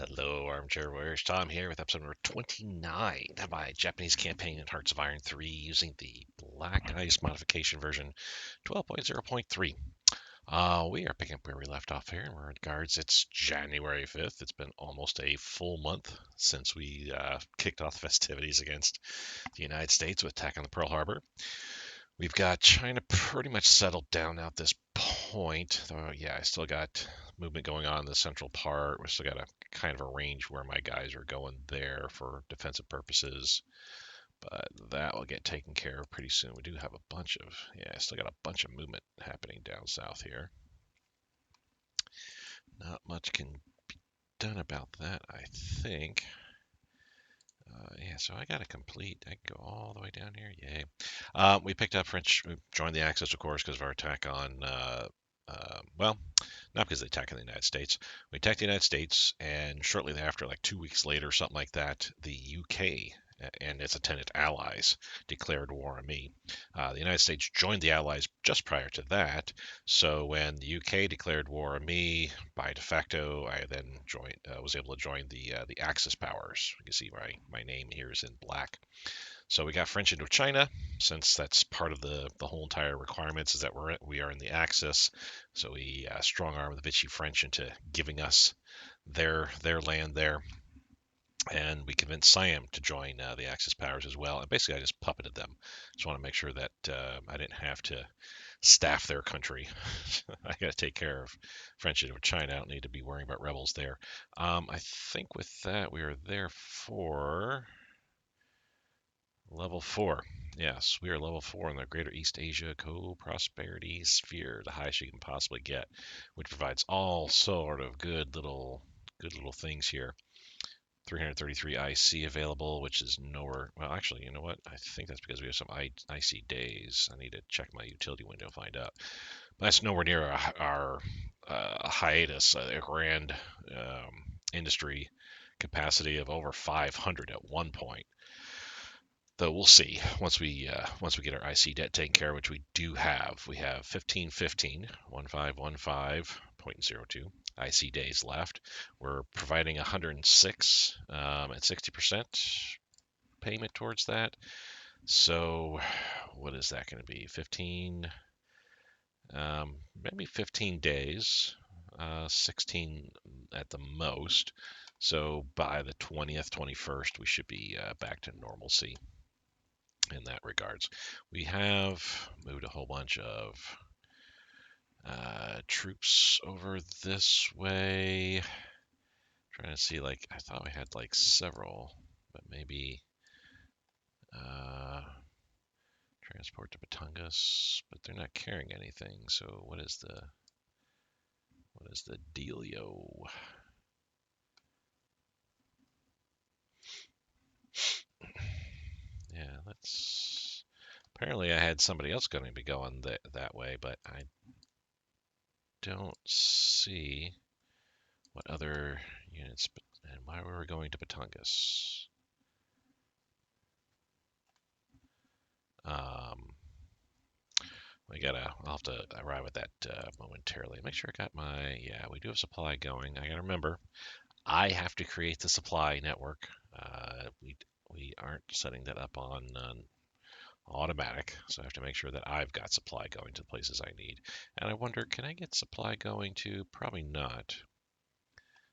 Hello, Armchair Warriors. Tom here with episode number 29 of my Japanese campaign in Hearts of Iron 3 using the Black Ice modification version 12.0.3. We are picking up where we left off here. We're in guards. It's January 5th. It's been almost a full month since we kicked off the festivities against the United States with attack on the Pearl Harbor. We've got China pretty much settled down now at this point. Though, yeah, I still got movement going on in the central part. We still got a kind of a range where my guys are going there for defensive purposes. But that will get taken care of pretty soon. We do have a bunch of, yeah, I still got a bunch of movement happening down south here. Not much can be done about that, I think. Yeah, so I got to complete. I can go all the way down here. Yay. We picked up French. We joined the Axis, of course, because of our attack on, well, not because they attacked the United States. We attacked the United States, and shortly thereafter, like 2 weeks later, something like that, the UK and its attendant allies declared war on me. The United States joined the Allies just prior to that, so when the UK declared war on me, by de facto, I then was able to join the Axis powers. You can see my name here is in black. So we got French Indochina, since that's part of the whole entire requirements is that we are in the Axis. So we strong arm the Vichy French into giving us their land there. And we convinced Siam to join the Axis powers as well. And basically, I just puppeted them. Just want to make sure that I didn't have to staff their country. I got to take care of French Indochina. I don't need to be worrying about rebels there. I think with that, we are there for level 4. Yes, we are level 4 in the Greater East Asia Co-Prosperity Sphere, the highest you can possibly get, which provides all sort of good little things here. 333 IC available, which is nowhere. Well, actually, you know what? I think that's because we have some IC days. I need to check my utility window to find out. But that's nowhere near our hiatus, a grand industry capacity of over 500 at one point. Though we'll see once we get our IC debt taken care of, which we do have. We have 1515 1515.02 IC days left. We're providing 106 at 60% payment towards that. So what is that going to be? 15, maybe 15 days, 16 at the most. So by the 20th, 21st, we should be back to normalcy in that regards. We have moved a whole bunch of troops over this way. Trying to see, like, I thought we had like several, but maybe transport to Batangas, but they're not carrying anything. So what is the dealio? Yeah, let's. Apparently, I had somebody else going to be going that way, but I don't see what other units and why were we going to Batangas? I'll have to arrive at that momentarily. Make sure I got yeah, we do have supply going. I gotta remember, I have to create the supply network. We aren't setting that up on automatic, so I have to make sure that I've got supply going to the places I need. And I wonder, can I get supply going to, probably not,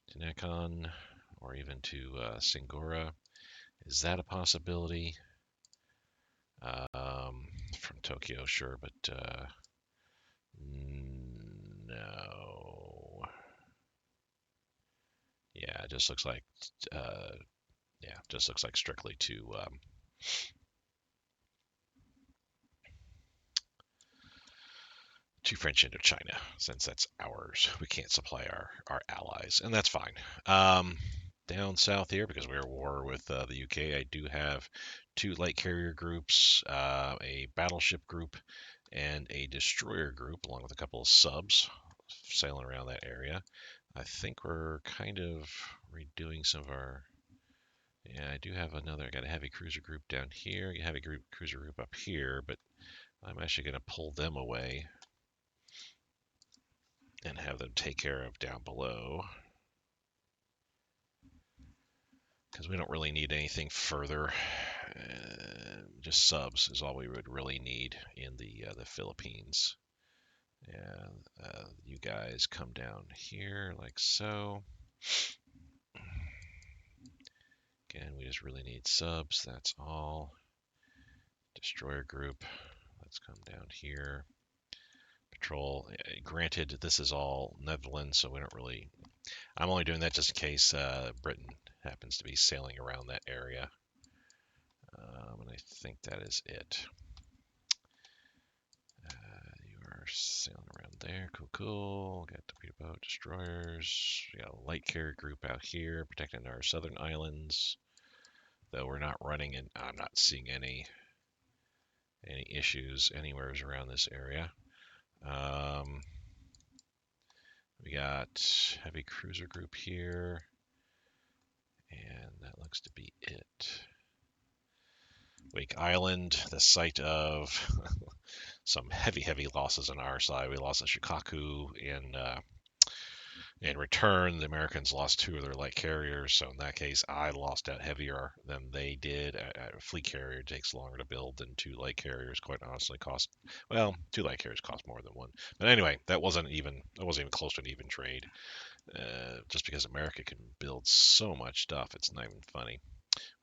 to Nakhon or even to Singora? Is that a possibility? From Tokyo, sure, but no. Yeah, it just looks like strictly to French Indochina, since that's ours. We can't supply our allies, and that's fine. Down south here, because we're at war with the UK, I do have 2 light carrier groups, a battleship group, and a destroyer group, along with a couple of subs sailing around that area. I think we're kind of redoing some of our. Yeah, I do have another. I got a heavy cruiser group down here, a heavy cruiser group up here, but I'm actually going to pull them away and have them take care of down below. because we don't really need anything further. Just subs is all we would really need in the Philippines. And you guys come down here like so. Again, we just really need subs. That's all. Destroyer group. Let's come down here. Patrol. Granted, this is all Netherlands, so we don't really. I'm only doing that just in case Britain happens to be sailing around that area. And I think that is it. You are sailing around there. Cool, cool. Got torpedo boat, destroyers. We got a light carrier group out here protecting our southern islands. Though we're not running, and I'm not seeing any issues anywhere around this area. We got heavy cruiser group here, and that looks to be it. Wake Island, the site of some heavy losses on our side. We lost a Shokaku in return. The Americans lost 2 of their light carriers, so in that case, I lost out heavier than they did. A fleet carrier takes longer to build than 2 light carriers. Quite honestly, 2 light carriers cost more than 1. But anyway, that wasn't even close to an even trade. Just because America can build so much stuff, it's not even funny.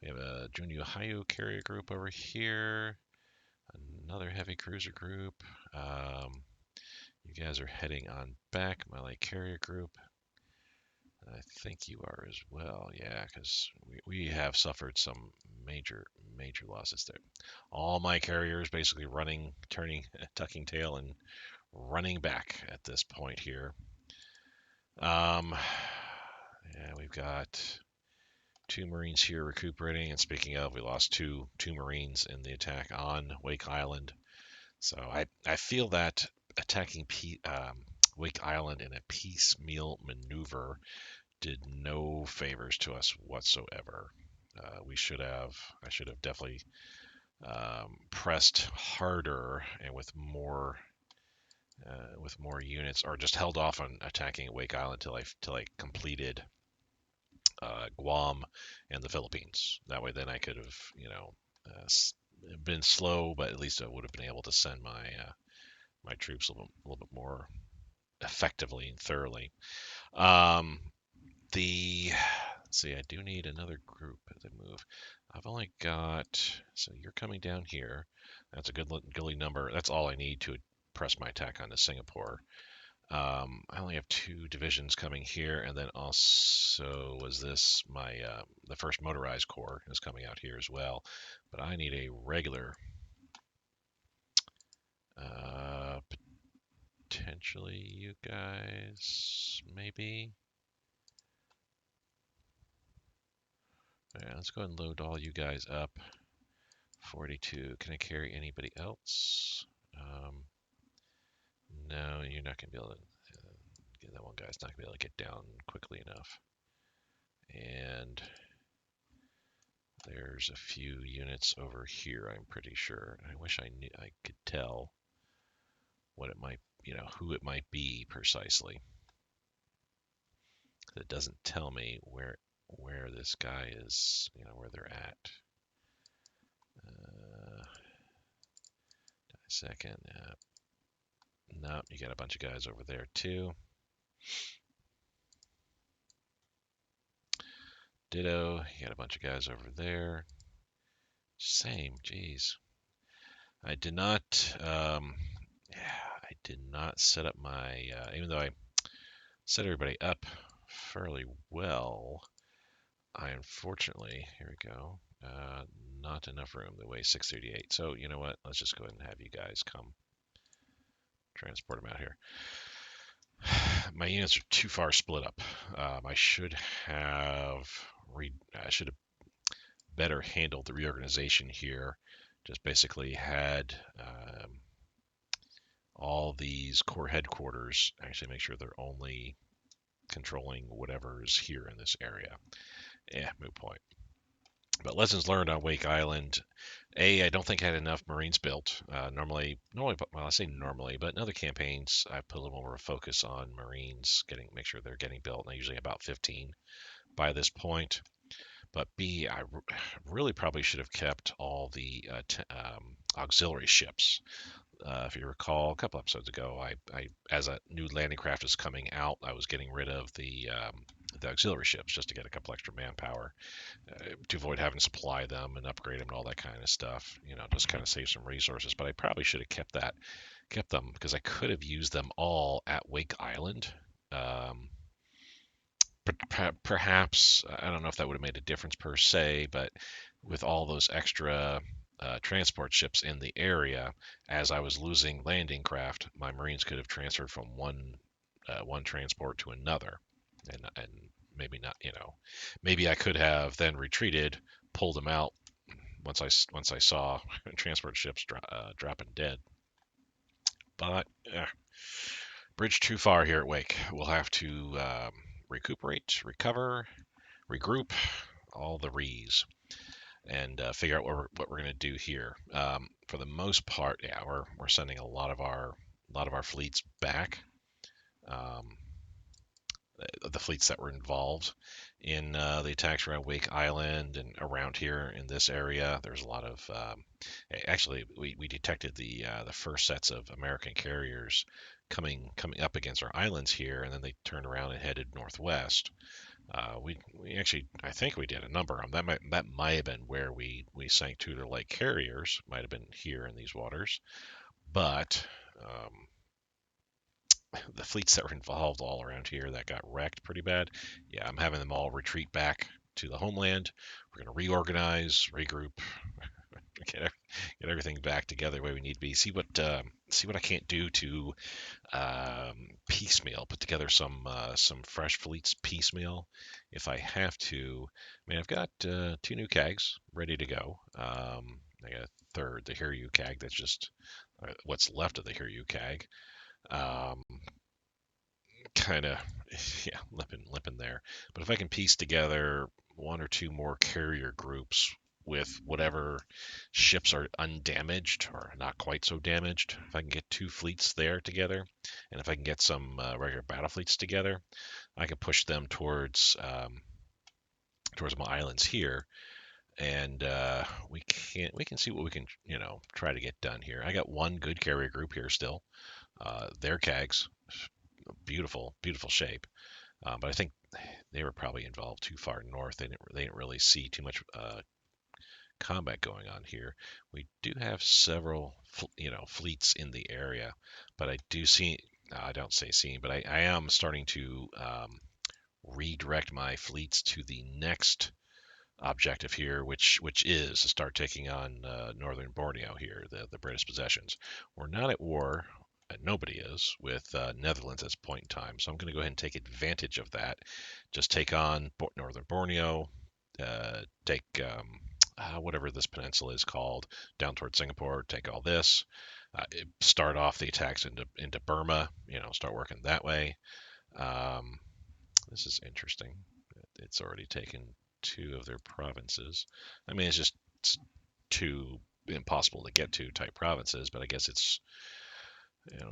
We have a Junior Ohio carrier group over here. Another heavy cruiser group. You guys are heading on back. My light carrier group. I think you are as well. Yeah, because we have suffered some major losses there. All my carriers basically running, turning, tucking tail, and running back at this point here. Yeah, we've got 2 Marines here recuperating. And speaking of, we lost two Marines in the attack on Wake Island. So I feel that attacking Wake Island in a piecemeal maneuver did no favors to us whatsoever. I should have definitely pressed harder and with more units, or just held off on attacking Wake Island till I completed Guam and the Philippines. That way, then I could have been slow, but at least I would have been able to send my troops a little bit more effectively and thoroughly. Let's see, I do need another group to move. I've only got, so you're coming down here. That's a goodly number. That's all I need to press my attack onto Singapore. I only have 2 divisions coming here, and then also was this the first motorized corps is coming out here as well. But I need a regular, potentially you guys maybe. Yeah, let's go ahead and load all you guys up. 42. Can I carry anybody else? No, you're not going to be able to. That one guy's not going to be able to get down quickly enough. And there's a few units over here, I'm pretty sure. I wish I could tell what it might, who it might be precisely. It doesn't tell me where this guy is, where they're at. Second. Nope, you got a bunch of guys over there too. Ditto, you got a bunch of guys over there. Same, geez. I did not set up my, even though I set everybody up fairly well, I unfortunately, here we go, not enough room. They weigh 638. So you know what? Let's just go ahead and have you guys come transport them out here. My units are too far split up. I should have better handled the reorganization here. Just basically had all these corps headquarters actually make sure they're only controlling whatever's here in this area. Yeah, moot point. But lessons learned on Wake Island. I don't think I had enough Marines built. Normally, well, I say normally, but in other campaigns, I put a little more focus on Marines, make sure they're getting built. And I usually have about 15 by this point. But B, really probably should have kept all the auxiliary ships. If you recall, a couple episodes ago, as a new landing craft was coming out, I was getting rid of the auxiliary ships just to get a couple extra manpower to avoid having to supply them and upgrade them and all that kind of stuff. Just kind of save some resources. But I probably should have kept them because I could have used them all at Wake Island. Um, Perhaps I don't know if that would have made a difference per se, but with all those extra transport ships in the area, as I was losing landing craft, my Marines could have transferred from one transport to another, and maybe not, maybe I could have then retreated, pulled them out once I saw transport ships dropping dead. But bridge too far here at Wake. We'll have to recuperate, recover, regroup, all the re's, and figure out what we're going to do here. For the most part, yeah, we're sending a lot of our fleets back. Um, the fleets that were involved in the attacks around Wake Island and around here in this area. There's a lot of actually we detected the first sets of American carriers coming up against our islands here, and then they turned around and headed northwest. We actually, I think we did a number on that might have been where we sank two of their light carriers. Might have been here in these waters, but the fleets that were involved all around here that got wrecked pretty bad. Yeah, I'm having them all retreat back to the homeland. We're going to reorganize, regroup, get everything back together the way we need to be. See what I can't do to piecemeal, put together some fresh fleets piecemeal if I have to. I mean, I've got two new CAGs ready to go. I got a third, the Hiryu CAG. That's just what's left of the Hiryu CAG. Um, kind of, yeah, limping there. But if I can piece together one or two more carrier groups with whatever ships are undamaged or not quite so damaged, if I can get two fleets there together, and if I can get some regular battle fleets together, I can push them towards my islands here, and we can see what we can try to get done here. I got one good carrier group here still. Their CAGs, beautiful, beautiful shape. But I think they were probably involved too far north. They didn't really see too much combat going on here. We do have several fleets in the area, but I do see. I don't say seeing, but I am starting to redirect my fleets to the next objective here, which is to start taking on northern Borneo here, the British possessions. We're not at war. Nobody is with Netherlands at this point in time, so I'm going to go ahead and take advantage of that. Just take on northern Borneo, take whatever this peninsula is called, down towards Singapore. Take all this. Start off the attacks into Burma. Start working that way. Um, this is interesting. It's already taken two of their provinces. I mean, it's two impossible to get to type provinces, but I guess it's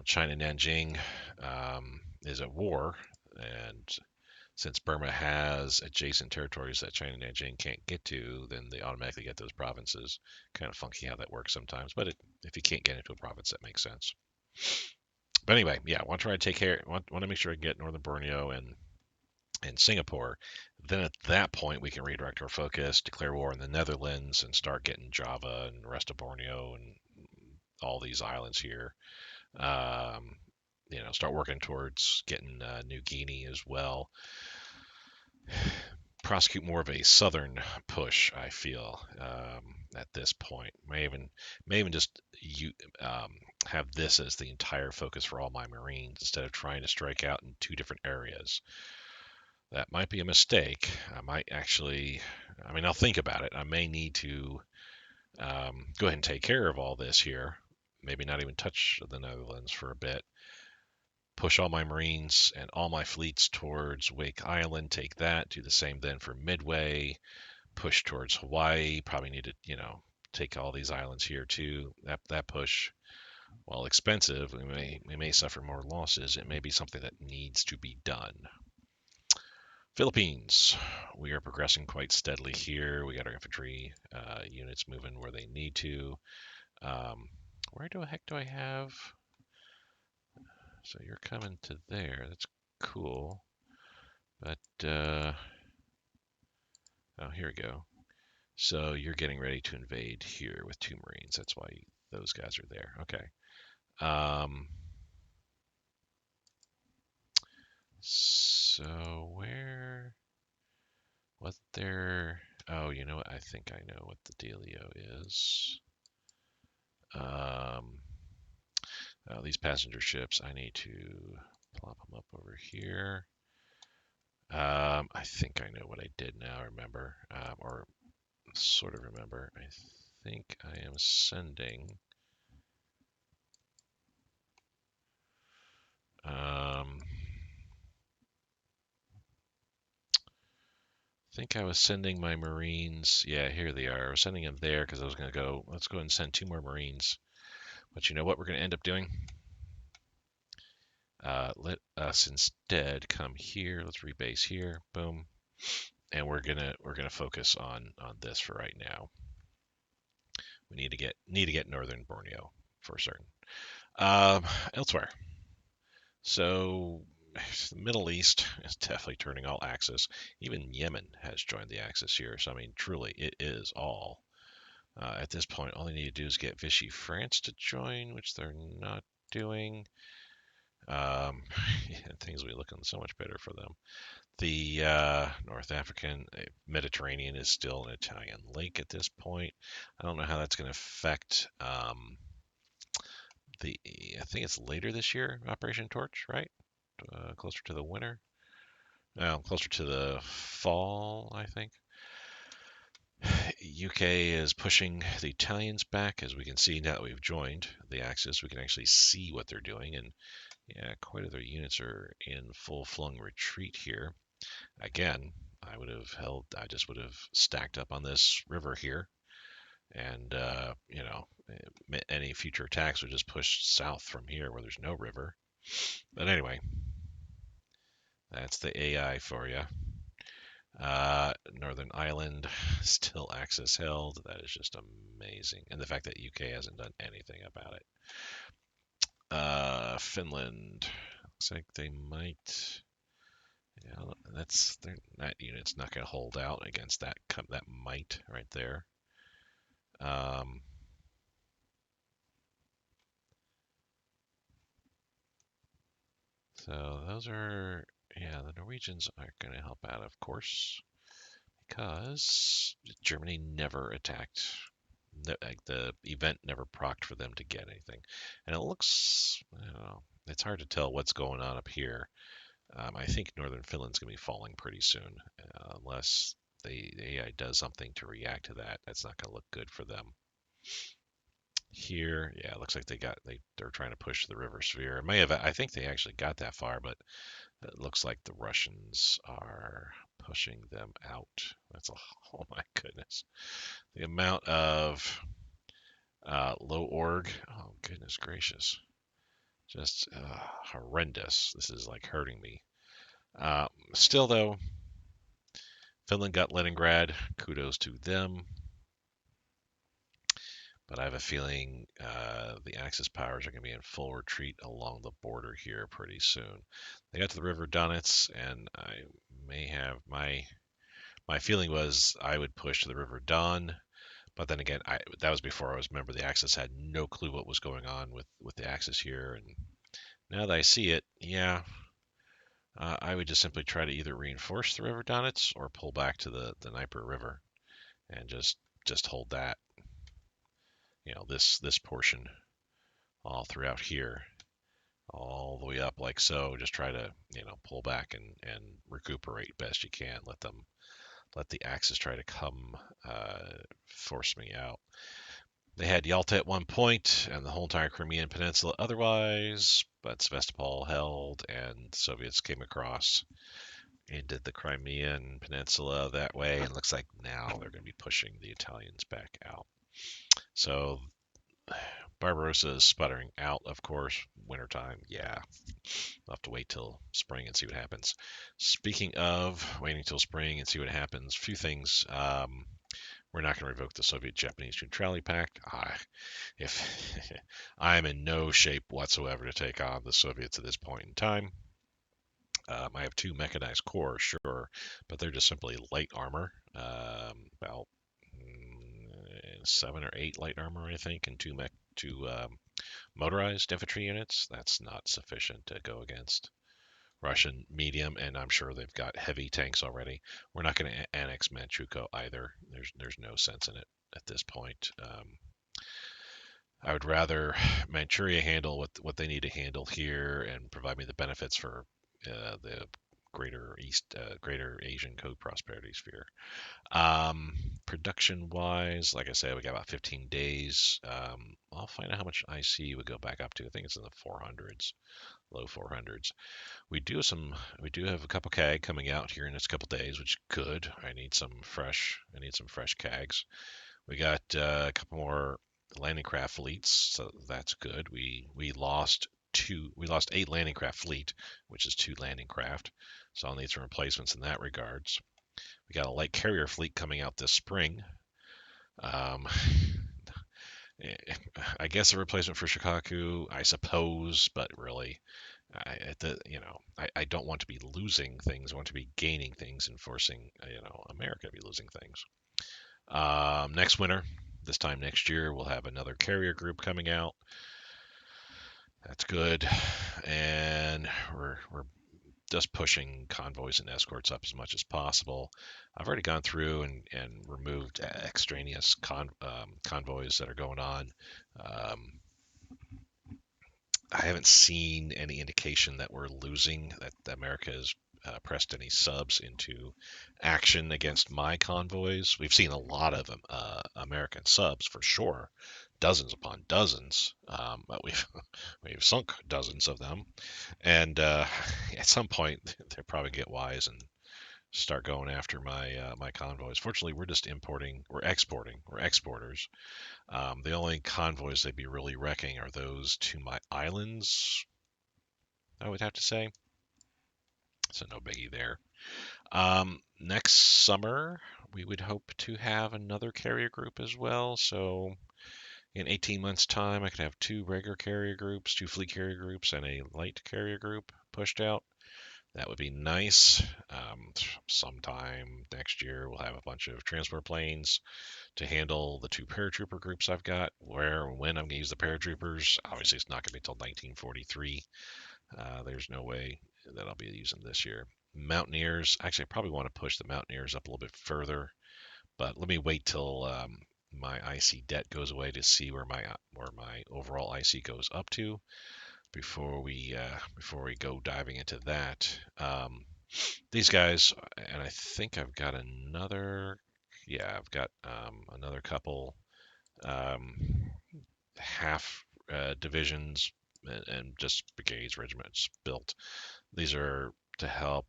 China Nanjing is at war, and since Burma has adjacent territories that China Nanjing can't get to, then they automatically get those provinces. Kind of funky how that works sometimes, but if you can't get into a province, that makes sense. But anyway, yeah, I want to try to take care. Want to make sure I get northern Borneo and Singapore. Then at that point, we can redirect our focus, declare war in the Netherlands, and start getting Java and the rest of Borneo and all these islands here. Um, start working towards getting New Guinea as well. Prosecute more of a southern push, I feel, at this point. May even just have this as the entire focus for all my Marines instead of trying to strike out in two different areas. That might be a mistake. I might actually, I mean, I'll think about it. I may need to go ahead and take care of all this here. Maybe not even touch the Netherlands for a bit. Push all my Marines and all my fleets towards Wake Island. Take that. Do the same then for Midway. Push towards Hawaii. Probably need to, take all these islands here too. That push, while expensive, we may suffer more losses. It may be something that needs to be done. Philippines. we are progressing quite steadily here. We got our infantry units moving where they need to. Where the heck do I have? So you're coming to there. That's cool. But, oh, here we go. So you're getting ready to invade here with 2 Marines. That's why those guys are there. Okay. So what there, oh, you know what? I think I know what the dealio is. These passenger ships, I need to plop them up over here. I think I know what I did now, remember, or sort of remember. I think I am sending think I was sending my Marines. Yeah, here they are. I was sending them there because I was going to go, let's go ahead and send 2 more Marines. But you know what we're going to end up doing? Let us instead come here. Let's rebase here. Boom. And we're gonna focus on this for right now. We need to get northern Borneo for certain. Elsewhere. So the Middle East is definitely turning all Axis. Even Yemen has joined the Axis here. So I mean, truly, it is all. At this point, all they need to do is get Vichy France to join, which they're not doing. Things will be looking so much better for them. The North African Mediterranean is still an Italian lake at this point. I don't know how that's going to affect I think it's later this year, Operation Torch, right? Closer to the winter. No, closer to the fall, I think. UK is pushing the Italians back, as we can see now that we've joined the Axis. We can actually see what they're doing, and yeah, quite a their units are in full-flung retreat here. Again, I just would have stacked up on this river here, and any future attacks would just push south from here where there's no river. But anyway, that's the AI for you. Northern Ireland, still Axis held. That is just amazing. And the fact that UK hasn't done anything about it. Finland, looks like they might. Yeah, that unit's not going to hold out against that might right there. So those are, yeah, the Norwegians aren't going to help out, of course, because Germany never attacked. Like the event never procced for them to get anything, and it looks, I don't know, it's hard to tell what's going on up here. I think northern Finland's going to be falling pretty soon, unless the AI does something to react to that. That's not going to look good for them. Here, yeah, it looks like they're trying to push the river sphere. It may have, I think they actually got that far, but it looks like the Russians are pushing them out. Oh my goodness, the amount of low org. Oh goodness gracious, just horrendous. This is like hurting me. Still though, Finland got Leningrad. Kudos to them. But I have a feeling the Axis powers are going to be in full retreat along the border here pretty soon. They got to the River Donets, and I may have my feeling was I would push to the River Don, but then again, that was before I was a member. The Axis had no clue what was going on with the Axis here, and now that I see it, yeah, I would just simply try to either reinforce the River Donets or pull back to the Dnieper River and just hold that. This portion all throughout here, all the way up like so. Just try to pull back and recuperate best you can. Let the Axis try to come force me out. They had Yalta at one point and the whole entire Crimean Peninsula otherwise, but Sevastopol held and the Soviets came across and did the Crimean Peninsula that way. And it looks like now they're going to be pushing the Italians back out. So Barbarossa is sputtering out, of course. Wintertime, yeah. We'll have to wait till spring and see what happens. Speaking of waiting till spring and see what happens, a few things. We're not going to revoke the Soviet-Japanese Neutrality Pact. If I'm in no shape whatsoever to take on the Soviets at this point in time. I have two mechanized corps, sure, but they're just simply light armor. About 7 or 8 light armor, I think, and two motorized infantry units. That's not sufficient to go against Russian medium, and I'm sure they've got heavy tanks already. We're not going to annex Manchukuo either. There's no sense in it at this point. I would rather Manchuria handle what they need to handle here and provide me the benefits for the greater Asian co-prosperity sphere. Production wise, like I said, we got about 15 days. I'll find out how much IC would go back up to. I think it's in the 400s, low 400s. We do have a couple CAG coming out here in this couple days, which is good. I need some fresh CAGs. We got a couple more landing craft fleets, so that's good. We lost 8 landing craft fleet, which is 2 landing craft. So I'll need some replacements in that regards. We got a light carrier fleet coming out this spring. Um, I guess a replacement for Shokaku, I suppose, but really, I don't want to be losing things. I want to be gaining things and forcing, America to be losing things. Next winter, this time next year, we'll have another carrier group coming out. That's good, and we're just pushing convoys and escorts up as much as possible. I've already gone through and removed extraneous convoys that are going on. Um, I haven't seen any indication that we're losing, that America has pressed any subs into action against my convoys. We've seen a lot of American subs for sure, dozens upon dozens, but we've sunk dozens of them. And at some point, they'll probably get wise and start going after my convoys. Fortunately, we're just importing, we're exporting, we're exporters. The only convoys they'd be really wrecking are those to my islands, I would have to say. So no biggie there. Next summer, we would hope to have another carrier group as well. So in 18 months' time, I could have 2 regular carrier groups, 2 fleet carrier groups, and a light carrier group pushed out. That would be nice. Sometime next year, we'll have a bunch of transport planes to handle the 2 paratrooper groups I've got. Where and when I'm going to use the paratroopers, obviously it's not going to be until 1943. There's no way that I'll be using this year. Mountaineers, actually, I probably want to push the Mountaineers up a little bit further, but let me wait till my IC debt goes away to see where my overall IC goes up to before we go diving into that. These guys, and I think I've got another. Yeah, I've got another couple half divisions and just brigades, regiments built. These are to help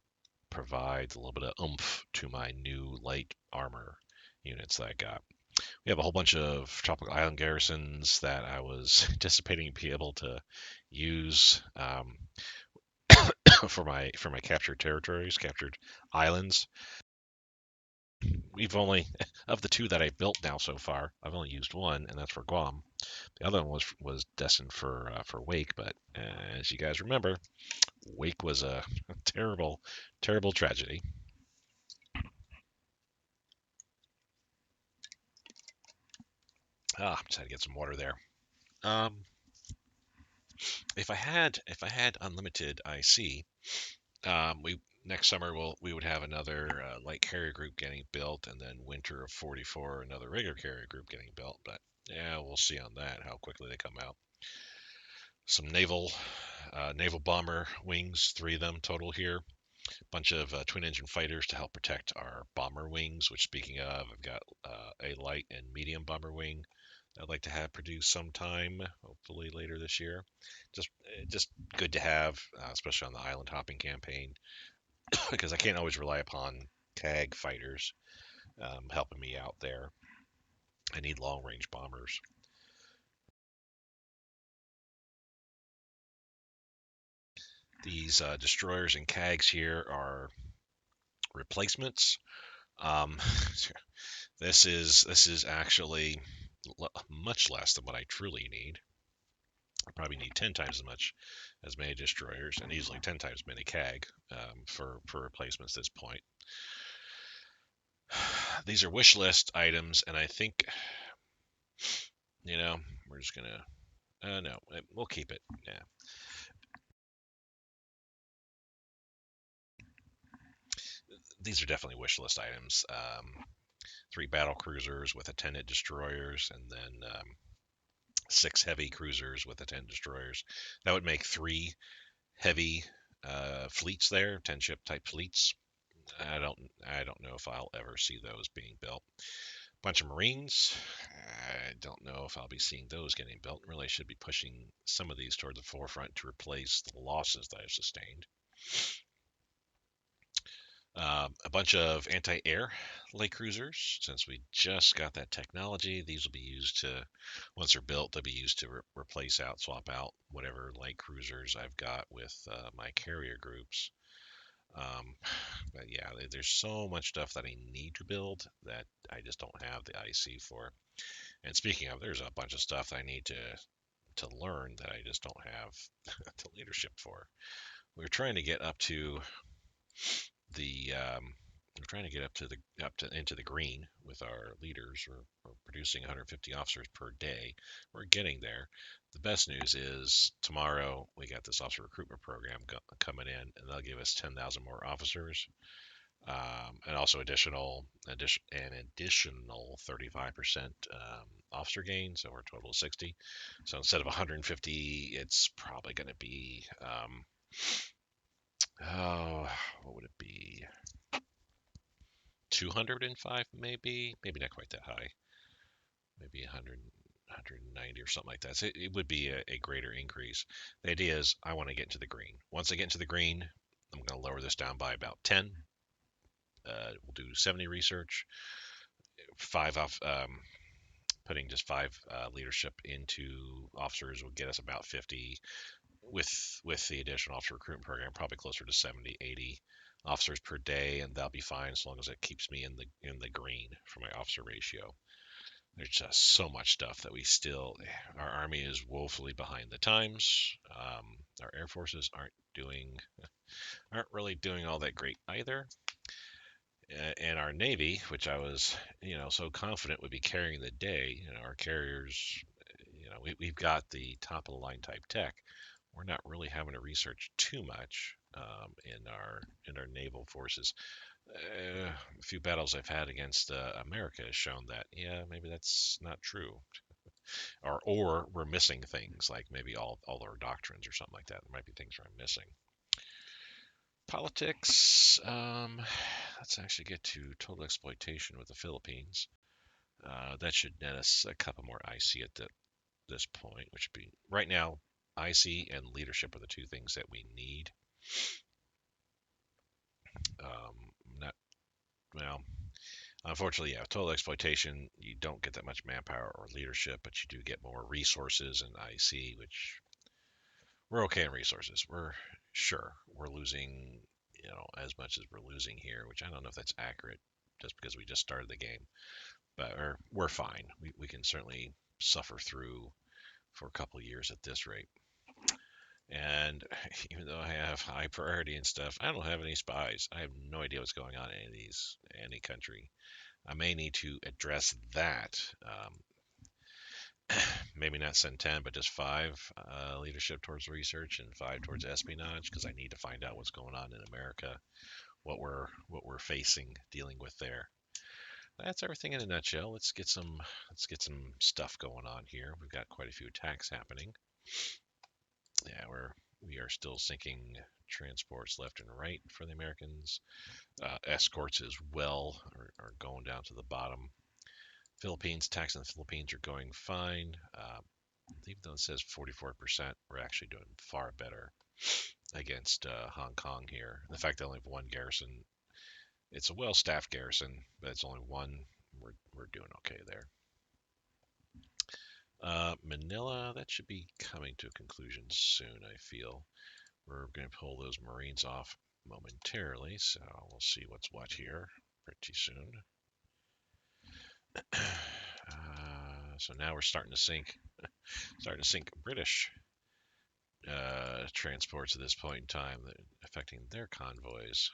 provide a little bit of oomph to my new light armor units that I got. We have a whole bunch of tropical island garrisons that I was anticipating to be able to use for my captured territories, captured islands. We've only of the 2 that I've built now so far, I've only used one, and that's for Guam. The other one was destined for Wake, but as you guys remember, Wake was a terrible, terrible tragedy. Just had to get some water there. If I had unlimited IC, we next summer we would have another light carrier group getting built, and then winter of 44 another regular carrier group getting built. But yeah, we'll see on that how quickly they come out. Some naval bomber wings, 3 of them total here. Bunch of twin engine fighters to help protect our bomber wings. Which, speaking of, I've got a light and medium bomber wing I'd like to have produced sometime, hopefully later this year. Just good to have, especially on the island hopping campaign, because I can't always rely upon tag fighters helping me out there. I need long range bombers. These destroyers and CAGs here are replacements. Um, this is actually much less than what I truly need. I probably need 10 times as much as many destroyers and easily 10 times as many CAG for replacements at this point. These are wish list items, and I think, we're just gonna, no, we'll keep it. Yeah. These are definitely wish list items. 3 battle cruisers with attendant destroyers, and then 6 heavy cruisers with attendant destroyers. That would make 3 heavy fleets there, 10 ship type fleets. I don't know if I'll ever see those being built. Bunch of Marines. I don't know if I'll be seeing those getting built. Really should be pushing some of these toward the forefront to replace the losses that I've sustained. A bunch of anti-air light cruisers. Since we just got that technology, these will be used to, once they're built, they'll be used to replace out, swap out whatever light cruisers I've got with my carrier groups. Um, but yeah, there's so much stuff that I need to build that I just don't have the IC for. And speaking of, there's a bunch of stuff I need to learn that I just don't have the leadership for. We're trying to get up to the we're trying to get up to into the green with our leaders. We're producing 150 officers per day. We're getting there. The best news is tomorrow we got this officer recruitment program coming in, and they'll give us 10,000 more officers, and also an additional 35% officer gain, so we're a total of 60. So instead of 150, it's probably going to be oh, what would it be? 205, maybe not quite that high, maybe 100, 190 or something like that. So it would be a greater increase. The idea is I want to get into the green. Once I get into the green, I'm going to lower this down by about 10. We'll do 70 research, 5 off. Putting just 5 leadership into officers will get us about 50. With the additional officer recruitment program, probably closer to 70, 80 officers per day, and that'll be fine as long as it keeps me in the green for my officer ratio. There's just so much stuff that our army is woefully behind the times. Our air forces aren't really doing all that great either. And our Navy, which I was, so confident would be carrying the day, our carriers, we've got the top of the line type tech. We're not really having to research too much in our naval forces. A few battles I've had against America has shown that, yeah, maybe that's not true, or we're missing things like maybe all our doctrines or something like that. There might be things I'm missing. Politics. Let's actually get to total exploitation with the Philippines. That should net us a couple more IC at this point, which would be right now. IC and leadership are the 2 things that we need. Not well. Unfortunately, yeah, total exploitation. You don't get that much manpower or leadership, but you do get more resources and IC, which we're okay in resources. We're losing, as much as we're losing here, which I don't know if that's accurate, just because we just started the game. But we're fine. We can certainly suffer through for a couple of years at this rate. And even though I have high priority and stuff, I don't have any spies. I have no idea what's going on in any country. I may need to address that. Maybe not send 10, but just 5 leadership towards research and 5 towards espionage, because I need to find out what's going on in America, what we're dealing with there. That's everything in a nutshell. Let's get some stuff going on here. We've got quite a few attacks happening. Yeah, we are still sinking transports left and right for the Americans. Escorts as well are going down to the bottom. Philippines, attacks in the Philippines are going fine. Even though it says 44%, we're actually doing far better against Hong Kong here. The fact that I only have 1 garrison, it's a well-staffed garrison, but it's only 1. We're doing okay there. Manila, that should be coming to a conclusion soon, I feel. We're going to pull those Marines off momentarily, so we'll see what's what here pretty soon. So now we're starting to sink British transports at this point in time, affecting their convoys.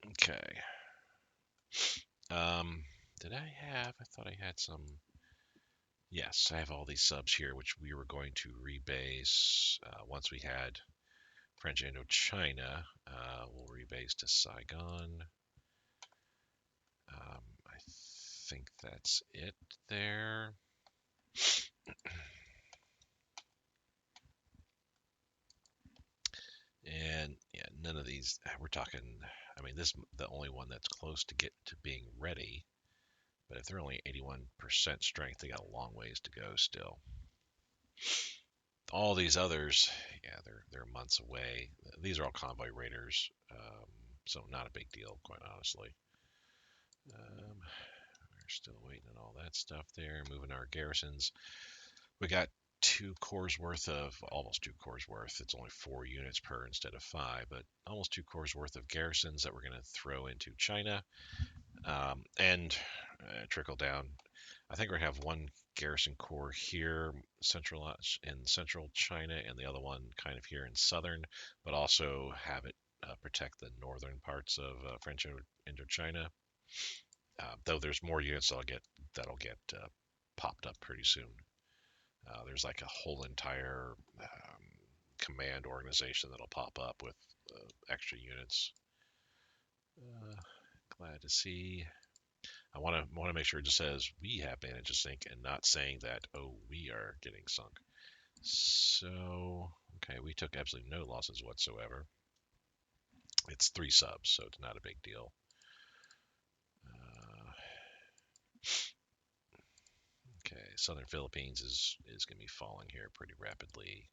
Okay. Did I have? I thought I had some. Yes, I have all these subs here, which we were going to rebase once we had French Indochina. We'll rebase to Saigon. I think that's it there. And yeah, none of these. We're talking. I mean, this is the only one that's close to get to being ready. But if they're only 81% strength, they got a long ways to go still. All these others, yeah, they're months away. These are all convoy raiders, so not a big deal, quite honestly. We're still waiting on all that stuff there. Moving our garrisons. We got 2 corps worth of, almost 2 corps worth. It's only 4 units per instead of 5, but almost 2 corps worth of garrisons that we're going to throw into China, and trickle down. I think we're going to have 1 garrison corps here in central China, and the other one kind of here in southern, but also have it protect the northern parts of French Indochina. Though there's more units that'll get popped up pretty soon. There's like a whole entire command organization that'll pop up with extra units. Glad to see. I want to make sure it just says we have managed to sink and not saying that, oh, we are getting sunk. So, okay, we took absolutely no losses whatsoever. It's 3 subs, so it's not a big deal. Okay, Southern Philippines is going to be falling here pretty rapidly.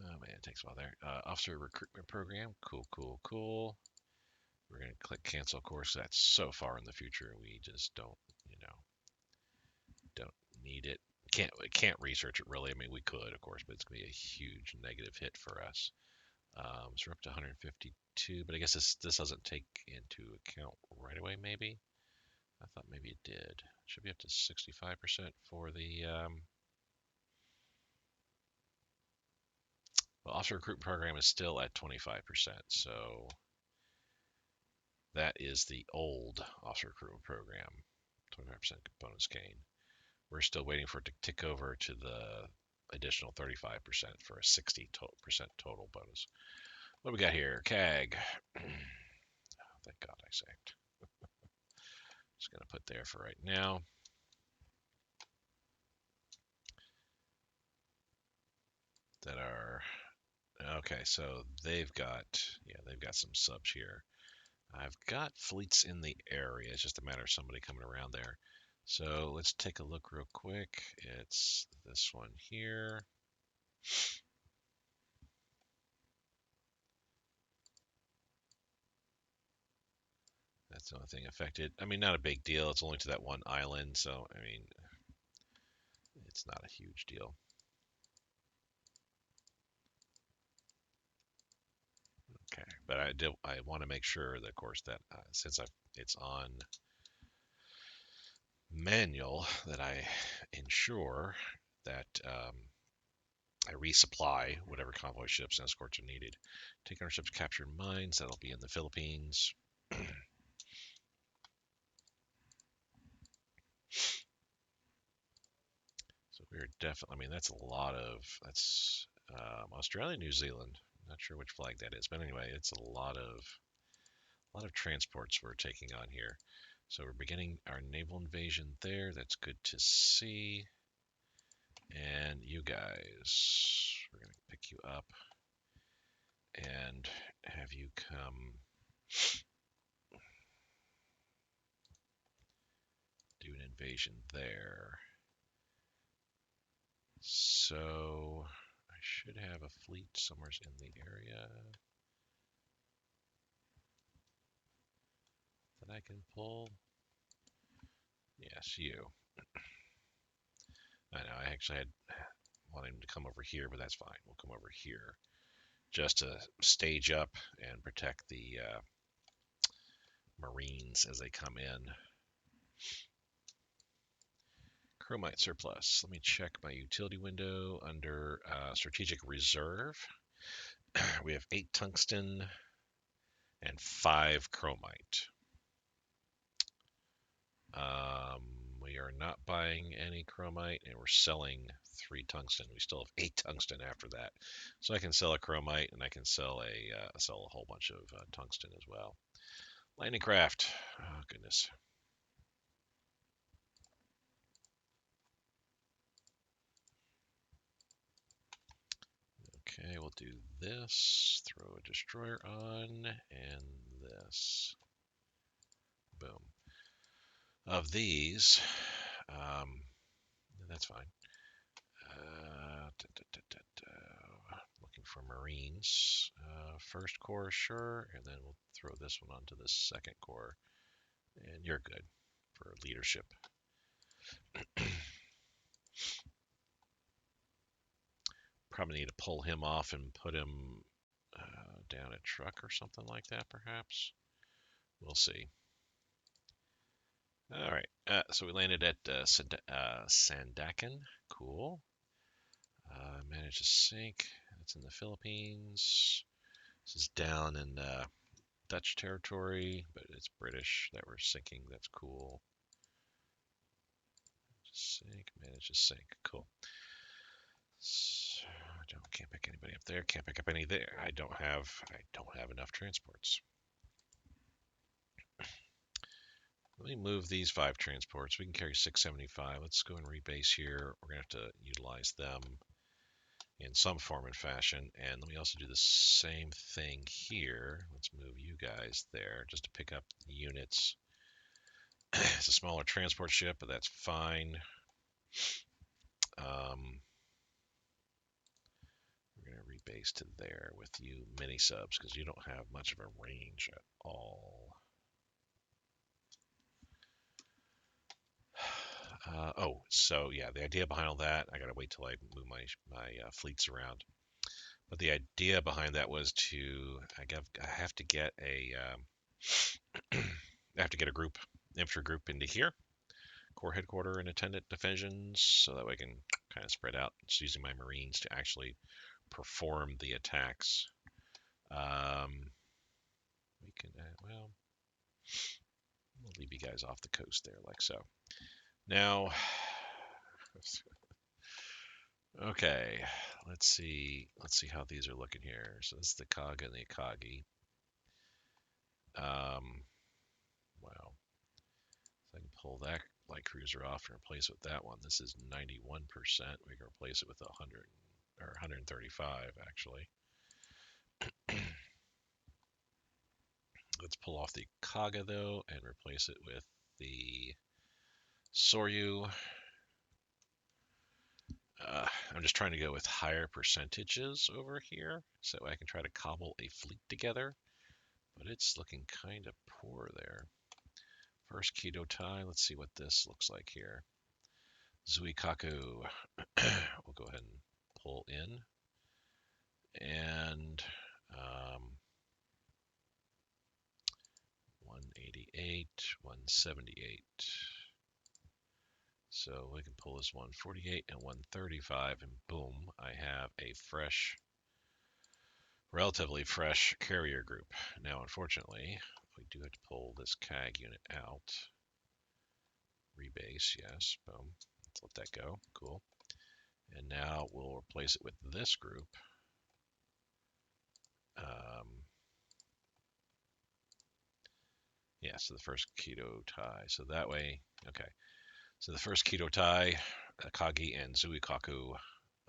Oh man, it takes a while there. Officer recruitment program, cool. We're going to click cancel course. That's so far in the future, we just don't need it. Can't research it really. I mean, we could, of course, but it's going to be a huge negative hit for us. So we're up to 152, but I guess this doesn't take into account right away, maybe? I thought maybe it did. It should be up to 65% for the well, officer recruitment program is still at 25%, so that is the old officer recruitment program, 25% bonus gain. We're still waiting for it to tick over to the additional 35% for a 60% total bonus. What do we got here? CAG. Thank God I saved. Just going to put there for right now. That are okay. So they've got some subs here. I've got fleets in the area. It's just a matter of somebody coming around there. So let's take a look real quick. It's this one here. That's the only thing affected. I mean, not a big deal. It's only to that one island, so I mean, it's not a huge deal. Okay, but I want to make sure that, of course, that since it's on manual, that I ensure that I resupply whatever convoy ships and escorts are needed. Take our ships captured mines. That'll be in the Philippines. So we're definitely. I mean, that's a lot of. That's Australia, New Zealand. Not sure which flag that is, but anyway, it's a lot of transports we're taking on here. So we're beginning our naval invasion there. That's good to see. And you guys, we're going to pick you up and have you come do an invasion there. So I should have a fleet somewhere in the area. that I can pull. Yes, you. I know, I actually had wanted him to come over here, but that's fine. We'll come over here just to stage up and protect the Marines as they come in. Chromite surplus. Let me check my utility window under strategic reserve. We have 8 tungsten and 5 chromite. We are not buying any chromite, and we're selling 3 tungsten. We still have 8 tungsten after that, so I can sell a chromite, and I can sell a whole bunch of tungsten as well. Landing craft. Oh goodness. Okay, we'll do this. Throw a destroyer on, and this. Boom. Of these, that's fine. Looking for Marines. First core, sure, and then we'll throw this one onto the second core, and you're good for leadership. Probably need to pull him off and put him down a truck or something like that, perhaps. We'll see. All right, so we landed at Sandakan. Cool. Managed to sink. That's in the Philippines. This is down in Dutch territory, but it's British that we're sinking. That's cool. Sink, manage to sink. Cool. So, can't pick anybody up there. Can't pick up any there. I don't have enough transports. Let me move these 5 transports. We can carry 675. Let's go and rebase here. We're gonna have to utilize them in some form and fashion. And let me also do the same thing here. Let's move you guys there just to pick up units. It's a smaller transport ship, but that's fine. We're going to rebase to there with you mini subs because you don't have much of a range at all. So yeah, the idea behind all that, I gotta wait till I move my fleets around. But the idea behind that was I have to get a group, infantry group into here, core headquarter and attendant divisions, so that way I can kind of spread out. Just using my Marines to actually perform the attacks. We can well, we'll leave you guys off the coast there, like so. Now, okay, let's see how these are looking here. So this is the Kaga and the Akagi. Wow. So I can pull that light cruiser off and replace it with that one. This is 91%. We can replace it with 100 or 135 actually. Let's pull off the Kaga though and replace it with the Soryu. I'm just trying to go with higher percentages over here so I can try to cobble a fleet together, but it's looking kind of poor there. First Keto tie, let's see what this looks like here. Shokaku, we'll go ahead and pull in, and 188, 178. So we can pull this 148 and 135, and boom, I have a relatively fresh carrier group. Now, unfortunately, we do have to pull this CAG unit out. Rebase, yes, boom. Let's let that go, cool. And now we'll replace it with this group. Yeah, so the first Keto tie. So that way, okay. So the first Keto tie, Akagi and Shokaku.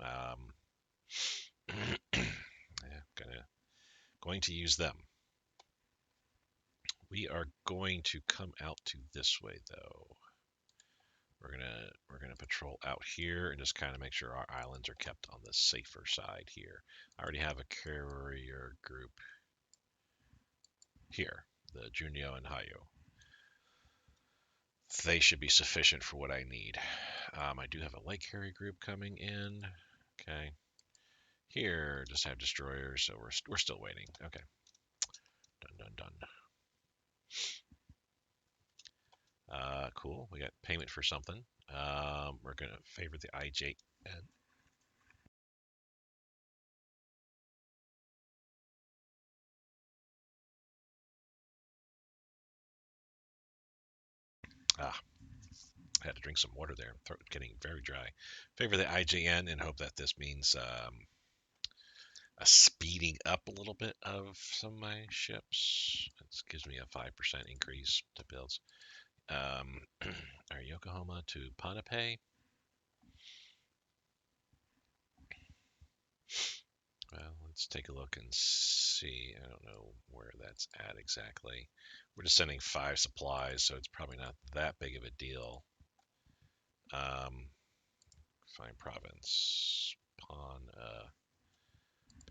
Yeah, going to use them. We are going to come out to this way though. We're gonna patrol out here and just kind of make sure our islands are kept on the safer side here. I already have a carrier group here, the Junio and Hayo. they should be sufficient for what I need. I do have a light carrier group coming in. Okay. Here, just have destroyers, so we're still waiting. Okay. Done. Cool. We got payment for something. We're gonna favor the IJ. Ah, I had to drink some water there. Throat getting very dry. Favor the IJN and hope that this means a speeding up a little bit of some of my ships. It gives me a 5% increase to builds. Our Yokohama to Ponape. Well, let's take a look and see. I don't know where that's at exactly. We're just sending 5 supplies, so it's probably not that big of a deal. Fine province.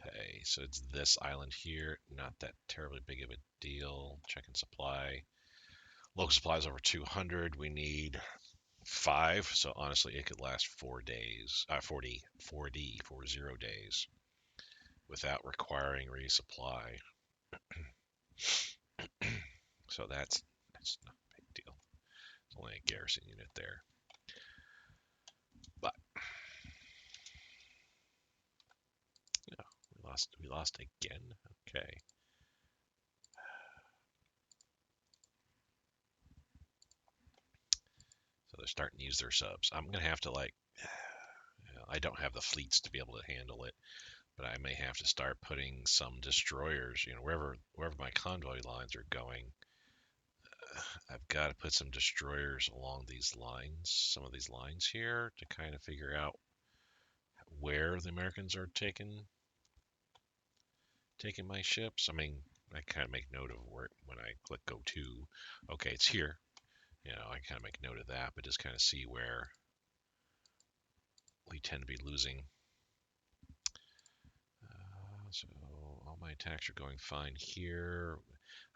Pay. So it's this island here. Not that terribly big of a deal. Checking supply. Local supplies over 200. We need 5. So honestly, it could last 4 days. 40 days without requiring resupply. So that's not a big deal. It's only a garrison unit there. But yeah, we lost again. Okay. So they're starting to use their subs. I'm gonna have to I don't have the fleets to be able to handle it, but I may have to start putting some destroyers. Wherever my convoy lines are going, I've got to put some destroyers along these lines, some of these lines here, to kind of figure out where the Americans are taking my ships. I mean, I kind of make note of where when I click go to. Okay, it's here. I kind of make note of that, but just kind of see where we tend to be losing. So all my attacks are going fine here.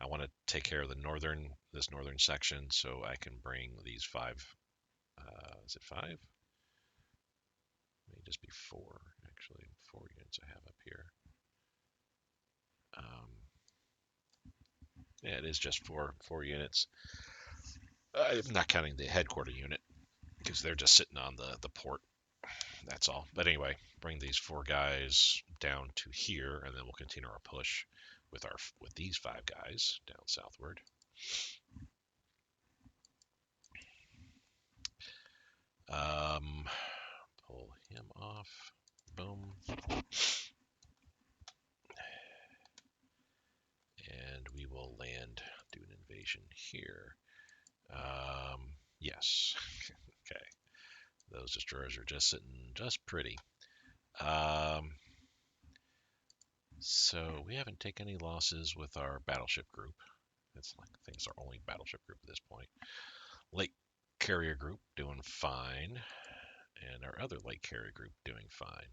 I want to take care of this northern section, so I can bring these 5. Is it 5? May just be 4 actually. 4 units I have up here. Yeah, it is just 4 units. I'm not counting the headquarter unit because they're just sitting on the port. That's all. But anyway, bring these 4 guys down to here, and then we'll continue our push with these 5 guys down southward. Pull him off. Boom. And we will land, do an invasion here. Yes. Okay. Those destroyers are just sitting just pretty. So we haven't taken any losses with our battleship group. It's like I think it's our only battleship group at this point. Light carrier group doing fine, and our other light carrier group doing fine.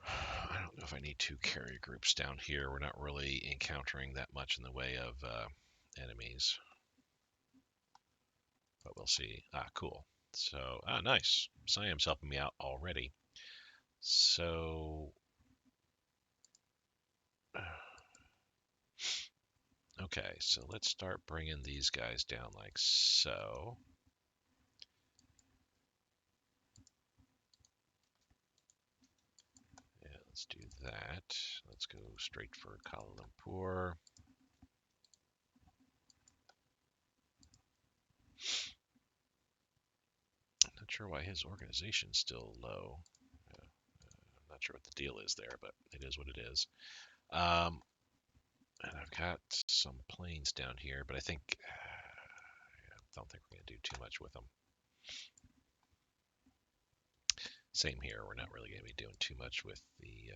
I don't know if I need 2 carrier groups down here. We're not really encountering that much in the way of enemies, but we'll see. Cool. So, nice. Siam's helping me out already. So, okay, so let's start bringing these guys down like so. Yeah, let's do that. Let's go straight for Kuala Lumpur. I'm not sure why his organization's still low. I'm not sure what the deal is there, but it is what it is. And I've got some planes down here, but I don't think we're going to do too much with them. Same here. We're not really going to be doing too much with the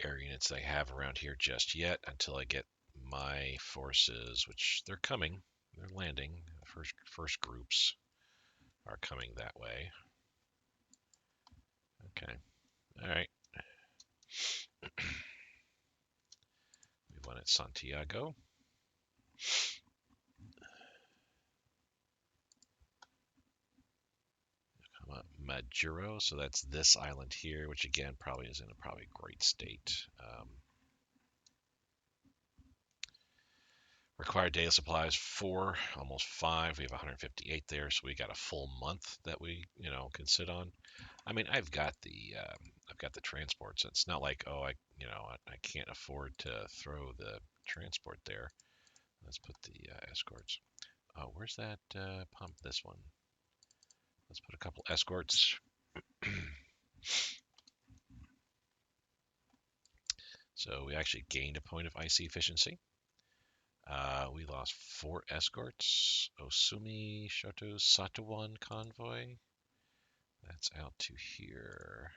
air units I have around here just yet until I get my forces, which they're coming. They're landing. The first groups are coming that way. Okay. All right. We won at Santiago. Majuro. So that's this island here, which again probably is in a probably great state. Required daily supplies 4, almost 5. We have 158 there, so we got a full month that we can sit on. I mean, I've got the transports. It's not like, oh, I can't afford to throw the transport there. Let's put the escorts. Oh, where's that pump? This one. Let's put a couple escorts. So we actually gained a point of IC efficiency. We lost 4 escorts. Osumi, Shoto, Satawan convoy. That's out to here.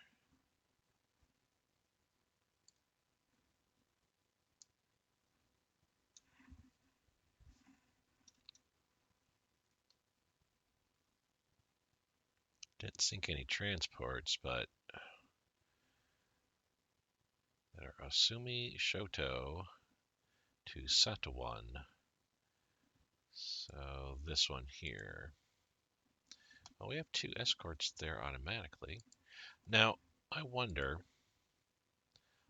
Didn't sink any transports, but that are Osumi, Shoto to Satawan. So this one here. Well, we have 2 escorts there automatically. Now, I wonder.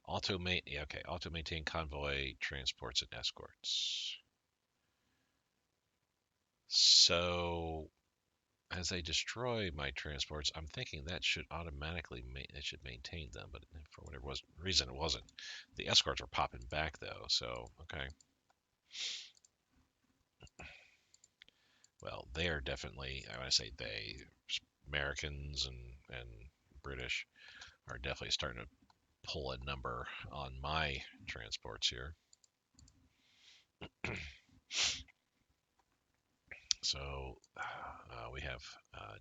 Auto maintain convoy transports and escorts. So as they destroy my transports, I'm thinking that should automatically it should maintain them, but for whatever reason it wasn't. The escorts were popping back though, so okay. Well, they are definitely, I want to say they, Americans and British are definitely starting to pull a number on my transports here. So we have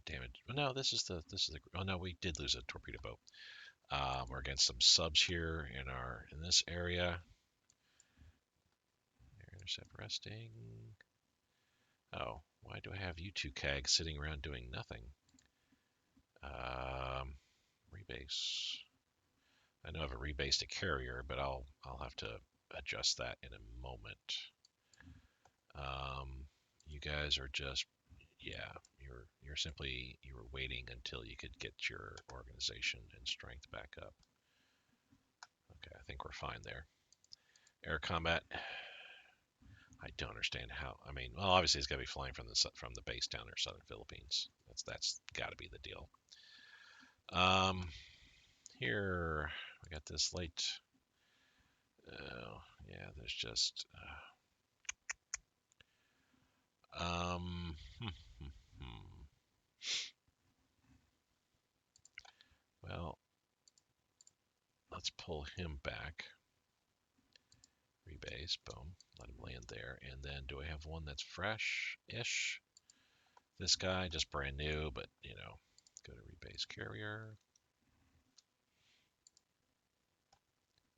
damage. Well, no, this is the. Oh no, we did lose a torpedo boat. We're against some subs here in this area. Intercept resting. Oh, why do I have you 2 CAGs sitting around doing nothing? Rebase. I know I have a rebase to carrier, but I'll have to adjust that in a moment. You guys are just, yeah, you were waiting until you could get your organization and strength back up. Okay, I think we're fine there. Air combat. I don't understand how. I mean, well, obviously it's got to be flying from the base down there, southern Philippines. That's got to be the deal. Here we got this late. Yeah, there's just. Well, let's pull him back. Rebase, boom, let him land there. And then do I have one that's fresh-ish? This guy, just brand new, but go to rebase carrier.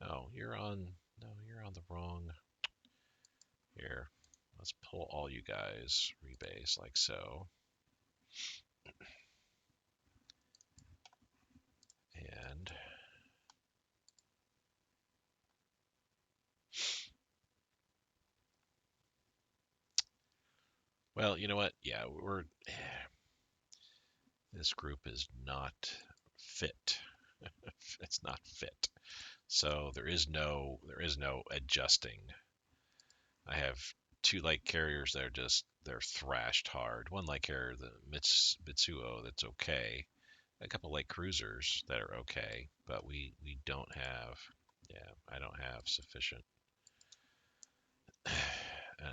Oh, you're on the wrong. Here, let's pull all you guys rebase like so. And well, you know what? Yeah, this group is not fit. It's not fit. So there is no adjusting. I have 2 light carriers that are they're thrashed hard. One light carrier, the Mitsuo, that's okay. A couple light cruisers that are okay, but we don't have. Yeah, I don't have sufficient.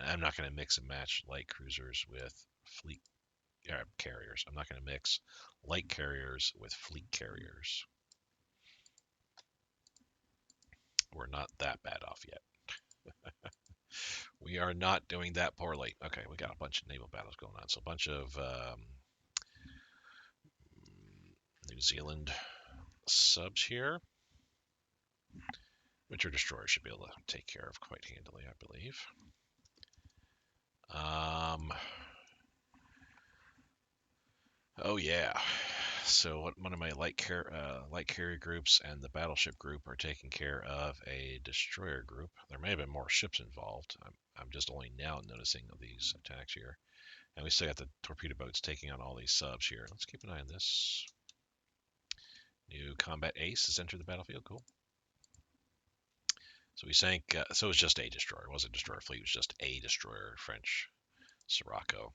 I'm not going to mix and match light cruisers with fleet carriers. I'm not going to mix light carriers with fleet carriers. We're not that bad off yet. We are not doing that poorly. Okay, we got a bunch of naval battles going on. So a bunch of New Zealand subs here, which our destroyers should be able to take care of quite handily, I believe. Oh yeah. So one of my light carrier groups and the battleship group are taking care of a destroyer group. There may have been more ships involved. I'm just only now noticing of these attacks here. And we still got the torpedo boats taking on all these subs here. Let's keep an eye on this. New combat ace has entered the battlefield. Cool. So we sank. So it was just a destroyer. It wasn't a destroyer fleet. It was just a destroyer, French Sirocco.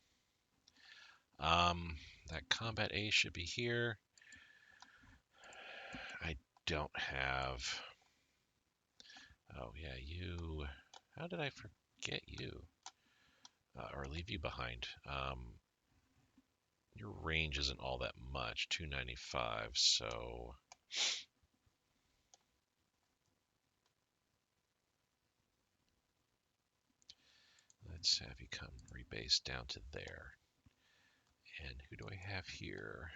That combat ace should be here. I don't have. Oh yeah, you. How did I forget you? Or leave you behind? Your range isn't all that much, 295. So let's have you come rebase down to there. And who do I have here?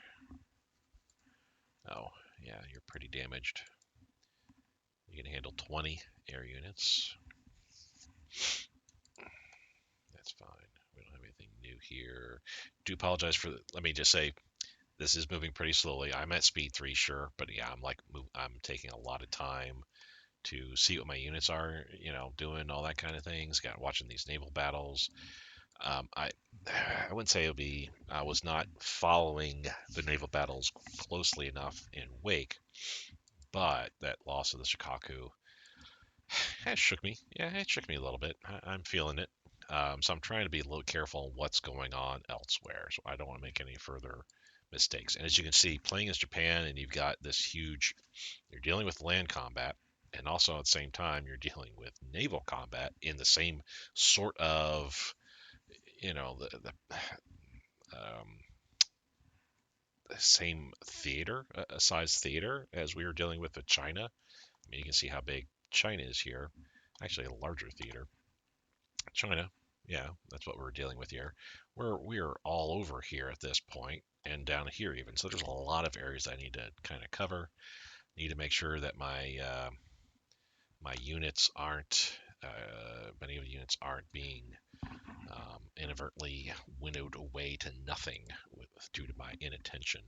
Oh, yeah, you're pretty damaged. You can handle 20 air units. That's fine. We don't have anything new here. Do apologize for. Let me just say, this is moving pretty slowly. I'm at speed 3, sure, but yeah, I'm taking a lot of time to see what my units are, doing all that kind of things. Got watching these naval battles. I wouldn't say I was not following the naval battles closely enough in Wake, but that loss of the Shokaku, it shook me. Yeah, it shook me a little bit. I'm feeling it. So I'm trying to be a little careful on what's going on elsewhere. So I don't want to make any further mistakes. And as you can see, playing as Japan, and you've got this huge, you're dealing with land combat, and also at the same time, you're dealing with naval combat in the same sort of, um, the same theater, size theater as we were dealing with China. I mean, you can see how big China is here. Actually, a larger theater. China, yeah, that's what we're dealing with here. We're all over here at this point, and down here even. So there's a lot of areas I need to kind of cover. Need to make sure that my units aren't many of the units aren't being inadvertently winnowed away to nothing due to my inattention.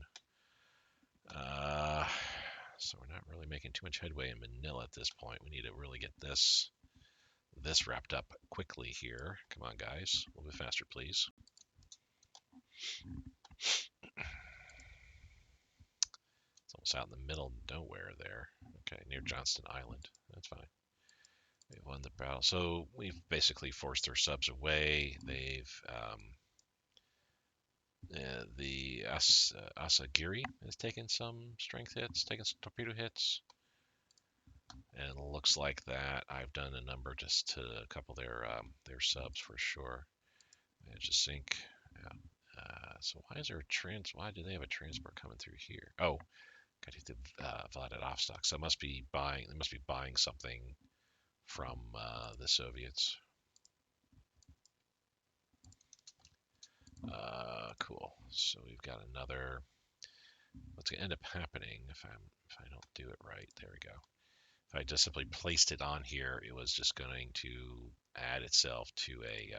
So we're not really making too much headway in Manila at this point. We need to really get this wrapped up quickly here. Come on, guys. A little bit faster, please. It's almost out in the middle of nowhere there. Okay, near Johnston Island. That's fine. We won the battle. So we've basically forced their subs away. They've the Asagiri has taken some strength hits, taken some torpedo hits. And it looks like that I've done a number just to a couple of their subs for sure. Managed to sink. Yeah. So why do they have a transport coming through here? Oh, got to hit the Vladivostok. So they must be buying something from the Soviets. Cool. So we've got another. What's gonna end up happening if I don't do it right? There we go. If I just simply placed it on here, it was just going to add itself to a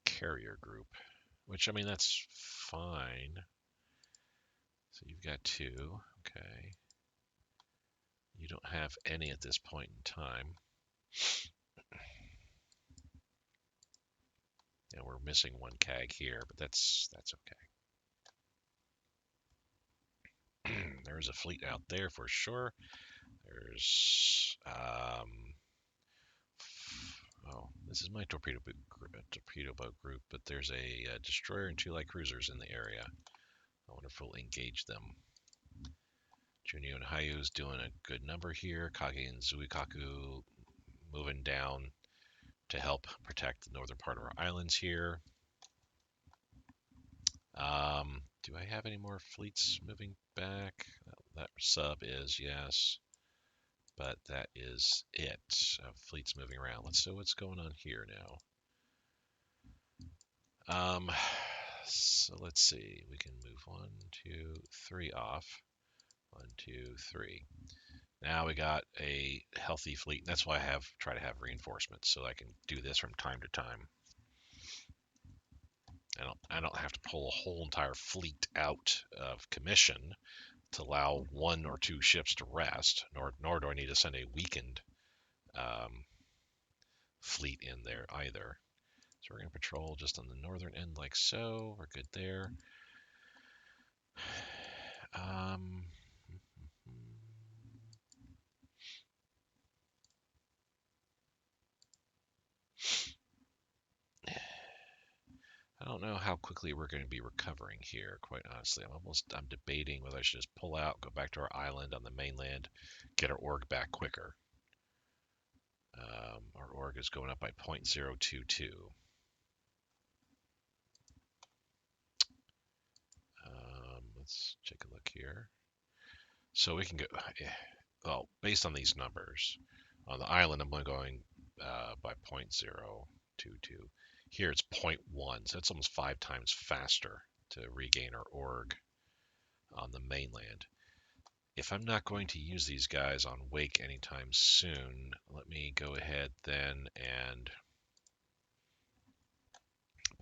carrier group, which I mean that's fine. So you've got 2, okay. You don't have any at this point in time. And we're missing 1 CAG here, but that's okay. There's a fleet out there for sure. There's oh, this is my torpedo boat group, but there's a destroyer and 2 light cruisers in the area. I wonder if we'll engage them. Junio and Hayu's doing a good number here. Kage and Zuikaku moving down to help protect the northern part of our islands here. Do I have any more fleets moving back? That sub is, yes. But that is it. Fleets moving around. Let's see what's going on here now. So let's see. We can move 1, 2, 3 off. 1, 2, 3. Now we got a healthy fleet. That's why I try to have reinforcements so I can do this from time to time. I don't have to pull a whole entire fleet out of commission to allow 1 or 2 ships to rest, nor do I need to send a weakened fleet in there either. So we're going to patrol just on the northern end like so. We're good there. Um, I don't know how quickly we're going to be recovering here, quite honestly. I'm debating whether I should just pull out, go back to our island on the mainland, get our org back quicker. Our org is going up by 0.022. Let's take a look here. So we can go, well, based on these numbers, on the island, I'm going by 0.022. Here it's 0.1, so it's almost 5 times faster to regain our org on the mainland. If I'm not going to use these guys on Wake anytime soon, let me go ahead then and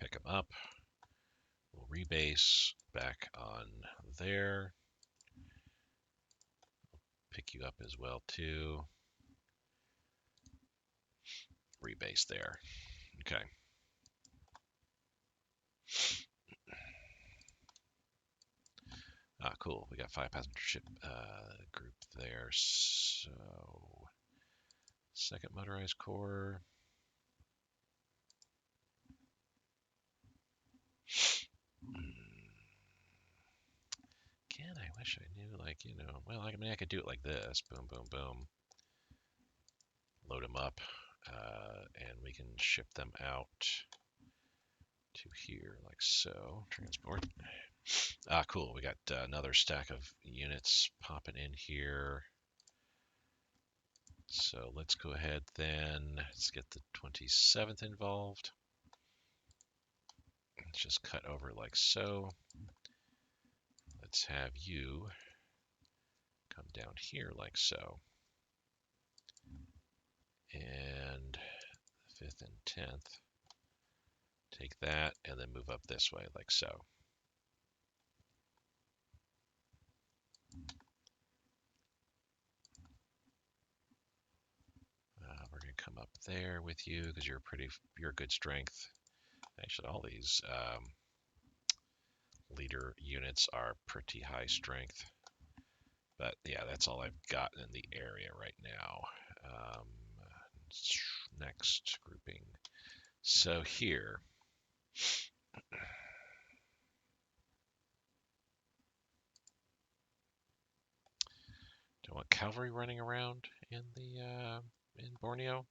pick them up. We'll rebase back on there. Pick you up as well too. Rebase there. Okay. Ah, cool. We got 5 passenger ship group there. So, second motorized corps. Again, I wish I knew, like, well, I mean, I could do it like this. Boom, boom, boom. Load them up, and we can ship them out to here, like so. Transport. Ah, cool. We got another stack of units popping in here. So let's go ahead then. Let's get the 27th involved. Let's just cut over like so. Let's have you come down here like so. And 5th and 10th. Take that and then move up this way like so. We're going to come up there with you because you're good strength. Actually, all these leader units are pretty high strength. But yeah, that's all I've got in the area right now. Next grouping. So here. Do I want cavalry running around in Borneo?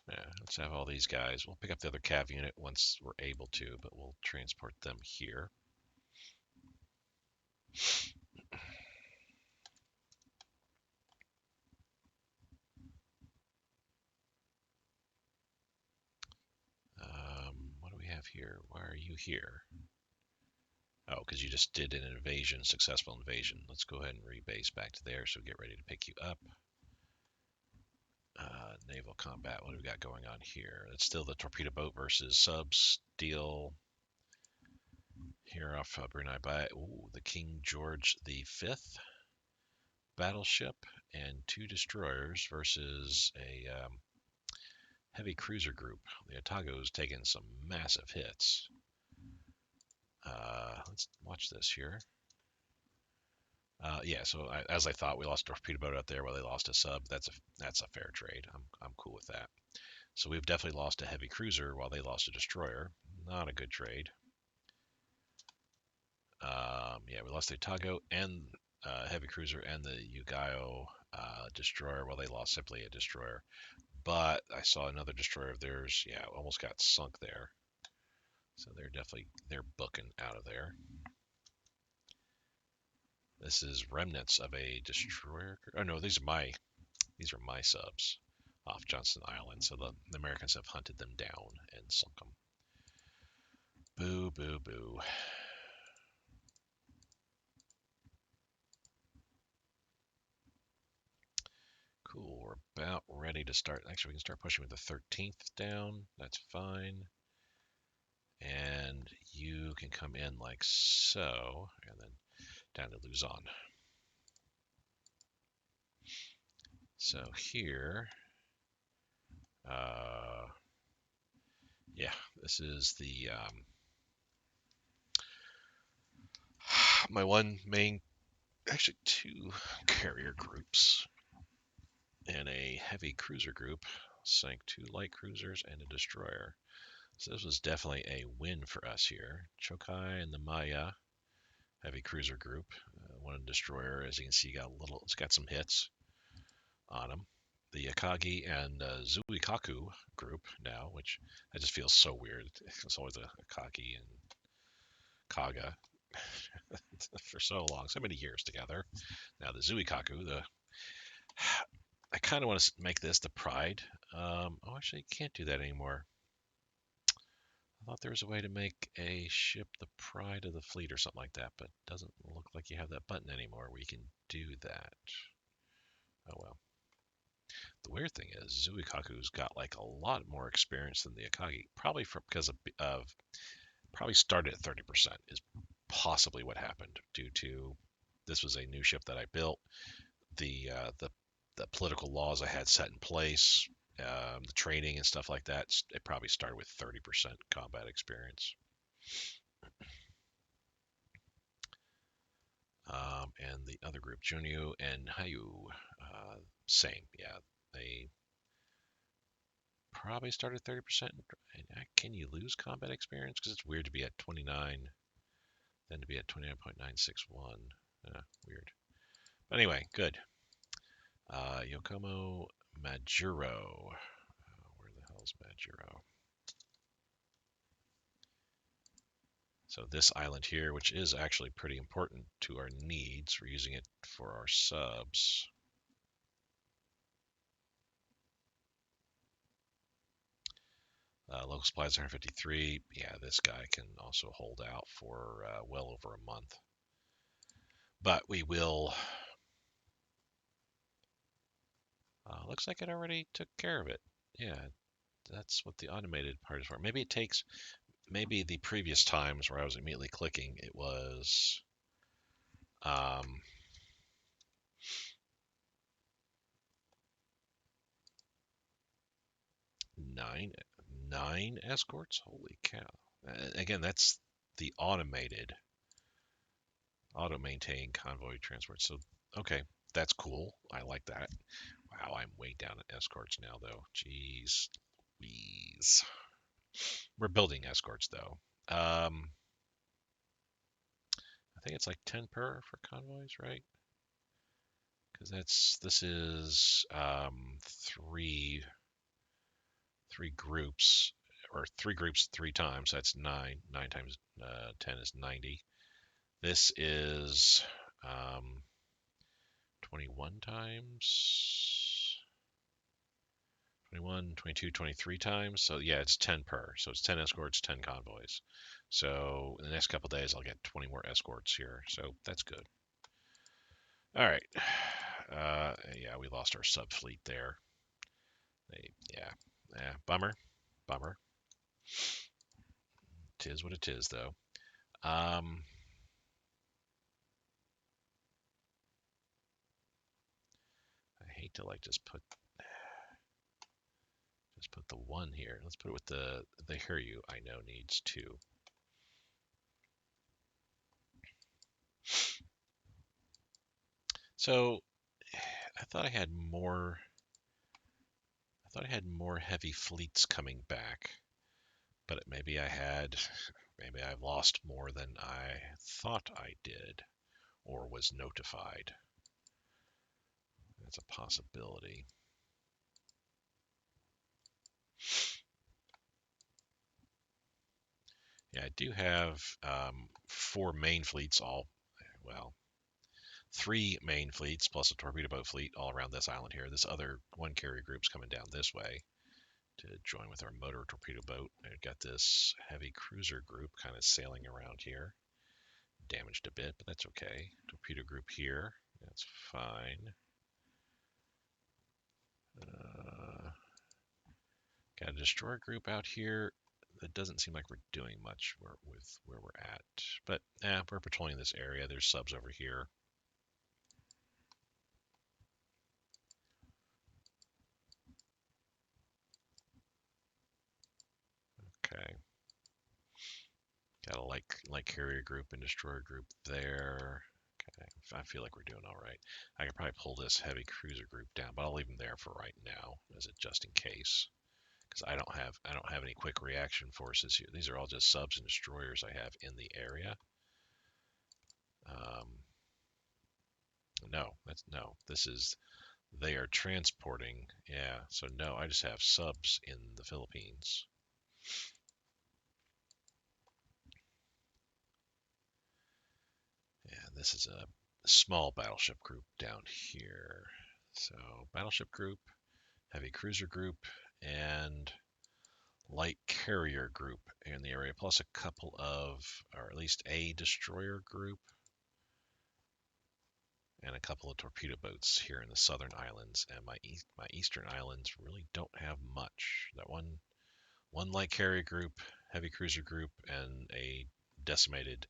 Yeah, let's have all these guys. We'll pick up the other cav unit once we're able to, but we'll transport them here. What do we have here? Why are you here? Oh, because you just did an invasion, successful invasion. Let's go ahead and rebase back to there, so get ready to pick you up. Naval combat, what do we got going on here? It's still the torpedo boat versus subs deal. Here off Brunei by the King George V battleship and 2 destroyers versus a heavy cruiser group. The Otago's taking some massive hits. Let's watch this here. Yeah, so as I thought, we lost a torpedo boat out there while they lost a sub. That's a fair trade. I'm cool with that. So we've definitely lost a heavy cruiser while they lost a destroyer. Not a good trade. Yeah, we lost the Otago and heavy cruiser and the Yugayo destroyer while they lost simply a destroyer. But I saw another destroyer of theirs. Yeah, almost got sunk there. So they're booking out of there. This is remnants of a destroyer. Oh no, these are my subs off Johnston Island. So the Americans have hunted them down and sunk them. Boo, boo, boo. Cool. We're about ready to start. Actually, we can start pushing with the 13th down. That's fine. And you can come in like so, and then down to Luzon. So here, yeah, this is the my one main, actually two carrier groups and a heavy cruiser group. Sank 2 light cruisers and a destroyer. So this was definitely a win for us here. Chokai and the Maya heavy cruiser group, one destroyer, as you can see, it's got some hits on them. The Akagi and Zuikaku group now, which that just feels so weird. It's always a Akagi and Kaga for so long, so many years together. Now the Zuikaku, I kind of want to make this the Pride. Actually, you can't do that anymore. I thought there was a way to make a ship the Pride of the fleet or something like that, but it doesn't look like you have that button anymore where you can do that. Oh well. The weird thing is Zuikaku's got like a lot more experience than the Akagi, probably because of probably started at 30% is possibly what happened due to this was a new ship that I built. The political laws I had set in place, the training and stuff like that. It probably started with 30% combat experience. And the other group, Junyu and Hayu, same. Yeah, they probably started 30%. Can you lose combat experience? Because it's weird to be at 29, then to be at 29.961. Weird. But anyway, good. Yokomo Majuro. Where the hell's Majuro? So this island here, which is actually pretty important to our needs, we're using it for our subs. Local supplies 153. Yeah, this guy can also hold out for well over a month. But we will. Looks like it already took care of it. Yeah, that's what the automated part is for. Maybe the previous times where I was immediately clicking, it was um, 9 escorts. Holy cow! Again, that's the auto-maintain convoy transport. So okay, that's cool. I like that. Wow, I'm way down at escorts now, though. Jeez, Louise. We're building escorts, though. I think it's like 10 per for convoys, right? Because this is three groups, or three groups 3 times. So that's 9. 9 times 10 is 90. This is 21 times 21, 22, 23 times. So yeah, it's 10 per. So it's 10 escorts, 10 convoys. So in the next couple days, I'll get 20 more escorts here. So that's good. All right. Yeah, we lost our sub fleet there. Yeah, bummer. Bummer. Tis what it is, though. Um, I hate to like just put the one here. Let's put it with the Hiryu I know needs 2. So I thought I had more. I thought I had more heavy fleets coming back, but maybe I've lost more than I thought I did or was notified. That's a possibility. Yeah, I do have 4 main fleets, well, 3 main fleets plus a torpedo boat fleet all around this island here. This other one carrier group's coming down this way to join with our motor torpedo boat. I've got this heavy cruiser group kind of sailing around here. Damaged a bit, but that's okay. Torpedo group here, that's fine. Got a destroyer group out here. It doesn't seem like we're doing much with where we're at, but we're patrolling this area. There's subs over here. light carrier group and destroyer group there. Okay, I feel like we're doing all right. I could probably pull this heavy cruiser group down, but I'll leave them there for right now, as it just in case, because I don't have any quick reaction forces here. These are all just subs and destroyers I have in the area. Um, no. This is they are transporting. Yeah, so no, I just have subs in the Philippines. And this is a small battleship group down here. So battleship group, heavy cruiser group, and light carrier group in the area, plus a couple of, or at least a destroyer group, and a couple of torpedo boats here in the southern islands. And my eastern islands really don't have much. That one light carrier group, heavy cruiser group, and a decimated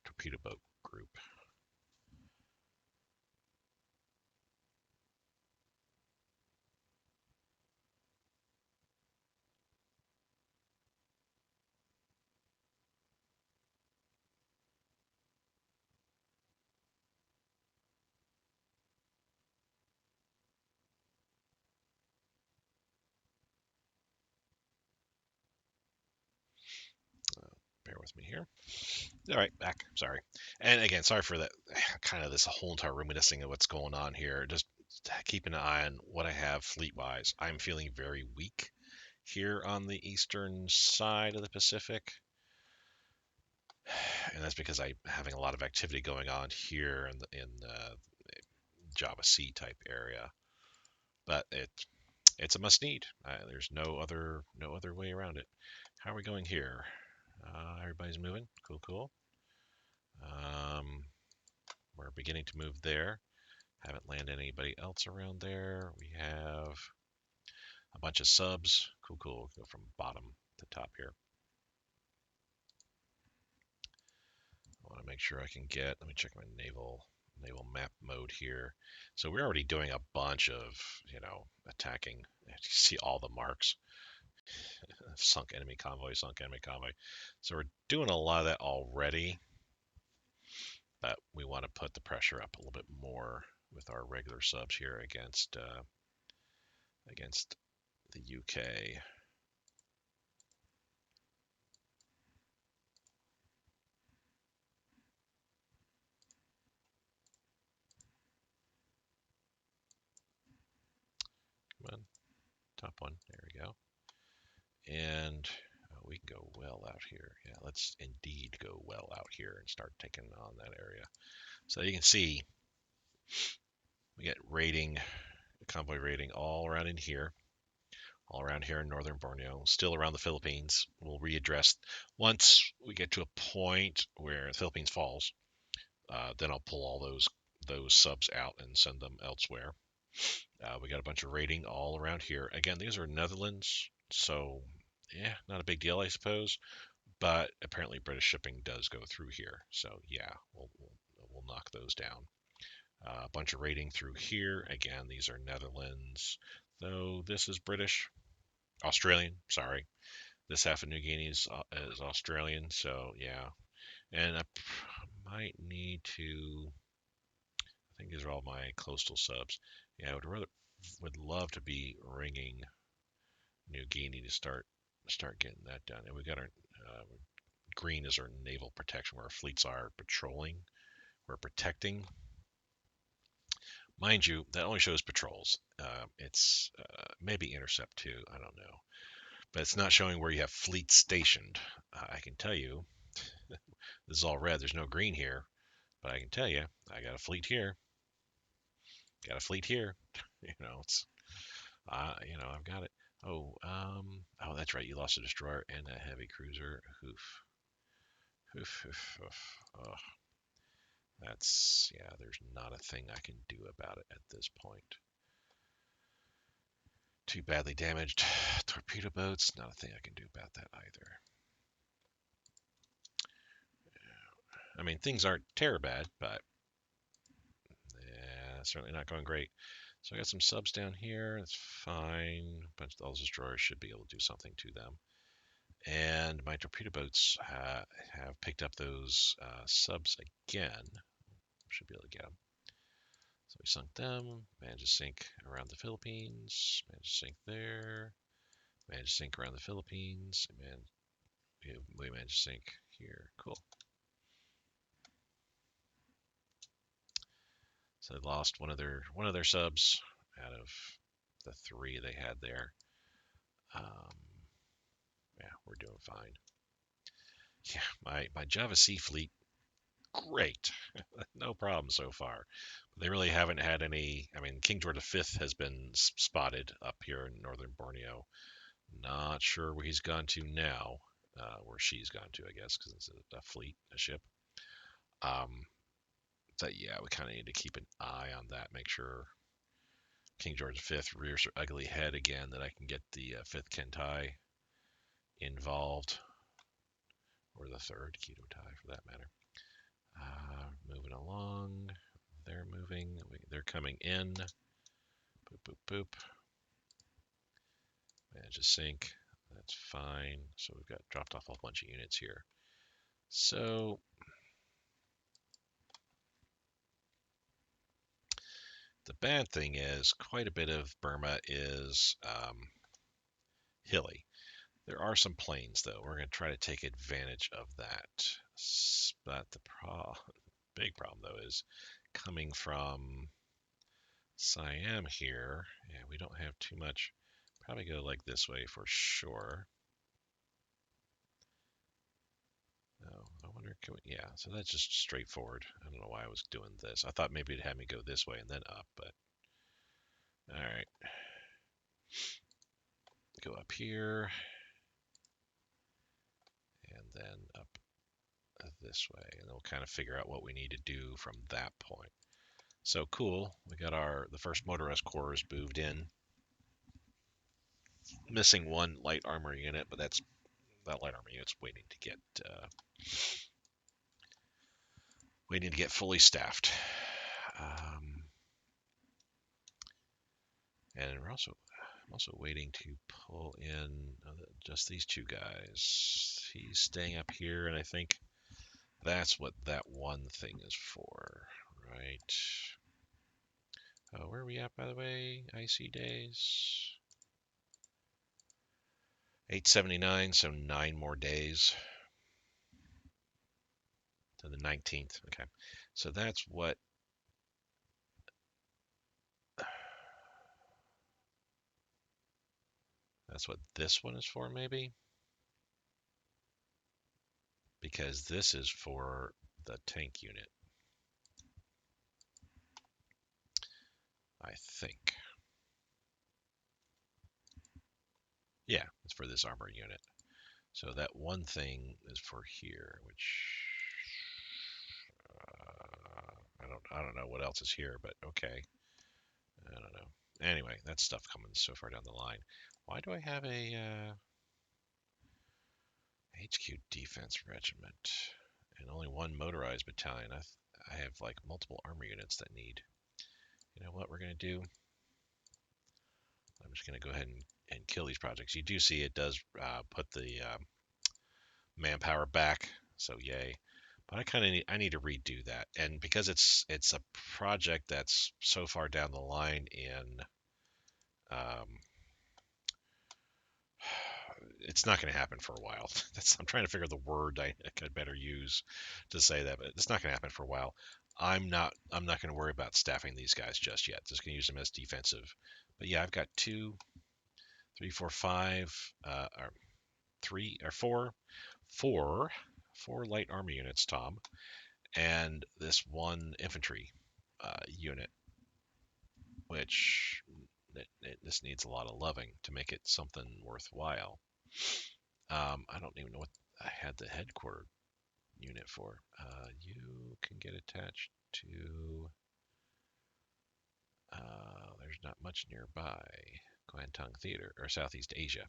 torpedo boat group. Bear with me here. All right, back. Sorry. And again, sorry for that. Kind of this whole entire reminiscing of what's going on here. Just keeping an eye on what I have fleet-wise. I'm feeling very weak here on the eastern side of the Pacific, and that's because I'm having a lot of activity going on here in the Java Sea type area. But it's a must need. There's no other way around it. How are we going here? Everybody's moving. Cool, cool. Um, we're beginning to move there. Haven't landed anybody else around there. We have a bunch of subs. Cool, cool. Go from bottom to top here. I want to make sure I can get. Let me check my naval map mode here. So we're already doing a bunch of attacking. You see all the marks. Sunk enemy convoy, sunk enemy convoy. So we're doing a lot of that already, but we want to put the pressure up a little bit more with our regular subs here against the UK. Come on, top one. There we go. And we can go well out here. Yeah, let's indeed go well out here and start taking on that area. So you can see we get rating, convoy rating all around in here, all around here in northern Borneo, still around the Philippines. We'll readdress once we get to a point where the Philippines falls. Then I'll pull all those subs out and send them elsewhere. We got a bunch of rating all around here. Again, these are Netherlands, so yeah, not a big deal, I suppose. But apparently British shipping does go through here, so yeah, we'll knock those down. A bunch of rating through here. Again, these are Netherlands, though this is British, Australian. Sorry, this half of New Guinea is Australian, so yeah. And I might need to. I think these are all my coastal subs. Yeah, would love to be ringing New Guinea to start getting that done. And we got our green is our naval protection, where our fleets are patrolling. We're protecting. Mind you, that only shows patrols. It's maybe intercept too. I don't know, but it's not showing where you have fleets stationed. I can tell you, this is all red. There's no green here, but I can tell you, I got a fleet here. Got a fleet here. It's I've got it. Oh, that's right. You lost a destroyer and a heavy cruiser. Oof. Oof, oof, oof. Oh, there's not a thing I can do about it at this point. Too badly damaged torpedo boats. Not a thing I can do about that either. I mean, things aren't terrible bad, but yeah, certainly not going great. So I got some subs down here. It's fine. A bunch of those destroyers should be able to do something to them. And my torpedo boats have picked up those subs again. Should be able to get them. So we sunk them, managed to sink around the Philippines, managed to sink there, managed to sink around the Philippines, and we managed to sink here. Cool. So they lost one of their subs out of the 3 they had there. Yeah, we're doing fine. Yeah, my Java C fleet, great, no problem so far. They really haven't had any. I mean, King George V has been spotted up here in northern Borneo. Not sure where he's gone to now, where she's gone to, I guess, because it's a fleet, a ship. But yeah, we kind of need to keep an eye on that, make sure King George V rears her ugly head again, that I can get the 5th Kentai involved, or the 3rd Keto Tai for that matter. Moving along, they're moving, they're coming in. Boop, boop, boop. Manage to sink. That's fine. So we've got dropped off a whole bunch of units here. So the bad thing is quite a bit of Burma is hilly. There are some plains, though. We're going to try to take advantage of that. But the big problem, though, is coming from Siam here. Yeah, we don't have too much. Probably go like this way for sure. Oh, I wonder, yeah, so that's just straightforward. I don't know why I was doing this. I thought maybe it'd have me go this way and then up, but all right. Go up here and then up this way, and then we'll kind of figure out what we need to do from that point. So cool, we got the first motorized corps moved in. Missing 1 light armor unit, but that light armor unit's waiting to get fully staffed. And I'm also waiting to pull in just these 2 guys. He's staying up here, and I think that's what that one thing is for, right? Where are we at, by the way? IC days. 879, so 9 more days to the 19th. Okay, so that's what this one is for, maybe, because this is for the tank unit, I think. Yeah, it's for this armor unit. So that one thing is for here, which I don't know what else is here, but okay. I don't know. Anyway, that's stuff coming so far down the line. Why do I have a HQ defense regiment and only 1 motorized battalion? I have like multiple armor units that need. You know what we're gonna do? I'm just gonna go ahead and kill these projects. You do see it does put the manpower back, so yay. But I need to redo that, and because it's a project that's so far down the line in, it's not going to happen for a while. I'm trying to figure the word I could better use to say that, but it's not going to happen for a while. I'm not going to worry about staffing these guys just yet. Just going to use them as defensive. But yeah, I've got 2, 3, 4, 5, or 3 or 4 light army units, Tom, and this 1 infantry unit, which this needs a lot of loving to make it something worthwhile. I don't even know what I had the headquarter unit for. You can get attached to. There's not much nearby. Kwantung Theater, or Southeast Asia.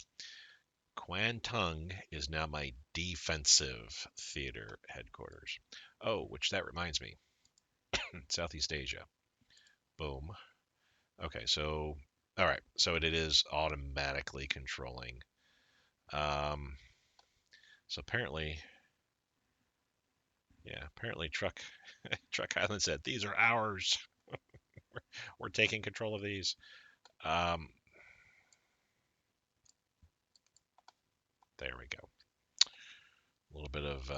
Kwantung is now my defensive theater headquarters. Oh, which that reminds me. Southeast Asia. Boom. Okay, so all right, so it is automatically controlling. So apparently, yeah, apparently Truck Island said these are ours. We're taking control of these. Um, there we go. A little bit of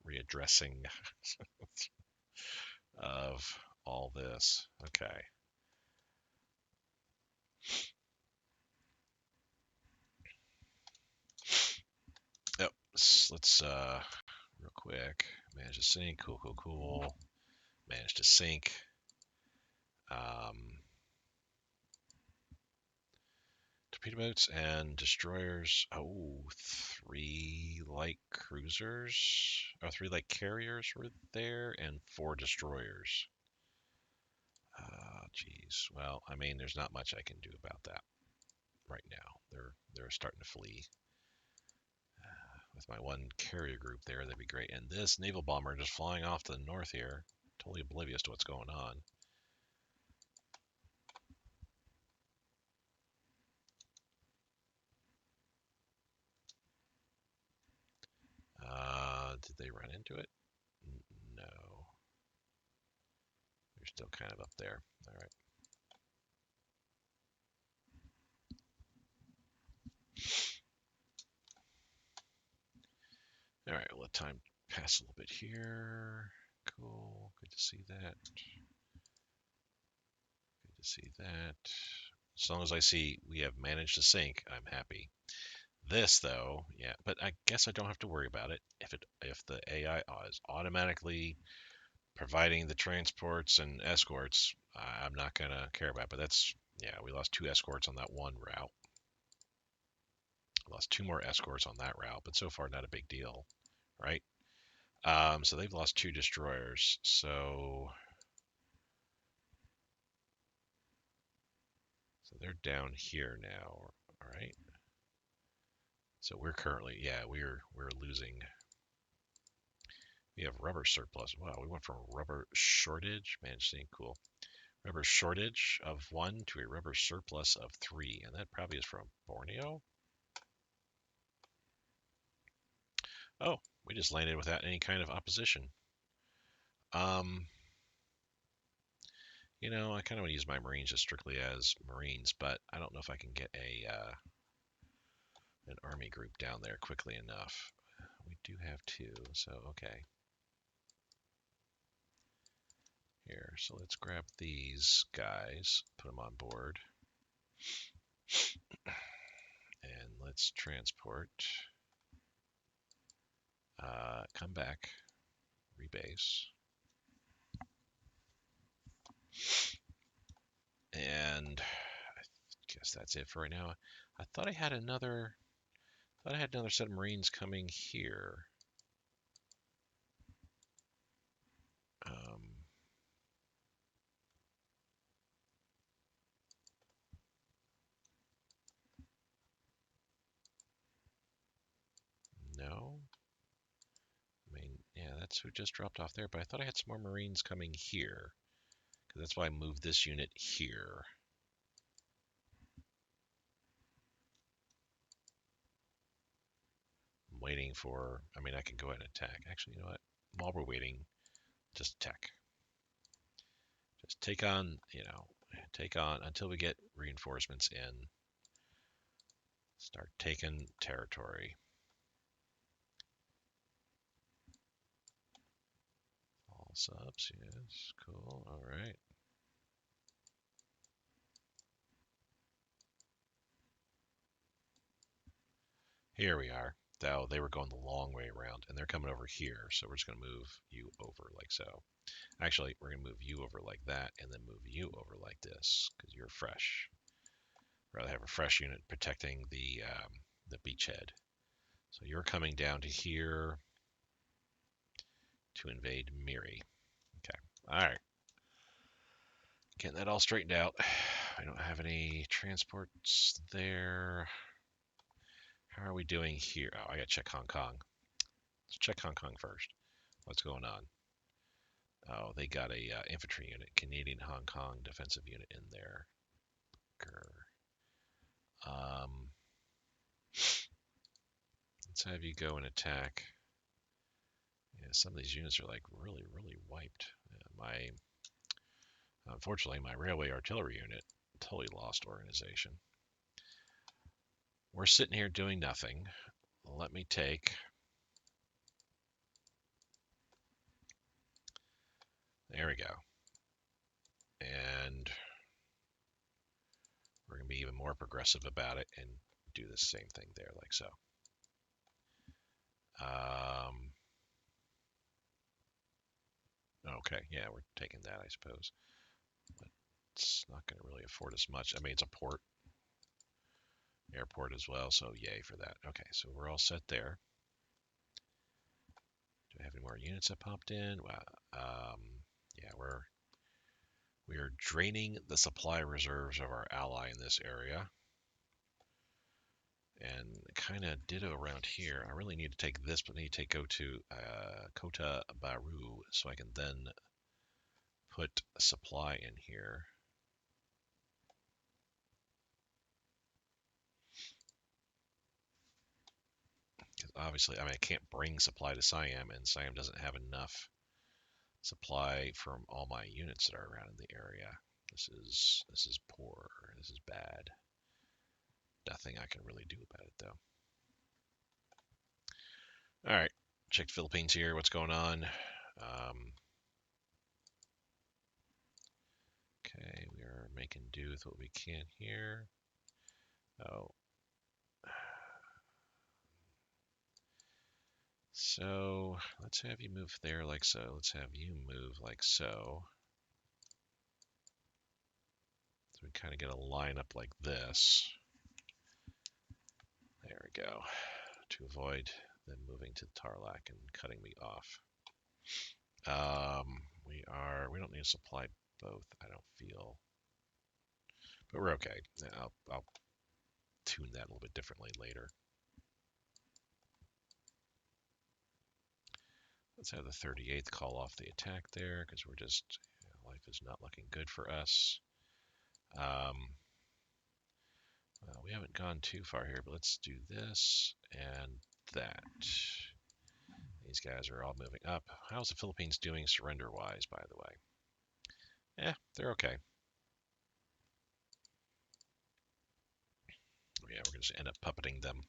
readdressing of all this. Okay. Yep. Let's real quick manage to sync. Cool, cool, cool. Manage to sync. Um, Torpedo boats and destroyers. Oh, 3 light cruisers. Or 3 light carriers were there, and 4 destroyers. Geez. Well, I mean, there's not much I can do about that right now. They're starting to flee. With my 1 carrier group there, that'd be great. And this naval bomber just flying off to the north here, totally oblivious to what's going on. Did they run into it? No. They're still kind of up there. All right. All right, we'll let time pass a little bit here. Cool. Good to see that. Good to see that. As long as I see we have managed to sync, I'm happy. This though, yeah, but I guess I don't have to worry about it if the AI is automatically providing the transports and escorts. I'm not gonna care about it, but that's, yeah, we lost 2 escorts on that one route. Lost 2 more escorts on that route, but so far not a big deal, right? So they've lost 2 destroyers. So they're down here now, all right? So we're currently, yeah, we're losing. We have rubber surplus. Wow, we went from rubber shortage, man, seeing cool. Rubber shortage of 1 to a rubber surplus of 3, and that probably is from Borneo. Oh, we just landed without any kind of opposition. Um, I kind of want to use my Marines just strictly as Marines, but I don't know if I can get an army group down there quickly enough. We do have 2, so okay. Here, so let's grab these guys, put them on board, and let's transport. Come back, rebase. And I guess that's it for right now. I thought I had another set of Marines coming here. Um, no. I mean, yeah, that's who just dropped off there. But I thought I had some more Marines coming here. Because that's why I moved this unit here. I'm waiting for, I mean, I can go ahead and attack. Actually, you know what? While we're waiting, just attack. Just take on, take on until we get reinforcements in. Start taking territory. All subs, yes, cool, all right. Here we are. Though they were going the long way around, and they're coming over here, so we're just going to move you over like so. Actually, we're going to move you over like that, and then move you over like this, because you're fresh. Rather have a fresh unit protecting the beachhead. So you're coming down to here to invade Miri. Okay, all right. Getting that all straightened out. I don't have any transports there. How are we doing here? Oh, I got to check Hong Kong. Let's check Hong Kong first. What's going on? Oh, they got a infantry unit, Canadian Hong Kong defensive unit in there. Grr. Let's have you go and attack. Yeah, some of these units are like really, really wiped. Unfortunately, my railway artillery unit totally lost organization. We're sitting here doing nothing. Let me take. There we go. And we're going to be even more progressive about it and do the same thing there, like so. Okay, yeah, we're taking that, I suppose. But it's not going to really afford us much. I mean, it's a port, airport as well, so yay for that. Okay, so we're all set there. Do I have any more units that popped in? Well, yeah, we are draining the supply reserves of our ally in this area. And kind of ditto around here. I really need to take this, but I need to go to Kota Baru so I can then put a supply in here. Because obviously, I mean, I can't bring supply to Siam, and Siam doesn't have enough supply from all my units that are around in the area. This is poor. This is bad. Nothing I can really do about it though. All right, check the Philippines here. What's going on? Okay, we are making do with what we can here. Oh. So let's have you move there like so. Let's have you move like so. So we kind of get a line up like this. There we go. To avoid them moving to Tarlac and cutting me off. We don't need to supply both, I don't feel. But we're okay. I'll tune that a little bit differently later. Let's have the 38th call off the attack there because we're just, life is not looking good for us. We haven't gone too far here, but let's do this and that. These guys are all moving up. How's the Philippines doing surrender-wise, by the way? Yeah, they're okay. Yeah, we're going to end up puppeting them.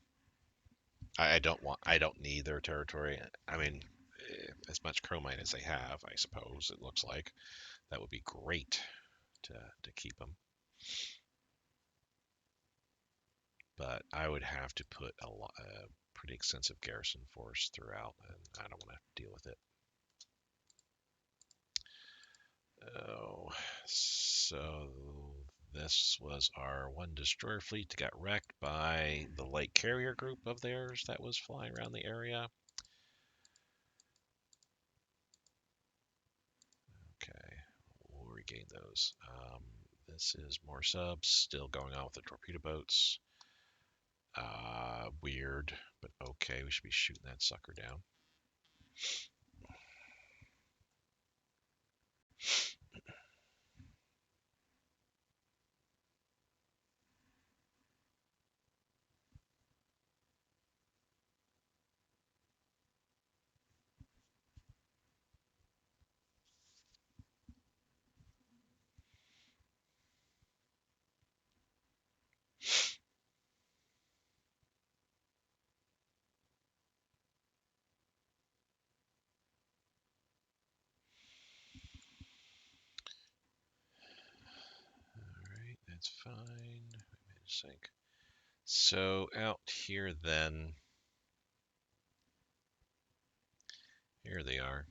I don't need their territory. I mean, as much chromite as they have, I suppose it looks like that would be great to keep them. But I would have to put a pretty extensive garrison force throughout, and I don't want to deal with it. Oh, so this was our one destroyer fleet that got wrecked by the light carrier group of theirs that was flying around the area. Okay, we'll regain those. This is more subs, still going on with the torpedo boats. Weird, but okay, we should be shooting that sucker down. Alright, that's fine. Sync. So out here then, here they are.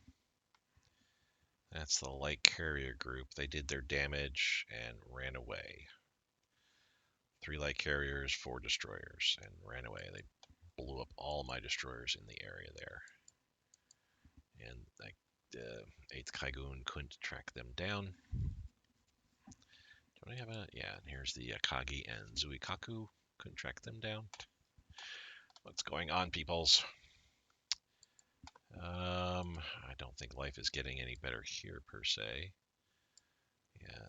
That's the light carrier group. They did their damage and ran away. 3 light carriers, 4 destroyers, and ran away. They blew up all my destroyers in the area there. And like the 8th Kaigun couldn't track them down. Don't I have a... Yeah, and here's the Akagi and Zuikaku. Couldn't track them down. What's going on, peoples? I don't think life is getting any better here, per se. Yeah.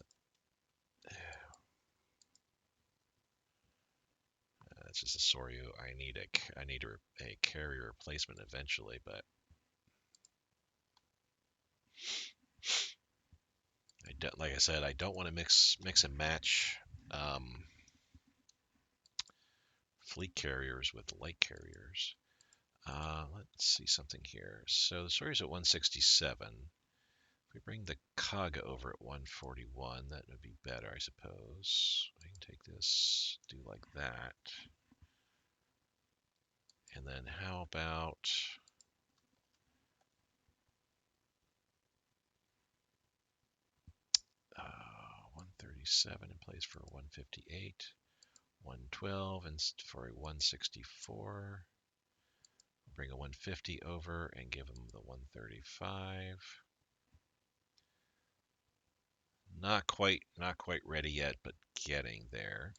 it's just a Soryu. I need a carrier replacement eventually, but like I said, I don't want to mix and match fleet carriers with light carriers. Let's see something here. So the Soryu's at 167. If we bring the Kaga over at 141, that would be better, I suppose. I can take this, do like that. And then how about 137 in place for 158, 112 and for a 164. Bring a 150 over and give them the 135. Not quite ready yet, but getting there.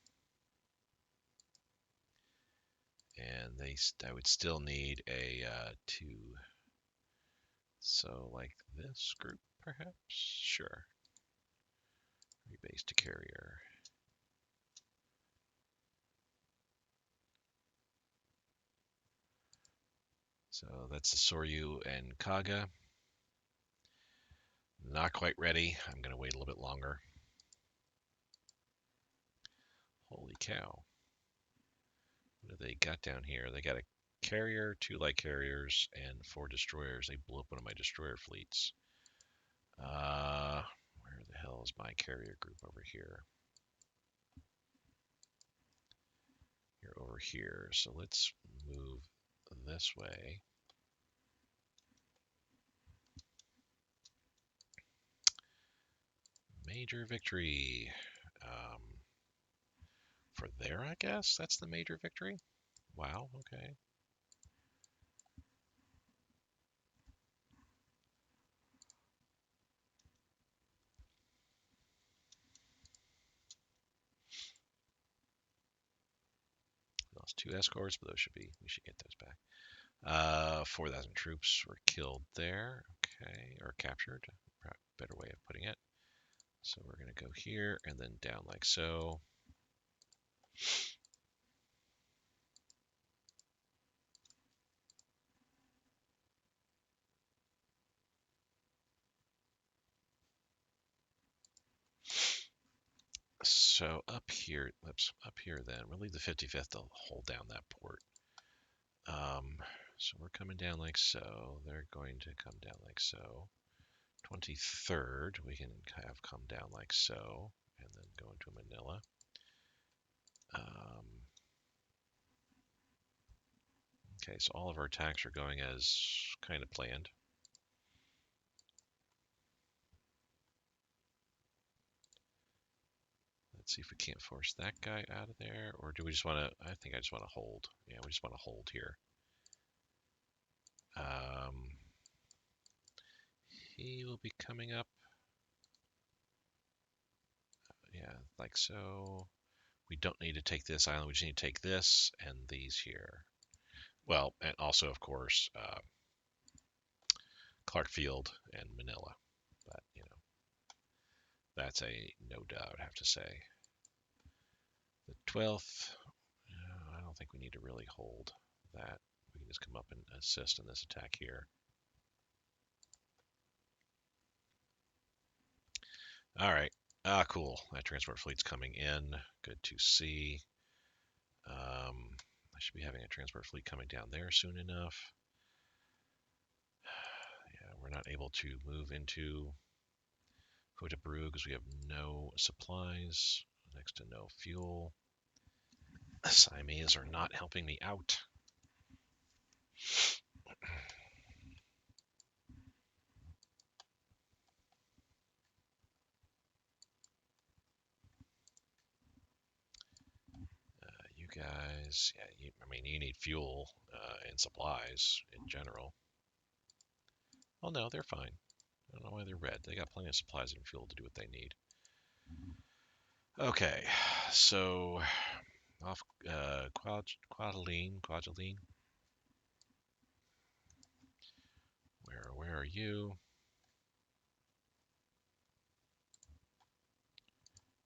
And I would still need a 2. So like this group, perhaps? Sure. Rebase to carrier. So that's the Soryu and Kaga. Not quite ready. I'm going to wait a little bit longer. Holy cow. What do they got down here? They got a carrier, 2 light carriers, and 4 destroyers. They blew up one of my destroyer fleets. Where the hell is my carrier group over here? You're over here. So let's move this way. Major victory. For there, I guess? That's the major victory? Wow, okay. Lost 2 escorts, but we should get those back. 4,000 troops were killed there. Okay, or captured. Better way of putting it. So we're going to go here and then down like so. So up here then, we'll leave the 55th to hold down that port. So we're coming down like so. They're going to come down like so. 23rd, we can have come down like so, and then go into Manila. Okay, so all of our attacks are going as kind of planned. Let's see if we can't force that guy out of there, or do we just want to, I think I just want to hold. Yeah, we just want to hold here. He will be coming up. Yeah, like so. We don't need to take this island. We just need to take this and these here. Well, and also, of course, Clark Field and Manila. But, you know, that's a no doubt, I have to say. The 12th, I don't think we need to really hold that. We can just come up and assist in this attack here. All right. Cool. That transport fleet's coming in. Good to see. I should be having a transport fleet coming down there soon enough. Yeah, we're not able to move into Hotabaru because we have no supplies, next to no fuel. The Siamese are not helping me out. You guys, yeah, I mean, you need fuel and supplies in general. Oh no, they're fine. I don't know why they're red. They got plenty of supplies and fuel to do what they need. Okay, so off Quadaline. Where are you?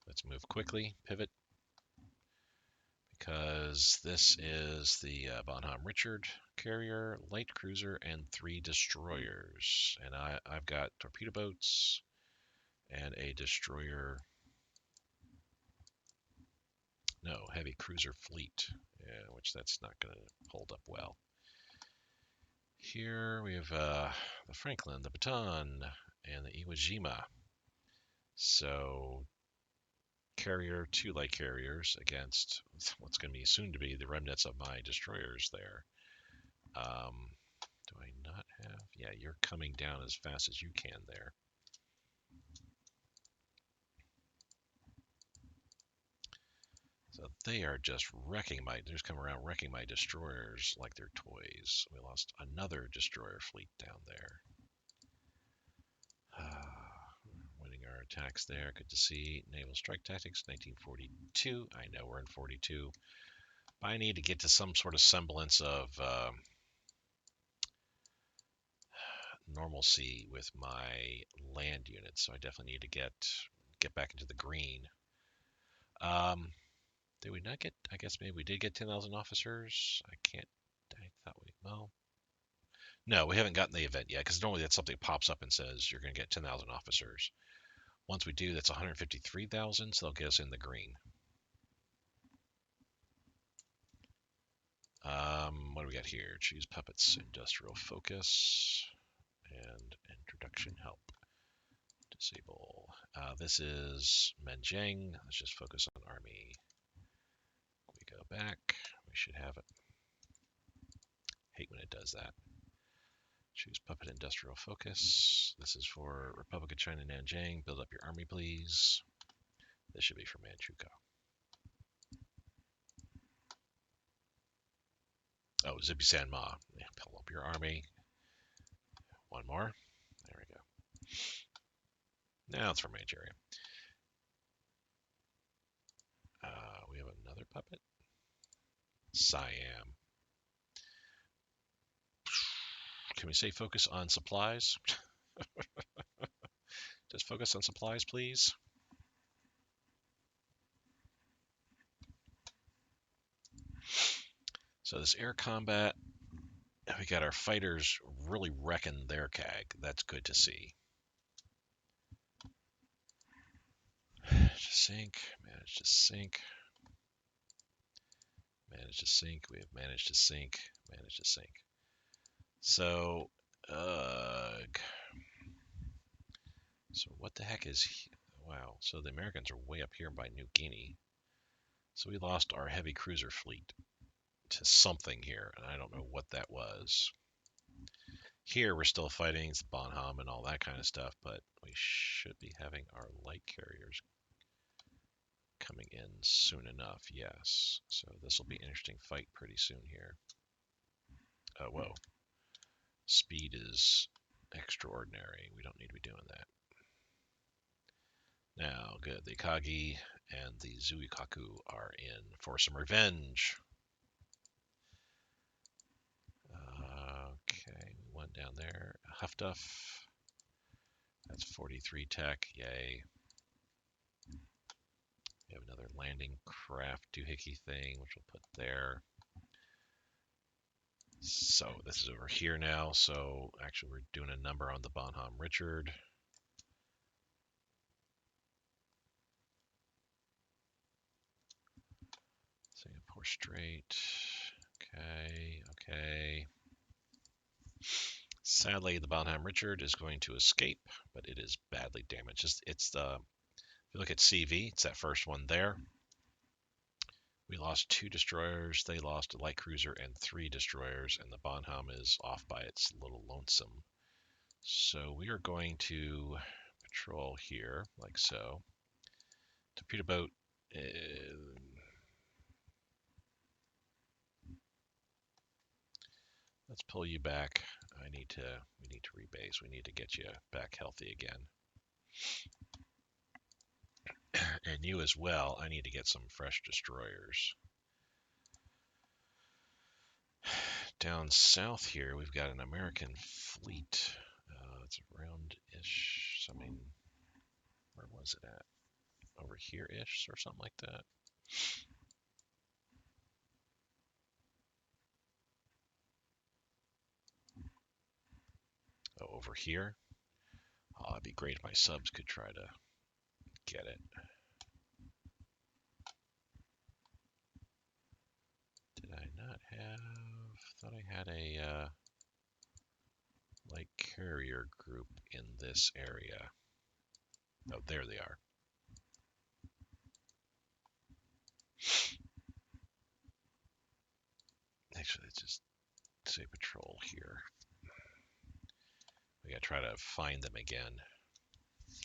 Let's move quickly. Pivot. because this is the Bonhomme Richard carrier, light cruiser, and 3 destroyers. And I've got torpedo boats and a destroyer. No, heavy cruiser fleet, yeah, which that's not going to hold up well. Here we have the Franklin, the Baton, and the Iwo Jima. So carrier, 2 light carriers against what's going to be soon to be the remnants of my destroyers there. Do I not have? Yeah, you're coming down as fast as you can there. So they are just wrecking my, they're just coming around wrecking my destroyers like they're toys. We lost another destroyer fleet down there. Winning our attacks there. Good to see. Naval Strike Tactics, 1942. I know we're in 42. But I need to get to some sort of semblance of normalcy with my land units. So I definitely need to get back into the green. Did we not get? I guess maybe we did get 10,000 officers. I can't. I thought we. Well, no, we haven't gotten the event yet because normally that's something pops up and says you're going to get 10,000 officers. Once we do, that's 153,000, so they'll get us in the green. What do we got here? Choose puppets, industrial focus, and introduction help. Disable. This is Menjang. Let's just focus on army. We go back. We should have it. Hate when it does that. Choose puppet industrial focus. This is for Republic of China Nanjing. Build up your army, please. This should be for Manchukuo. Oh, Zippy San Ma. Yeah, build up your army. One more. There we go. Now it's for Manchuria. We have another puppet. Siam. Can we say focus on supplies? Just focus on supplies, please. So this air combat, we got our fighters really wrecking their CAG. That's good to see. Manage to sink, manage to sink, manage to sink. We have managed to sink, managed to sink. So, so what the heck is, wow. So the Americans are way up here by New Guinea. So we lost our heavy cruiser fleet to something here, and I don't know what that was. Here we're still fighting Bonhomme and all that kind of stuff, but we should be having our light carriers coming in soon enough, yes. So this will be an interesting fight pretty soon here. Whoa. Speed is extraordinary. We don't need to be doing that. Now, good. The Kagi and the Shokaku are in for some revenge. Okay, one down there. Huffduff. That's 43 tech. Yay. We have another landing craft doohickey thing, which we'll put there. So this is over here now. So actually, we're doing a number on the Bonhomme Richard. Singapore Strait. Okay, okay. Sadly, the Bonhomme Richard is going to escape, but it is badly damaged. It's the, if you look at CV, it's that first one there. We lost 2 destroyers. They lost a light cruiser and 3 destroyers, and the Bonhomme is off by its little lonesome. So we are going to patrol here, like so. Torpedo boat. Let's pull you back. We need to rebase. We need to get you back healthy again. And you as well. I need to get some fresh destroyers. Down south here, we've got an American fleet. It's around-ish. So, I mean, where was it at? Over here-ish or something like that. over here. Oh, it'd be great if my subs could try to get it. Did I not have? Thought I had a light carrier group in this area. Oh, there they are. Actually, let's just say patrol here. We gotta try to find them again.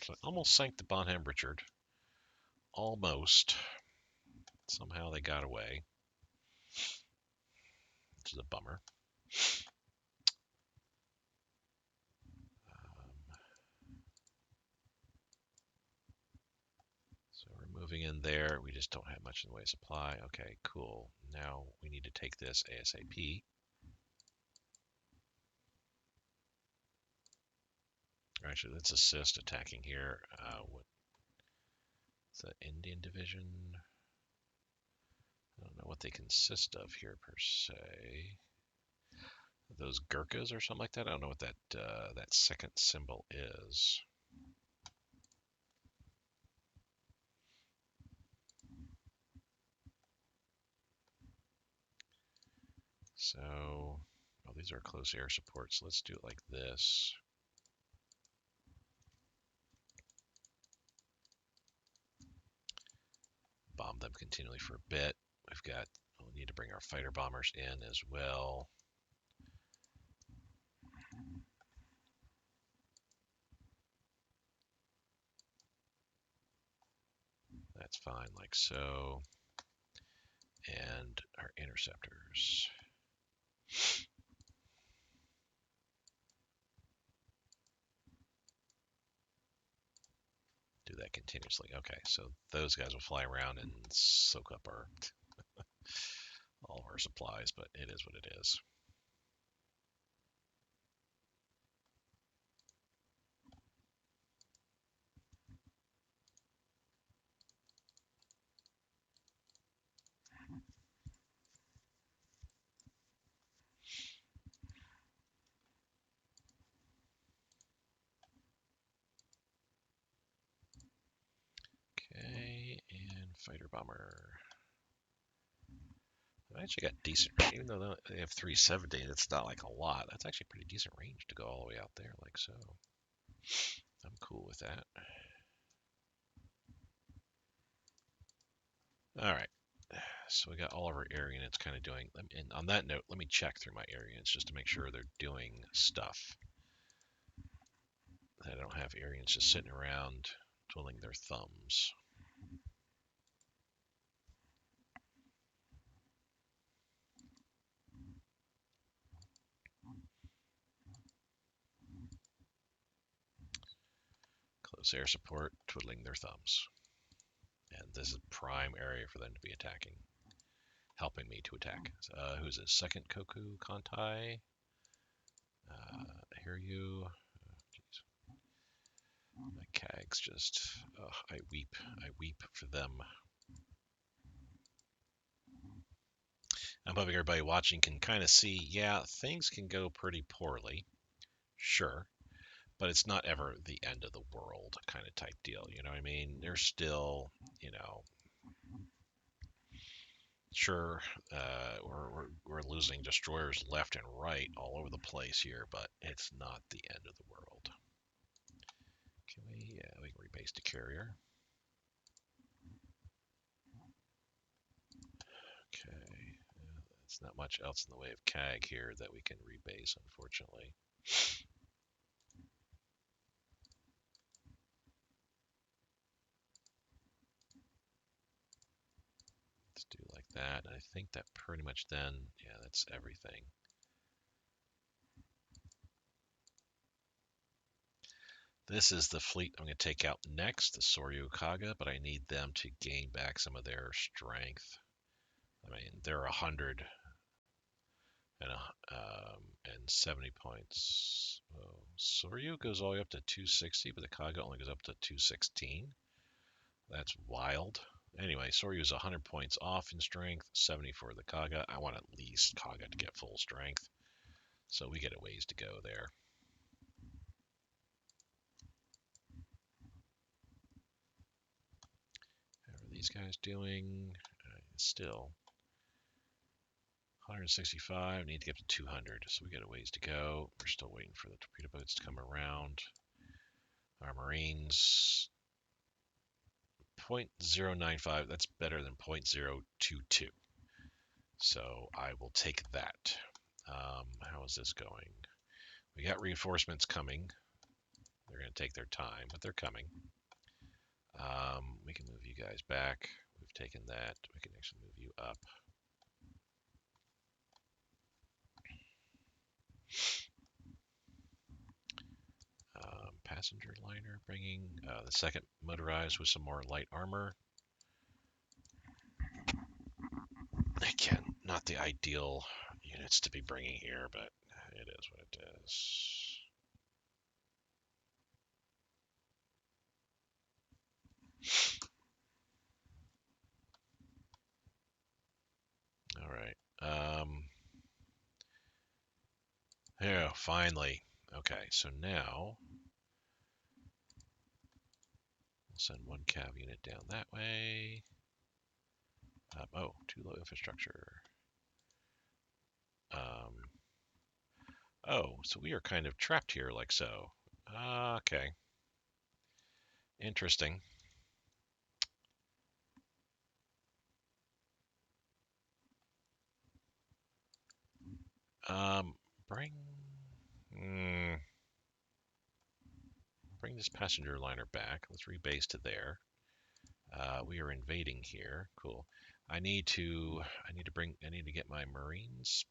So I almost sank the Bonham Richard. Almost. Somehow they got away, which is a bummer. So we're moving in there. We just don't have much in the way of supply. Okay, cool. Now we need to take this ASAP. Actually, let's assist attacking here. What's the Indian Division? I don't know what they consist of here per se. Those Gurkhas or something like that. I don't know what that second symbol is. So, oh, these are close air support. So let's do it like this. Bomb them continually for a bit. We'll need to bring our fighter bombers in as well. That's fine, like so. And our interceptors. Do that continuously. Okay, so those guys will fly around and soak up all of our supplies, but it is what it is. Okay, and fighter bomber. I actually got decent, even though they have 370, it's not like a lot. That's actually pretty decent range to go all the way out there, like so. I'm cool with that. All right, so we got all of our air units kind of doing, and on that note, let me check through my air units just to make sure they're doing stuff. I don't have air units just sitting around twiddling their thumbs. Close air support, twiddling their thumbs. And this is prime area for them to be attacking. Helping me to attack. Who's this? Second Koku Kantai? I hear you. My CAGs just, I weep. I weep for them. I'm hoping everybody watching can kind of see, yeah, things can go pretty poorly. Sure. But it's not ever the end of the world kind of type deal. You know what I mean? There's still, sure, we're losing destroyers left and right all over the place here, but it's not the end of the world. Can we? Yeah, we can rebase to carrier. Okay, there's not much else in the way of CAG here that we can rebase, unfortunately. Let's do like that. I think that pretty much then, yeah, that's everything. This is the fleet I'm going to take out next, the Soryu Kaga, but I need them to gain back some of their strength. I mean, they're 100 and 70 points. Oh, Soryu goes all the way up to 260, but the Kaga only goes up to 216. That's wild. Anyway, Soryu's 100 points off in strength, 70 for the Kaga. I want at least Kaga to get full strength, so we get a ways to go there. these guys doing? Still 165. Need to get to 200, so we got a ways to go. We're still waiting for the torpedo boats to come around. Our Marines 0.095. That's better than 0.022. So I will take that. How is this going? We got reinforcements coming. They're going to take their time, but they're coming. We can move you guys back. We've taken that. We can actually move you up. Passenger liner bringing the second motorized with some more light armor. Again, not the ideal units to be bringing here, but it is what it is. All right. Yeah, finally. Okay, so now we'll send one cav unit down that way. Oh, too low infrastructure. Oh, so we are kind of trapped here like so. Okay. Interesting. Bring... Bring this passenger liner back. Let's rebase to there. We are invading here. Cool. I need to get my Marines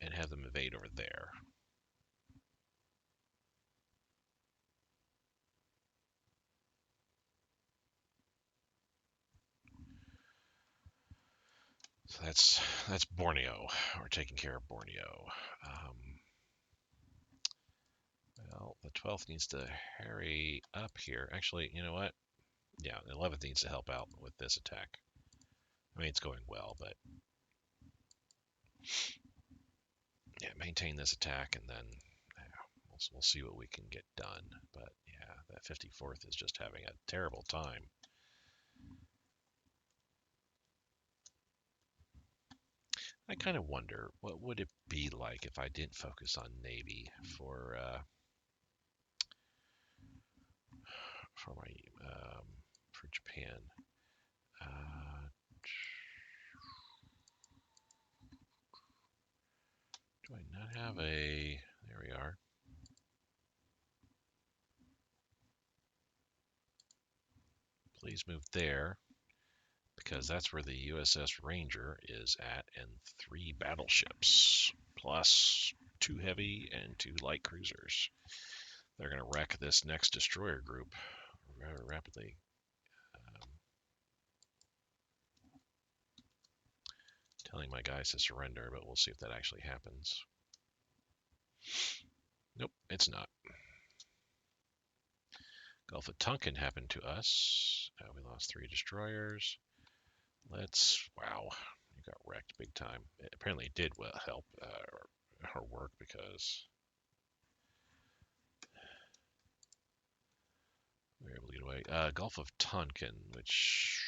and have them invade over there. So that's Borneo. We're taking care of Borneo. Well, the 12th needs to hurry up here. Actually, you know what? Yeah, the 11th needs to help out with this attack. I mean, it's going well, but yeah, maintain this attack, and then we'll see what we can get done. But yeah, that 54th is just having a terrible time. I kind of wonder what would it be like if I didn't focus on Navy for my for Japan. Do I not have a? There we are. Please move there, because that's where the USS Ranger is at, and 3 battleships plus 2 heavy and 2 light cruisers. They're going to wreck this next destroyer group very rapidly. Telling my guys to surrender, but we'll see if that actually happens. Nope, it's not. Gulf of Tonkin happened to us. We lost 3 destroyers. Wow, you got wrecked big time. It apparently did help her work, because we were able to get away. Gulf of Tonkin, which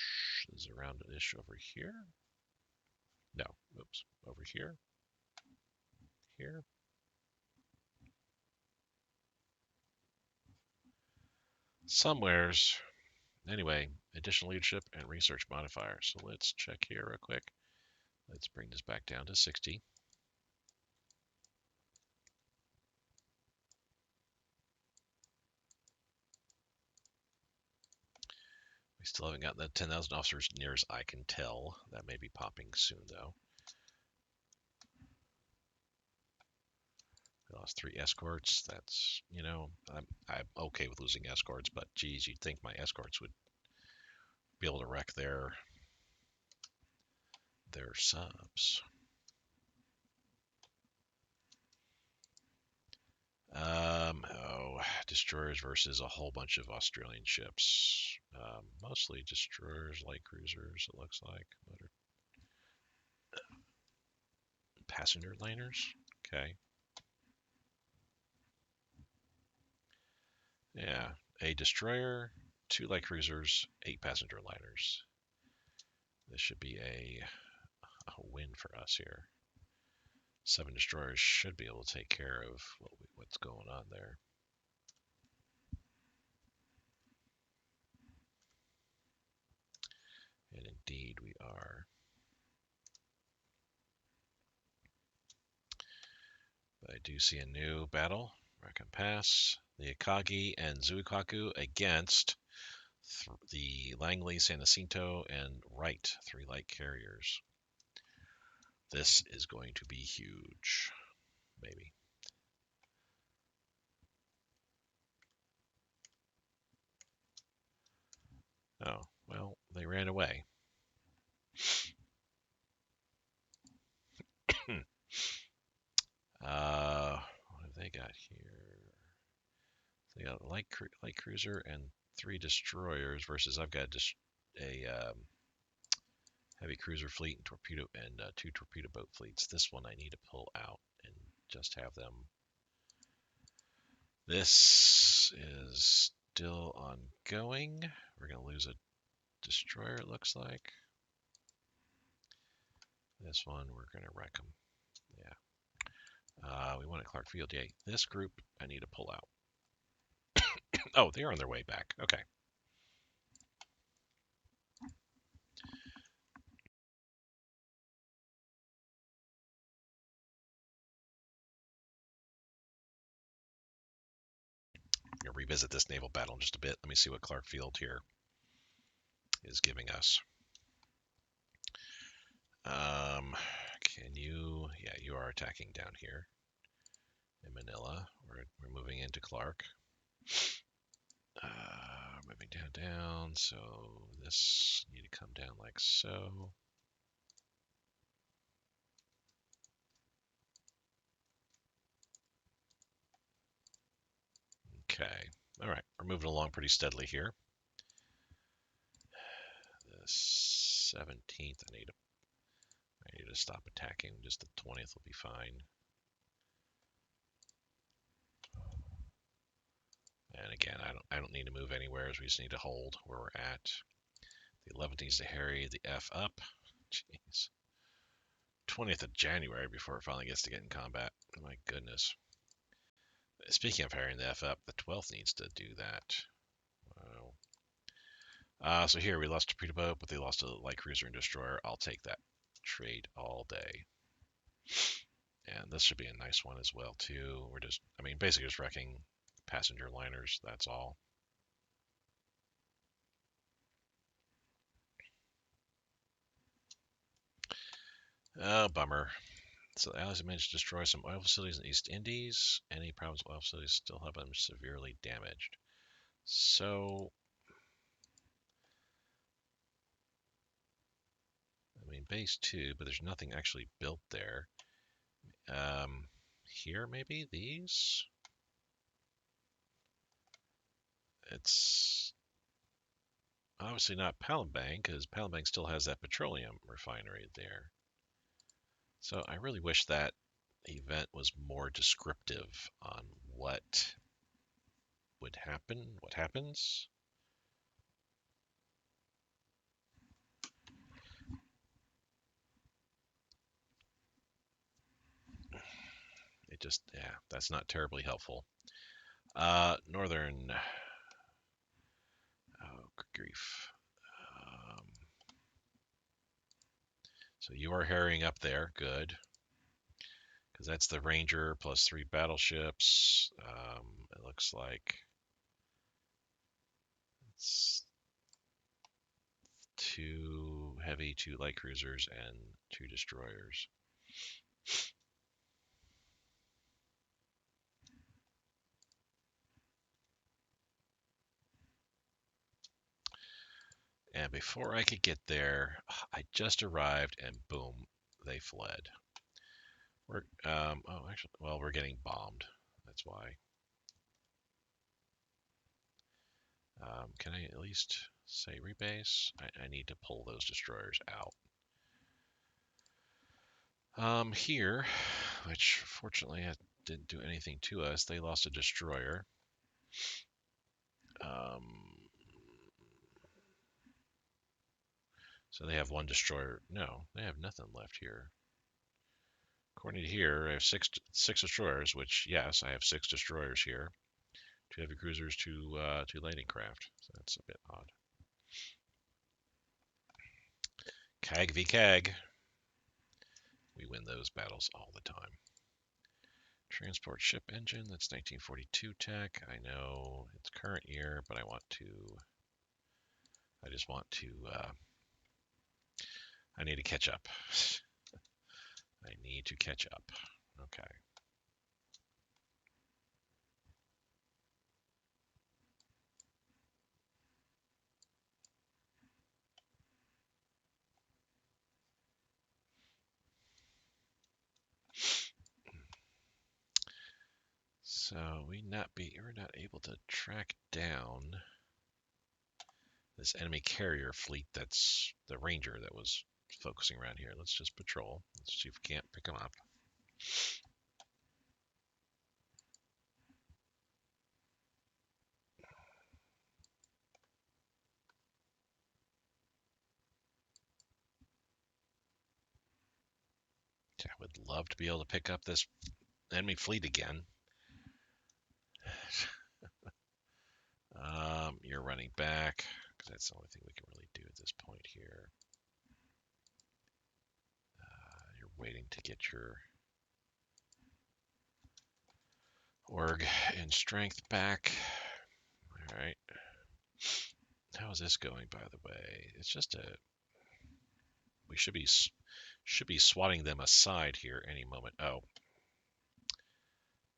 is around ish over here. No, oops, over here. Here. Somewheres. Anyway, additional leadership and research modifier. So let's check here real quick. Let's bring this back down to 60. We still haven't gotten the 10,000 officers near as I can tell. That may be popping soon, though. We lost 3 escorts. That's, I'm okay with losing escorts, but geez, you'd think my escorts would be able to wreck their subs. Destroyers versus a whole bunch of Australian ships. Mostly destroyers, light cruisers, it looks like. Passenger liners? Okay. Yeah, a destroyer 2 light cruisers, 8 passenger liners. This should be a win for us here. 7 destroyers should be able to take care of what's going on there. And indeed we are. But I do see a new battle. Rakan Pass, the Akagi and Shokaku against the Langley, San Jacinto, and Wright, 3 light carriers. This is going to be huge. Maybe. Oh, well, they ran away. What have they got here? They got a light cruiser and 3 destroyers versus I've got a heavy cruiser fleet and torpedo and 2 torpedo boat fleets. This one I need to pull out and just have them. This is still ongoing. We're gonna lose a destroyer, it looks like. This one we're gonna wreck them. Yeah. We want at Clark Field. Yeah. This group I need to pull out. Oh, they're on their way back. Okay. I'm gonna revisit this naval battle in just a bit. Let me see what Clark Field here is giving us. Can you? Yeah, you are attacking down here in Manila. We're moving into Clark. Moving down. So this need to come down like so. Okay. All right. We're moving along pretty steadily here. The 17th, I need to stop attacking. Just the 20th will be fine. And again, I don't need to move anywhere, as we just need to hold where we're at. The 11th needs to harry the F up. Jeez. 20th of January before it finally gets to get in combat. My goodness. Speaking of harrying the F up, the 12th needs to do that. Wow. So here we lost a torpedo boat, but they lost a light cruiser and destroyer. I'll take that trade all day. And this should be a nice one as well too. We're just, I mean, basically just wrecking passenger liners. That's all. Oh, bummer. So the Allies have managed to destroy some oil facilities in the East Indies. Any problems with oil facilities still have them severely damaged. So, I mean, base 2, but there's nothing actually built there. Here, maybe these? It's obviously not Palembang, because Palembang still has that petroleum refinery there. So I really wish that event was more descriptive on what would happen, what happens. It just, yeah, that's not terribly helpful. Northern, oh, good grief. So you are harrying up there, good. Because that's the Ranger plus 3 battleships. It looks like it's 2 heavy, 2 light cruisers, and 2 destroyers. And before I could get there, I just arrived, and boom, they fled. Oh, actually, well, we're getting bombed. That's why. Can I at least say rebase? I need to pull those destroyers out. Here, which fortunately it didn't do anything to us, they lost a destroyer. Um, So they have one destroyer. No, they have nothing left here. According to here, I have six destroyers, which, yes, I have 6 destroyers here. 2 heavy cruisers, 2 landing craft. So that's a bit odd. CAG v CAG. We win those battles all the time. Transport ship engine, that's 1942 tech. I know it's current year, but I just want to, I need to catch up. I need to catch up. Okay. So we're not able to track down this enemy carrier fleet that's the Ranger that was focusing around here. Let's just patrol. Let's see if we can't pick them up. I would love to be able to pick up this enemy fleet again. You're running back, because that's the only thing we can really do at this point here. You're waiting to get your org and strength back. All right. How is this going, by the way? It's just we should be swatting them aside here any moment. Oh,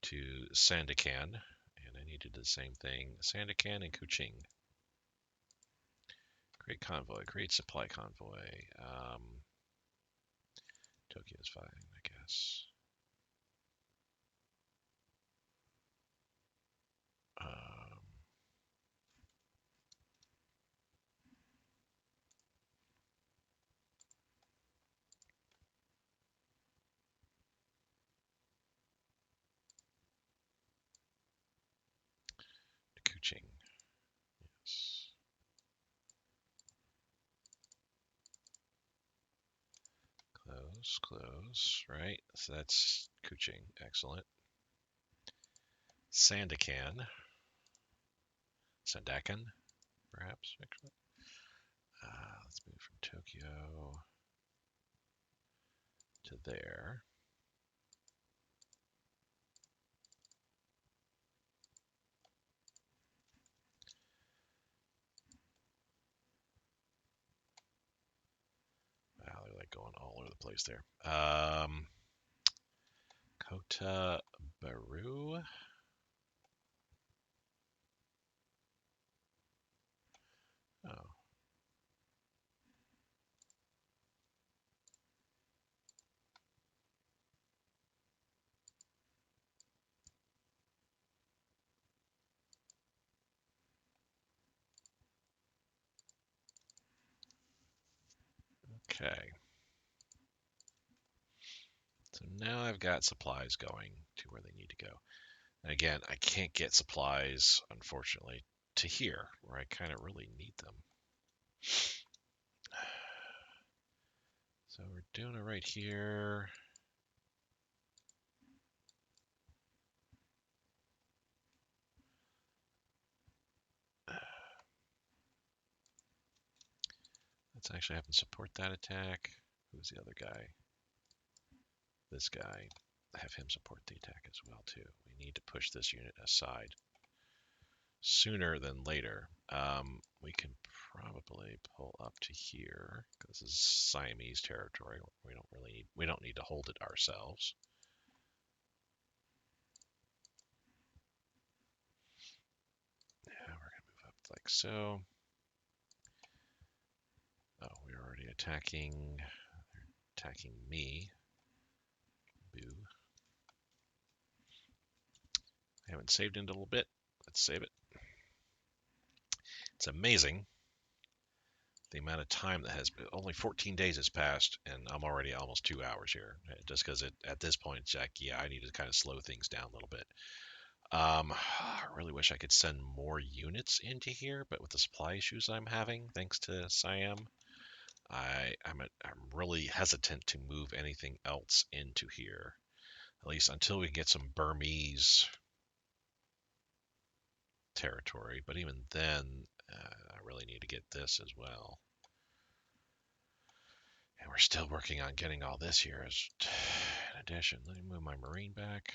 to Sandakan, and I need to do the same thing. Sandakan and Kuching. Create convoy. Create supply convoy. Tokyo's fine, I guess. Kuching. Yes. Close, right? So that's Kuching. Excellent. Sandakan. Sandakan, perhaps, actually. Let's move from Tokyo to there. Wow, they're like going all over the place there. Kota Baru. Oh. Okay. So now I've got supplies going to where they need to go. And again, I can't get supplies, unfortunately, to here, where I kind of really need them. So we're doing it right here. Let's actually have him support that attack. Who's the other guy? This guy. Have him support the attack as well, too. We need to push this unit aside sooner than later. We can probably pull up to here, because this is Siamese territory. We don't need to hold it ourselves. Yeah, we're gonna move up like so. Oh, we're already attacking. They're attacking me. Boo. I haven't saved in a little bit. Let's save it. It's amazing the amount of time that has only 14 days has passed, and I'm already almost 2 hours here. Just because at this point, Jack, yeah, I need to kind of slow things down a little bit. I really wish I could send more units into here, but with the supply issues I'm having, thanks to Siam, I'm really hesitant to move anything else into here, at least until we get some Burmese territory. But even then, I really need to get this as well. And we're still working on getting all this here as in addition. Let me move my Marine back.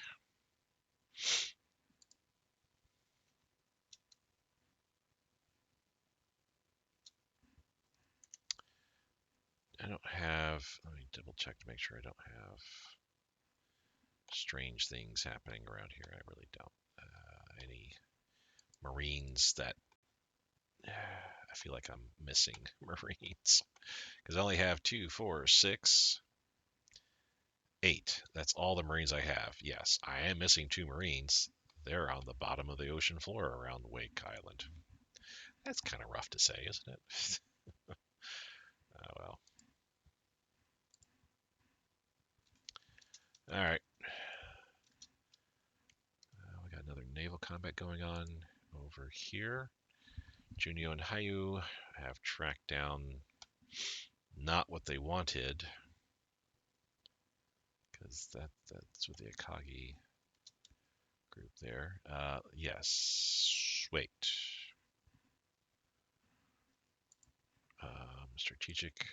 I don't have, let me double check to make sure I don't have strange things happening around here. I really don't. Any Marines that I feel like I'm missing Marines because I only have 2, 4, 6, 8. That's all the Marines I have. Yes, I am missing 2 Marines. They're on the bottom of the ocean floor around Wake Island. That's kind of rough to say, isn't it? Oh well. All right. We got another naval combat going on over here. Junio and Hayu have tracked down not what they wanted, because that's with the Akagi group there. Yes. Wait. Strategic.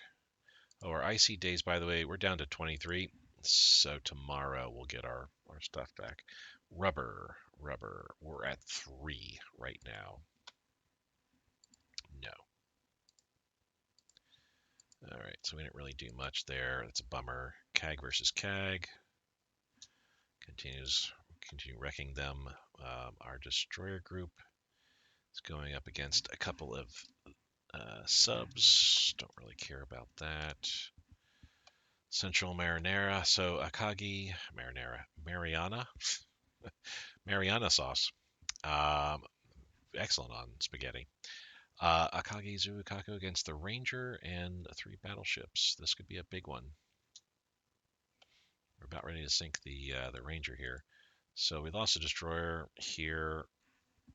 Oh, our IC days, by the way, we're down to 23. So tomorrow we'll get our stuff back. Rubber. We're at 3 right now. No. All right, so we didn't really do much there. That's a bummer. CAG versus CAG. Continue wrecking them. Our destroyer group is going up against a couple of subs. Don't really care about that. Central Marinara. So Akagi, Mariana sauce. Um, Excellent on spaghetti. Akagi Shokaku against the Ranger and 3 battleships. This could be a big one. We're about ready to sink the Ranger here. So we lost a destroyer here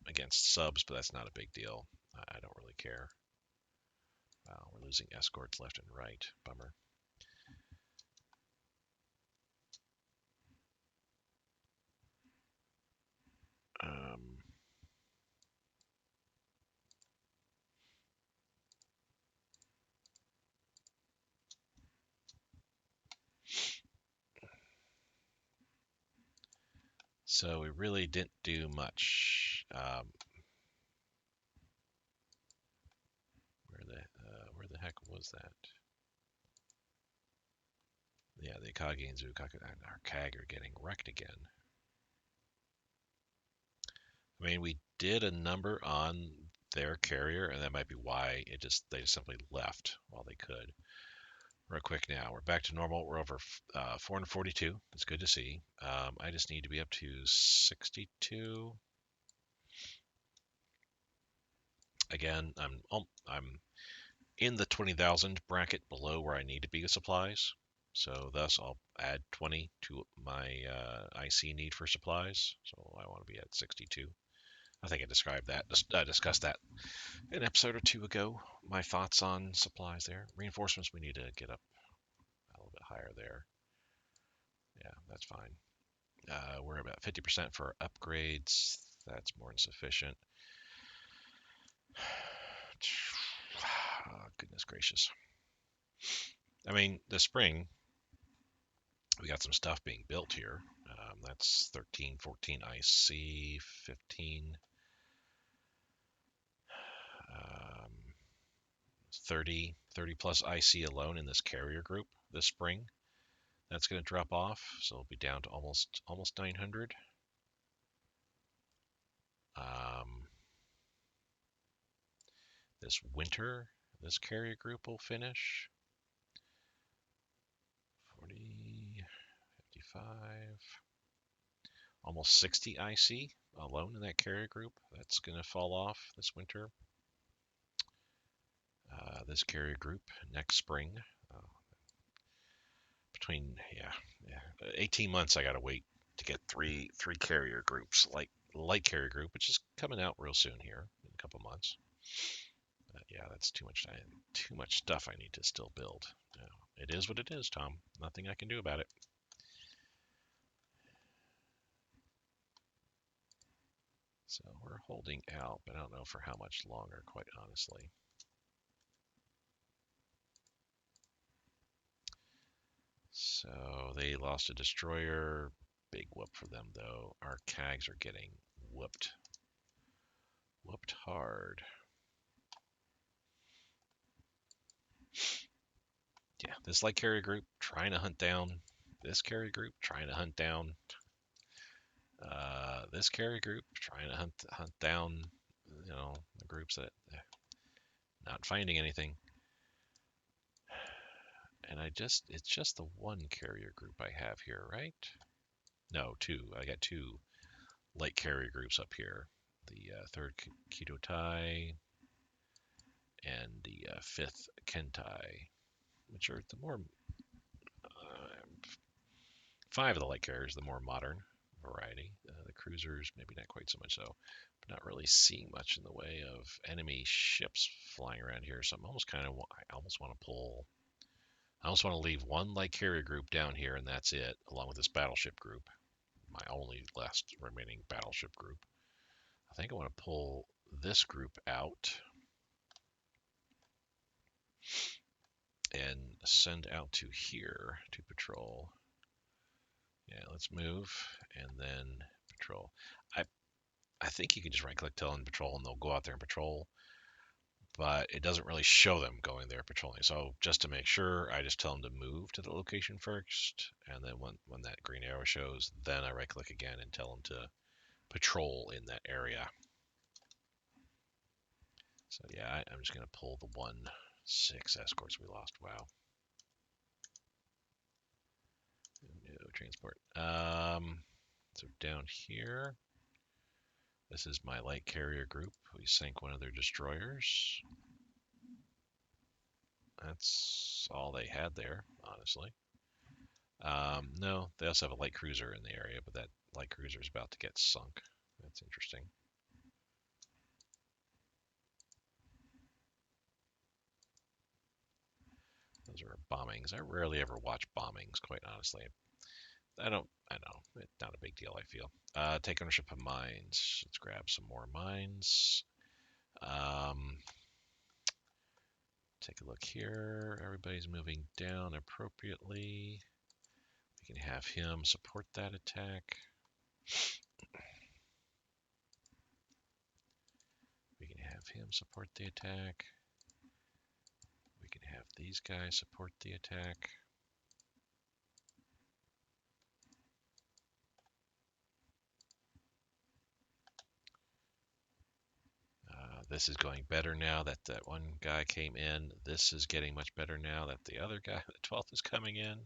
against subs, but that's not a big deal. I don't really care. Wow, we're losing escorts left and right. Bummer. Um, so we really didn't do much. Where the heck was that? Yeah, the Akagi and Zukaku and our CAG are getting wrecked again. I mean, we did a number on their carrier, and that might be why they just simply left while they could. Real quick now, we're back to normal. We're over 442. It's good to see. I just need to be up to 62. Again, I'm in the 20,000 bracket below where I need to be with supplies. So thus I'll add 20 to my IC need for supplies. So I want to be at 62. I think I discussed that an episode or 2 ago. My thoughts on supplies there. Reinforcements, we need to get up a little bit higher there. Yeah, that's fine. We're about 50% for upgrades. That's more than sufficient. Oh, goodness gracious. I mean, this spring, we got some stuff being built here. That's 13, 14 IC, 15, 30 plus IC alone in this carrier group this spring. That's going to drop off, so it'll be down to almost 900. This winter, this carrier group will finish 40, 55, almost 60 IC alone in that carrier group. That's going to fall off this winter. This carrier group next spring. Between 18 months, I got to wait to get three carrier groups, like light carrier group, which is coming out real soon here in a couple months. Yeah, that's too much stuff I need to still build. It is what it is, Tom. Nothing I can do about it. So we're holding out, but I don't know for how much longer, quite honestly. So they lost a destroyer. Big whoop for them, though. Our CAGs are getting whooped. Whooped hard. Yeah, this light carrier group trying to hunt down this carrier group, trying to hunt down this carrier group, trying to hunt down, the groups that not finding anything. And it's just the one carrier group I have here, right? No, two. I got two light carrier groups up here. The third Keto Tai and the fifth Kentai, which are the more five of the light carriers, the more modern variety. The cruisers, maybe not quite so much so, but not really seeing much in the way of enemy ships flying around here. So I almost want to pull. I almost want to leave one light carrier group down here, and that's it, along with this battleship group, my only last remaining battleship group. I think I want to pull this group out and send out to here to patrol. Yeah, let's move and then patrol. I think you can just right click tell them patrol and they'll go out there and patrol, but it doesn't really show them going there patrolling. So just to make sure, I just tell them to move to the location first, and then when that green arrow shows, then I right click again and tell them to patrol in that area. So yeah, I'm just gonna pull the 1-6 escorts we lost. Wow. No transport. So down here, this is my light carrier group. We sank one of their destroyers. That's all they had there, honestly. No, they also have a light cruiser in the area, but that light cruiser is about to get sunk. That's interesting. Those are bombings. I rarely ever watch bombings, quite honestly. I know. It's not a big deal, I feel. Take ownership of mines. Let's grab some more mines. Take a look here. Everybody's moving down appropriately. We can have him support that attack. We can have him support the attack. We can have these guys support the attack. This is going better now that that one guy came in. This is getting much better now that the other guy, the 12th, is coming in.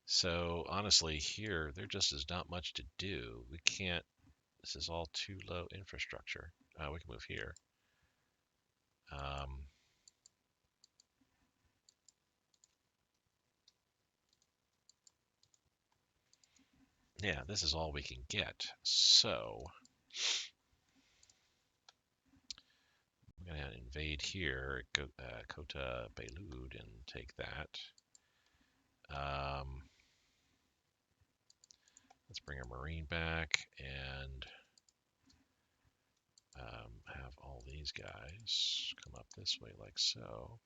So honestly, here, there just is not much to do. We can't, this is all too low infrastructure. We can move here. Yeah, this is all we can get. So I'm going to invade here, Kota Belud, and take that. Let's bring a Marine back and have all these guys come up this way like so.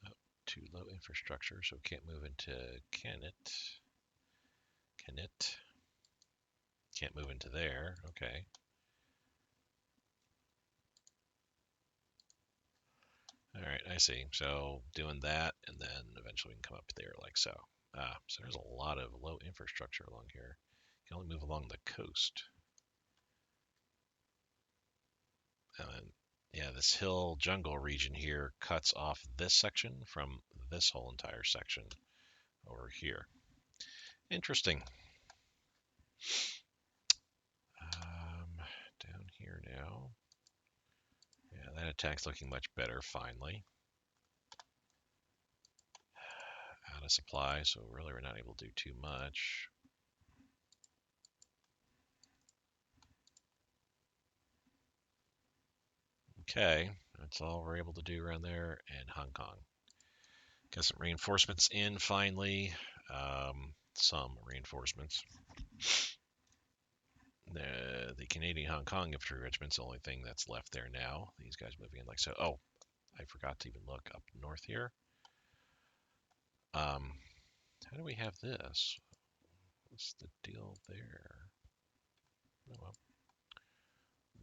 Oh, too low infrastructure, so can't move into Kennet. Can't move into there. Okay. All right, I see. So doing that, and then eventually we can come up there like so. So there's a lot of low infrastructure along here. You can only move along the coast. And yeah, this hill jungle region here cuts off this section from this whole entire section over here. Interesting. Down here now. Yeah, that attack's looking much better finally. of supply, so really we're not able to do too much. Okay, that's all we're able to do around there. And Hong Kong. Got some reinforcements in finally. Some reinforcements. The Canadian Hong Kong infantry regiment's the only thing that's left there now. These guys moving in like so. Oh, I forgot to even look up north here. How do we have this? What's the deal there? Oh, well,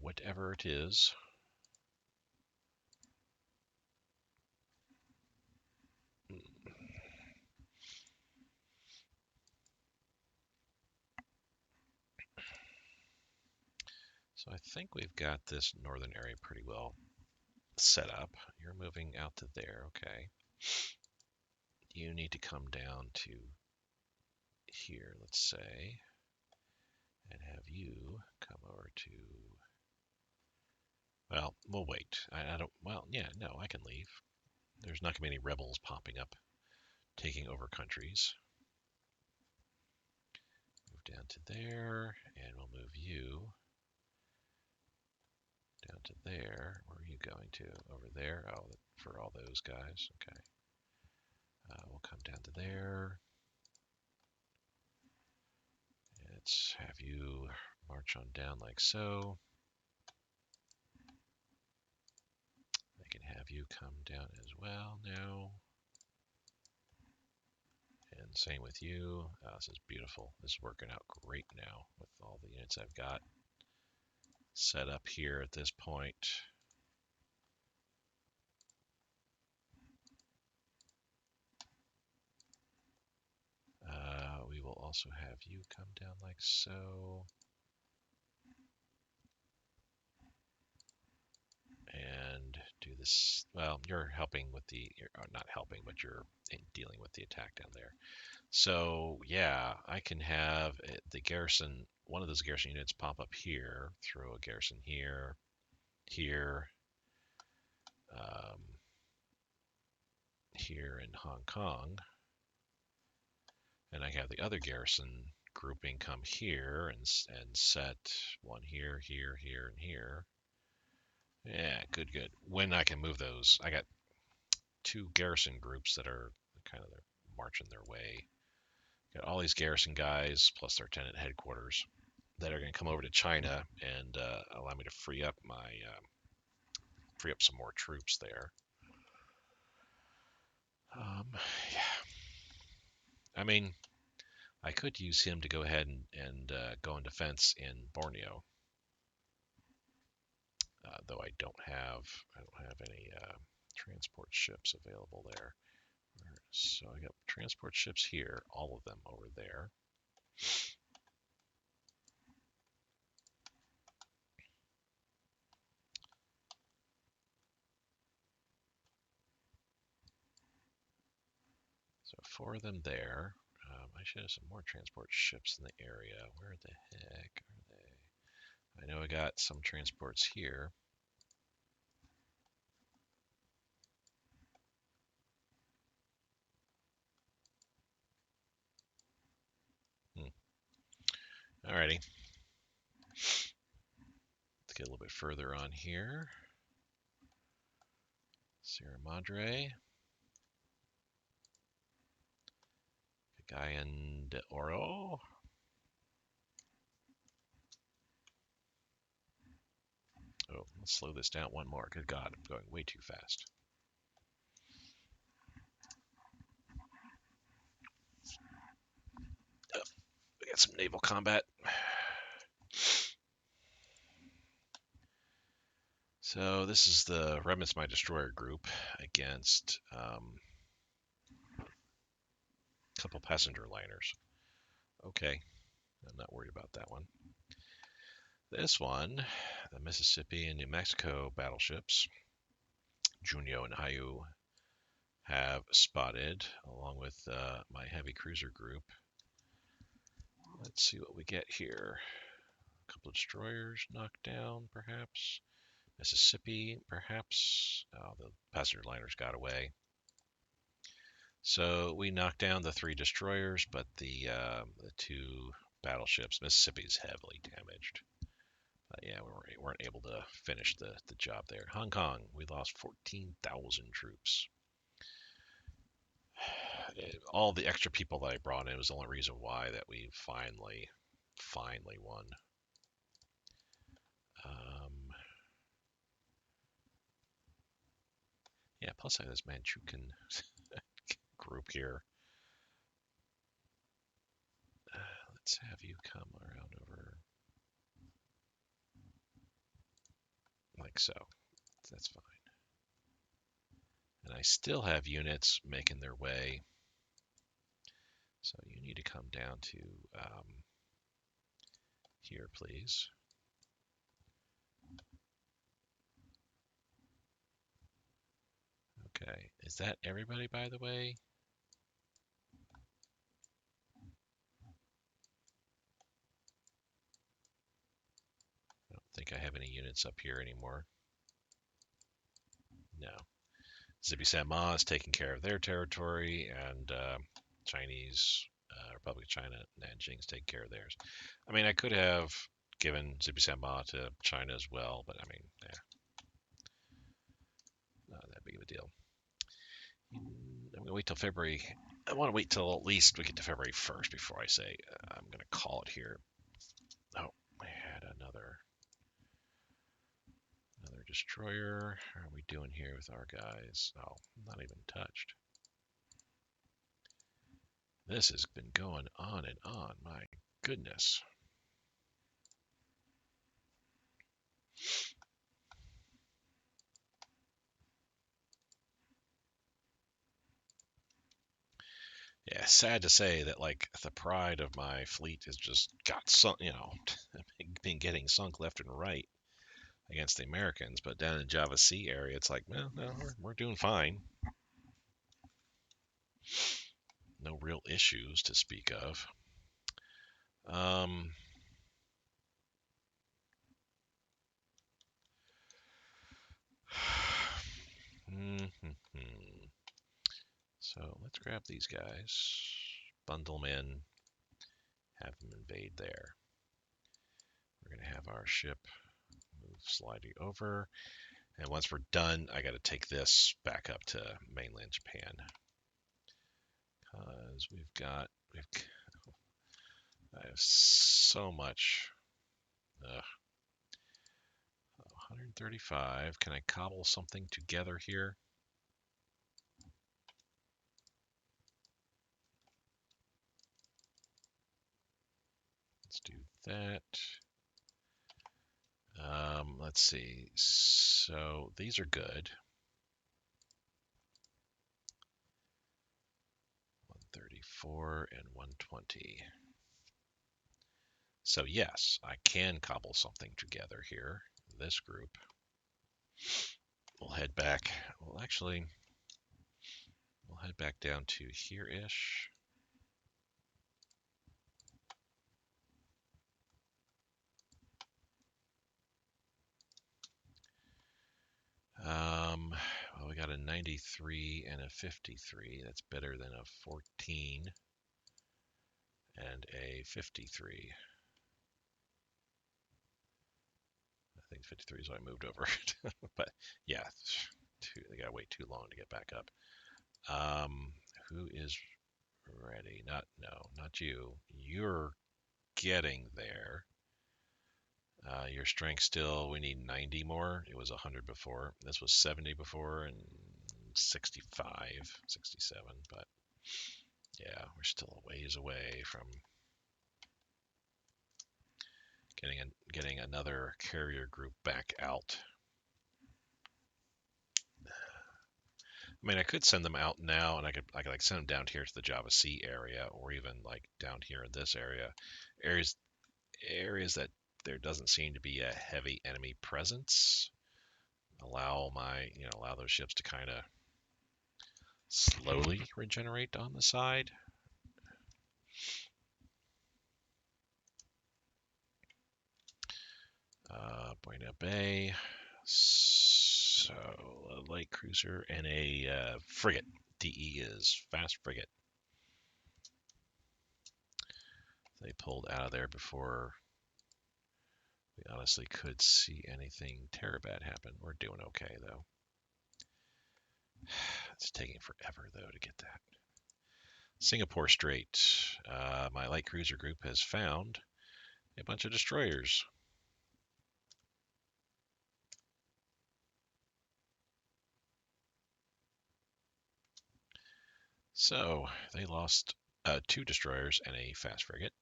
whatever it is. So I think we've got this northern area pretty well set up. You're moving out to there, okay. You need to come down to here, let's say, and have you come over to, well, we'll wait. I don't, well, yeah, no, I can leave. There's not going to be any rebels popping up, taking over countries. Move down to there, and we'll move you down to there. Where are you going to? Over there? Oh, for all those guys. Okay. We'll come down to there. Let's have you march on down like so. I can have you come down as well now. And same with you. This is beautiful. This is working out great now with all the units I've got set up here at this point. We will also have you come down like so. And do this. Well, you're helping with the, you're not helping, but you're dealing with the attack down there. So yeah, I can have the garrison, one of those garrison units pop up here, throw a garrison here, here, um, here in Hong Kong, and I have the other garrison grouping come here and set one here, here, here, and here. Yeah, good, good. When I can move those, I got two garrison groups that are kind of marching their way. Got all these garrison guys plus their tenant headquarters that are going to come over to China and allow me to free up some more troops there. Yeah. I mean, I could use him to go ahead and go in defense in Borneo, though I don't have any transport ships available there. So I got transport ships here, all of them over there. So 4 of them there. I should have some more transport ships in the area. Where the heck are they? I know I got some transports here. Alrighty. Let's get a little bit further on here. Sierra Madre. Cagayan de Oro. Oh, let's slow this down one more. Good God, I'm going way too fast. Oh, we got some naval combat. So this is the Remnants My Destroyer group against a couple passenger liners. Okay, I'm not worried about that one. This one, the Mississippi and New Mexico battleships, Junio and Hayu have spotted, along with my heavy cruiser group. Let's see what we get here. A couple of destroyers knocked down, perhaps. Mississippi, perhaps. Oh, the passenger liners got away. So we knocked down the 3 destroyers, but the 2 battleships, Mississippi is heavily damaged. Yeah, we weren't able to finish the job there. Hong Kong, we lost 14,000 troops. All the extra people that I brought in was the only reason why that we finally won. Yeah, plus I have this Manchukuo group here. Let's have you come around over like so. That's fine. And I still have units making their way. So you need to come down to here, please. Okay, is that everybody, by the way? I don't think I have any units up here anymore. No. Zippy Sanma is taking care of their territory, and Chinese Republic of China, Nanjing is taking care of theirs. I mean, I could have given Zippy Sanma to China as well, but I mean, not that big of a deal. I'm going to wait till February. I want to wait till at least we get to February 1st before I say I'm going to call it here. Oh, I had another destroyer. How are we doing here with our guys? Oh, not even touched. This has been going on and on. My goodness. Yeah, sad to say that like the pride of my fleet has just got sunk, been getting sunk left and right against the Americans. But down in the Java Sea area, it's like, well, no, we're doing fine. No real issues to speak of. Um, So let's grab these guys, bundle them in, have them invade there. We're going to have our ship move sliding over. And once we're done, I got to take this back up to mainland Japan. Because I have so much. 135. Can I cobble something together here? Let's do that. Let's see. So these are good. 134 and 120. So yes, I can cobble something together here. This group. We'll head back. Well, actually, we'll head back down to here-ish. Well, we got a 93 and a 53. That's better than a 14 and a 53. I think 53 is what I moved over. But yeah, they gotta wait too long to get back up. Who is ready? Not you. You're getting there. Your strength still, we need 90 more. It was 100 before. This was 70 before and 65, 67. But yeah, we're still a ways away from getting another carrier group back out. I mean, I could send them out now, and I could like send them down here to the Java Sea area, or even like down here in this areas that there doesn't seem to be a heavy enemy presence. Allow those ships to kind of slowly regenerate on the side. Buena Bay. So a light cruiser and a frigate DE is fast frigate. They pulled out of there before we honestly could see anything terrible happen. We're doing okay, though. It's taking forever, though, to get that. Singapore Strait. My light cruiser group has found a bunch of destroyers. So they lost 2 destroyers and a fast frigate.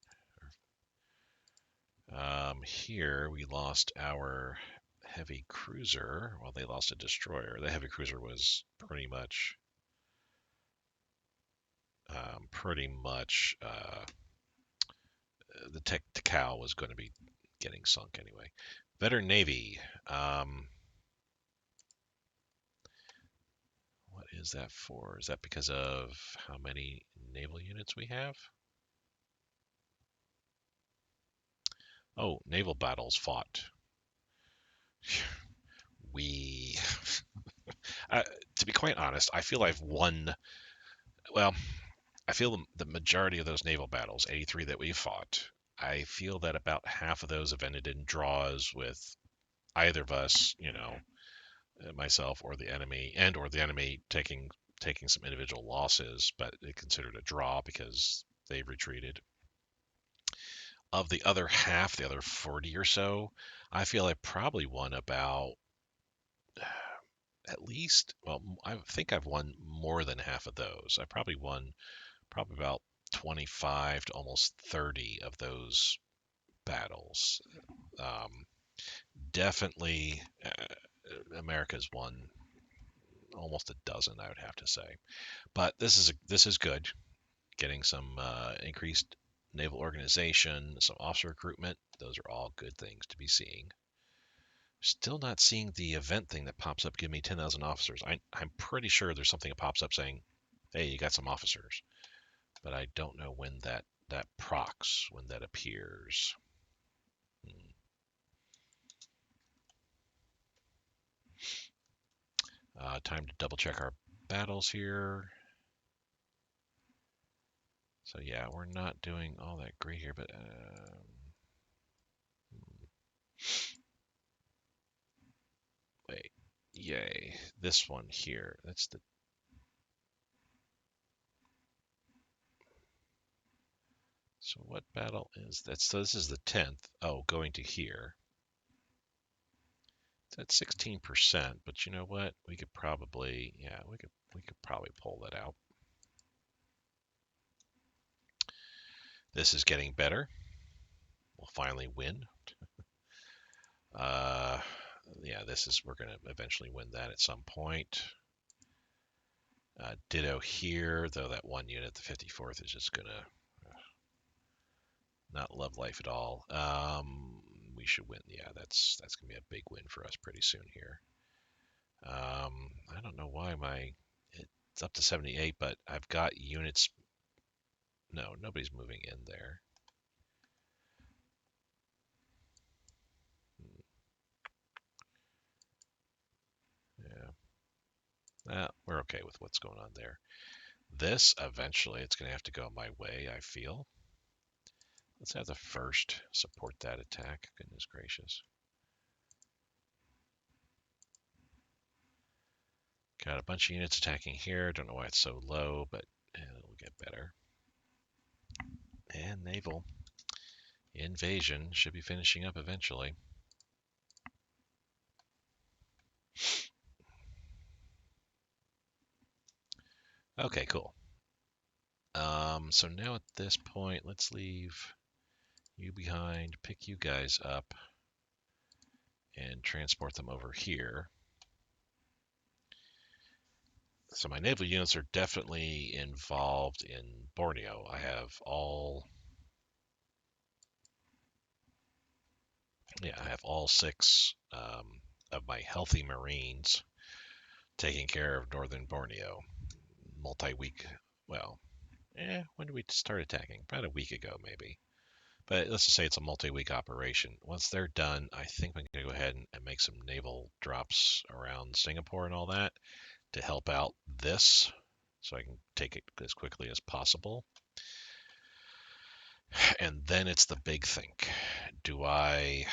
Here we lost our heavy cruiser. Well, they lost a destroyer. The heavy cruiser was pretty much the Takao was going to be getting sunk anyway. Veteran Navy. What is that for? Is that because of how many naval units we have? Oh, naval battles fought. We, to be quite honest, I feel I've won. Well, I feel the majority of those naval battles, 83 that we fought, I feel that about half of those have ended in draws with either of us, myself or the enemy, and or the enemy taking some individual losses, but they considered a draw because they retreated. Of the other half, the other 40 or so, I feel I probably won about at least, well, I think I've won more than half of those. I probably won about 25 to almost 30 of those battles. Um, Definitely, America's won almost a dozen, I would have to say. But this is good. Getting some increased naval organization, some officer recruitment. Those are all good things to be seeing. Still not seeing the event thing that pops up. Give me 10,000 officers. I'm pretty sure there's something that pops up saying, "Hey, you got some officers," but I don't know when that procs, when that appears. Time to double check our battles here. So yeah, we're not doing all that great here, but wait, yay, this one here. That's the. So what battle is that? So this is the 10th. Oh, going to here. It's at 16%, but you know what? We could probably, yeah, we could probably pull that out. This is getting better. We'll finally win. Yeah, we're going to eventually win that at some point. Ditto here, though that one unit, the 54th, is just going to not love life at all. We should win. Yeah, that's going to be a big win for us pretty soon here. I don't know why it's up to 78, but I've got units. No, nobody's moving in there. Yeah, we're okay with what's going on there. This, eventually, it's going to have to go my way, I feel. Let's have the first support that attack. Goodness gracious. Got a bunch of units attacking here. Don't know why it's so low, but it'll get better. And naval invasion should be finishing up eventually. Okay, cool. So now at this point, let's leave you behind, pick you guys up, and transport them over here. So my naval units are definitely involved in Borneo. I have all 6 of my healthy Marines taking care of northern Borneo. Multi-week, well, when did we start attacking? About a week ago, maybe. But let's just say it's a multi-week operation. Once they're done, I think I'm going to go ahead and make some naval drops around Singapore and all that to help out this. so I can take it as quickly as possible. And then it's the big think. Do I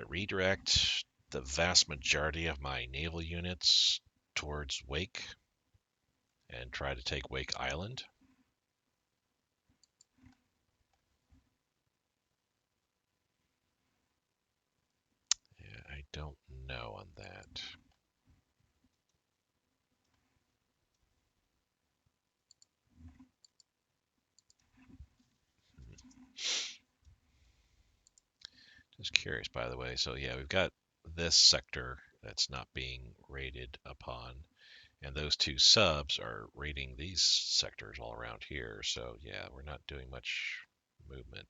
redirect the vast majority of my naval units towards Wake and try to take Wake Island? Yeah, I don't know on that. Just curious, by the way. So yeah, we've got this sector that's not being raided upon, and those two subs are raiding these sectors all around here. So yeah, we're not doing much movement.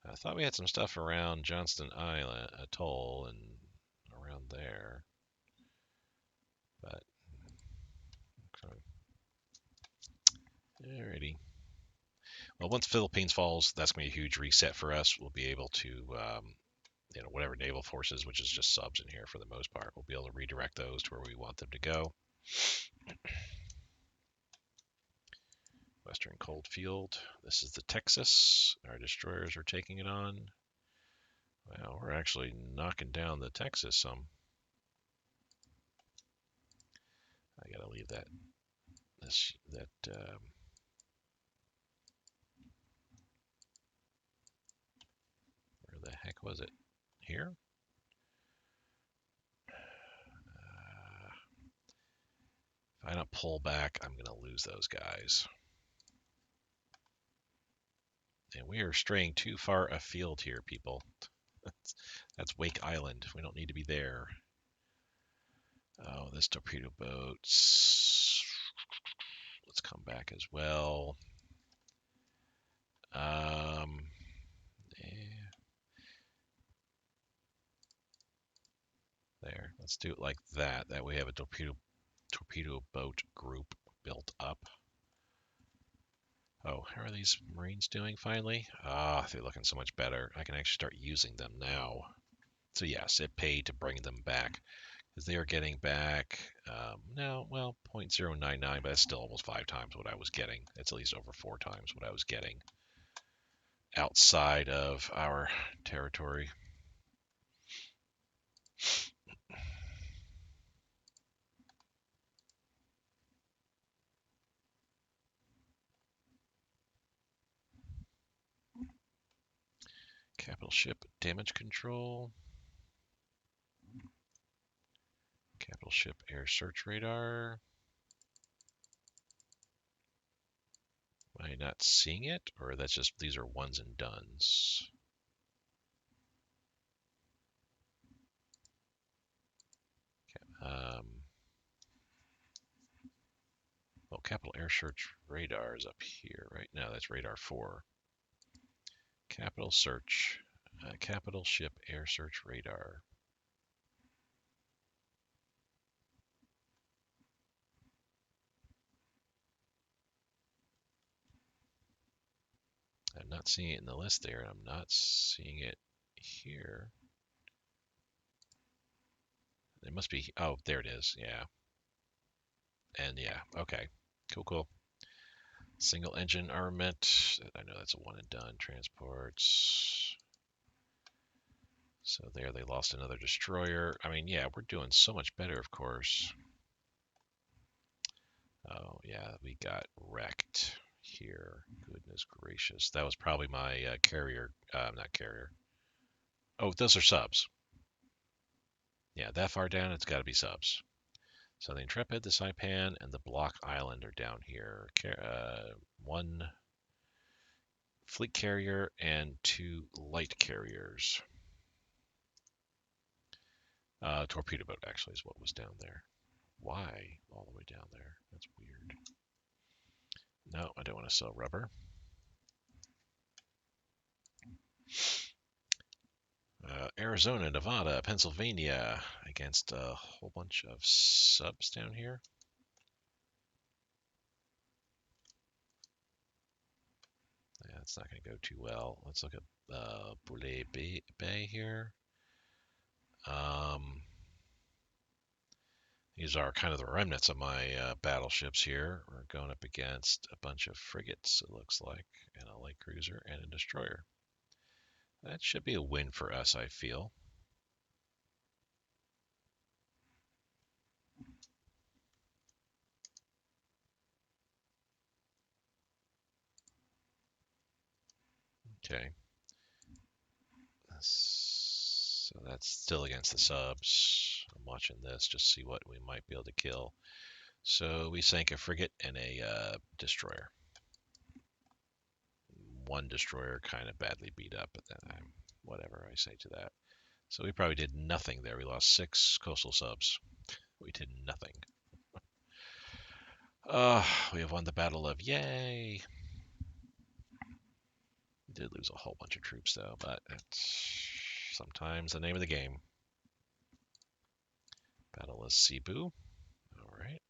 I thought we had some stuff around Johnston Island Atoll and around there, but okay. Alrighty. Well, once Philippines falls, that's gonna be a huge reset for us. We'll be able to, whatever naval forces, which is just subs in here for the most part, we'll be able to redirect those to where we want them to go. Western Coldfield. This is the Texas. Our destroyers are taking it on. Well, we're actually knocking down the Texas some. I gotta leave that. Where the heck was it? Here? If I don't pull back, I'm gonna lose those guys. And we are straying too far afield here, people. That's Wake Island. We don't need to be there. Oh, this torpedo boats. Let's come back as well. Yeah. There. Let's do it like that. That way we have a torpedo boat group built up. Oh, how are these Marines doing finally? Ah, they're looking so much better. I can actually start using them now. So yes, it paid to bring them back because they are getting back now, well, 0.099, but that's still almost 5 times what I was getting. That's at least over 4 times what I was getting outside of our territory. Capital ship damage control. Capital ship air search radar. Am I not seeing it, or that's just these are ones and dones? Um, well, capital air search radar is up here, right? No, that's radar 4. Capital search, capital ship air search radar. I'm not seeing it in the list there, and I'm not seeing it here. It must be, oh, there it is, yeah. And yeah, okay, cool. Single engine armament, I know that's a one and done. Transports. So there they lost another destroyer. I mean, yeah, we're doing so much better, of course. Oh, yeah, we got wrecked here. Goodness gracious. That was probably my carrier, not carrier. Oh, those are subs. Yeah, that far down, it's got to be subs. So the Intrepid, the Saipan, and the Block Island are down here. One fleet carrier and 2 light carriers. Torpedo boat actually is what was down there. Why all the way down there? That's weird. No, I don't want to sell rubber. Arizona, Nevada, Pennsylvania against a whole bunch of subs down here. Yeah, it's not going to go too well. Let's look at Boulet Bay here. These are kind of the remnants of my battleships here. We're going up against a bunch of frigates, it looks like, and a light cruiser and a destroyer. That should be a win for us, I feel. Okay. So that's still against the subs. I'm watching this just to see what we might be able to kill. So we sank a frigate and a destroyer. One destroyer kind of badly beat up, but then whatever I say to that. So we probably did nothing there. We lost 6 coastal subs. We did nothing. We have won the battle of yay. We did lose a whole bunch of troops though, but it's sometimes the name of the game. Battle of Cebu. All right.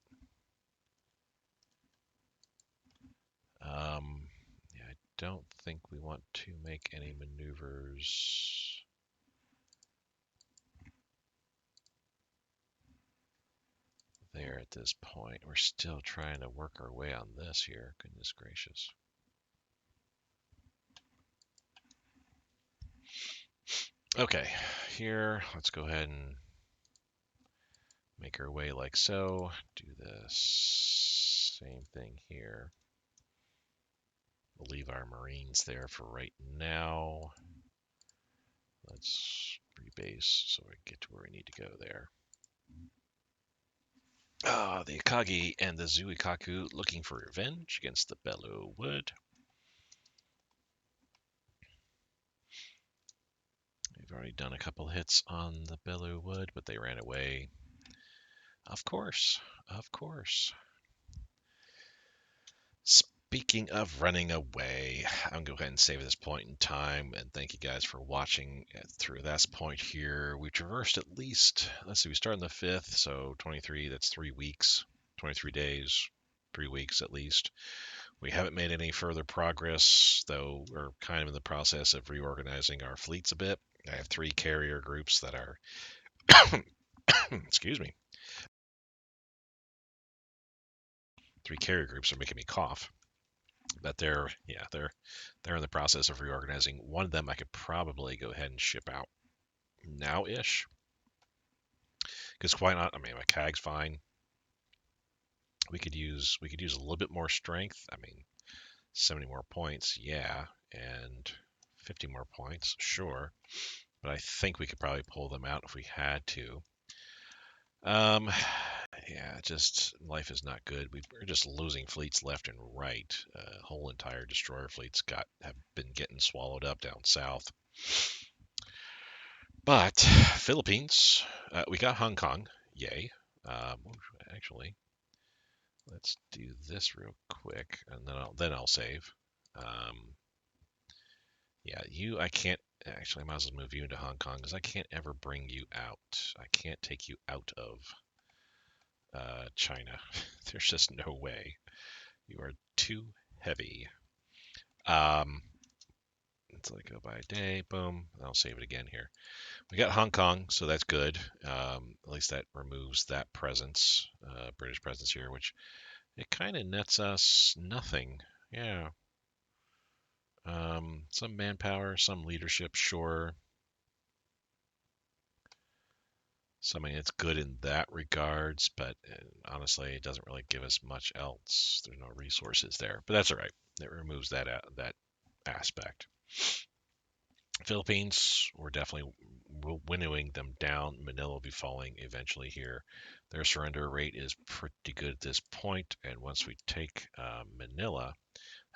Yeah, I don't think we want to make any maneuvers there at this point. We're still trying to work our way on this here. Goodness gracious. Okay, here, let's go ahead and make our way like so. Do this same thing here. We'll leave our Marines there for right now. Let's rebase so we get to where we need to go there. The Akagi and the Zuikaku looking for revenge against the Bellow Wood. We've already done a couple hits on the Bellew Wood, but they ran away. Of course, of course. Speaking of running away, I'm going to go ahead and save this point in time, and thank you guys for watching through this point here. We traversed at least, let's see, we started on the 5th, so 23, that's 3 weeks, 23 days, 3 weeks at least. We haven't made any further progress, though we're kind of in the process of reorganizing our fleets a bit. I have 3 carrier groups that are, excuse me, 3 carrier groups are making me cough. But they're in the process of reorganizing. One of them I could probably go ahead and ship out now-ish, because why not? I mean, my CAG's fine. We could use a little bit more strength. I mean, 70 more points, yeah, and 50 more points, sure. But I think we could probably pull them out if we had to. Yeah, just life is not good. We're just losing fleets left and right. Whole entire destroyer fleets have been getting swallowed up down south. But Philippines, we got Hong Kong, yay. Actually, let's do this real quick, and then I'll save. Yeah, I can't actually. I might as well move you into Hong Kong because I can't ever bring you out. I can't take you out of China. There's just no way. You are too heavy. Until I go by a day, boom. I'll save it again here. We got Hong Kong, so that's good. At least that removes that presence, British presence here, which it kind of nets us nothing. Yeah. Some manpower, some leadership, sure. So I mean, it's good in that regards, but honestly, it doesn't really give us much else. There's no resources there, but that's all right. It removes that aspect. Philippines, we're definitely winnowing them down. Manila will be falling eventually here. Their surrender rate is pretty good at this point, and once we take Manila,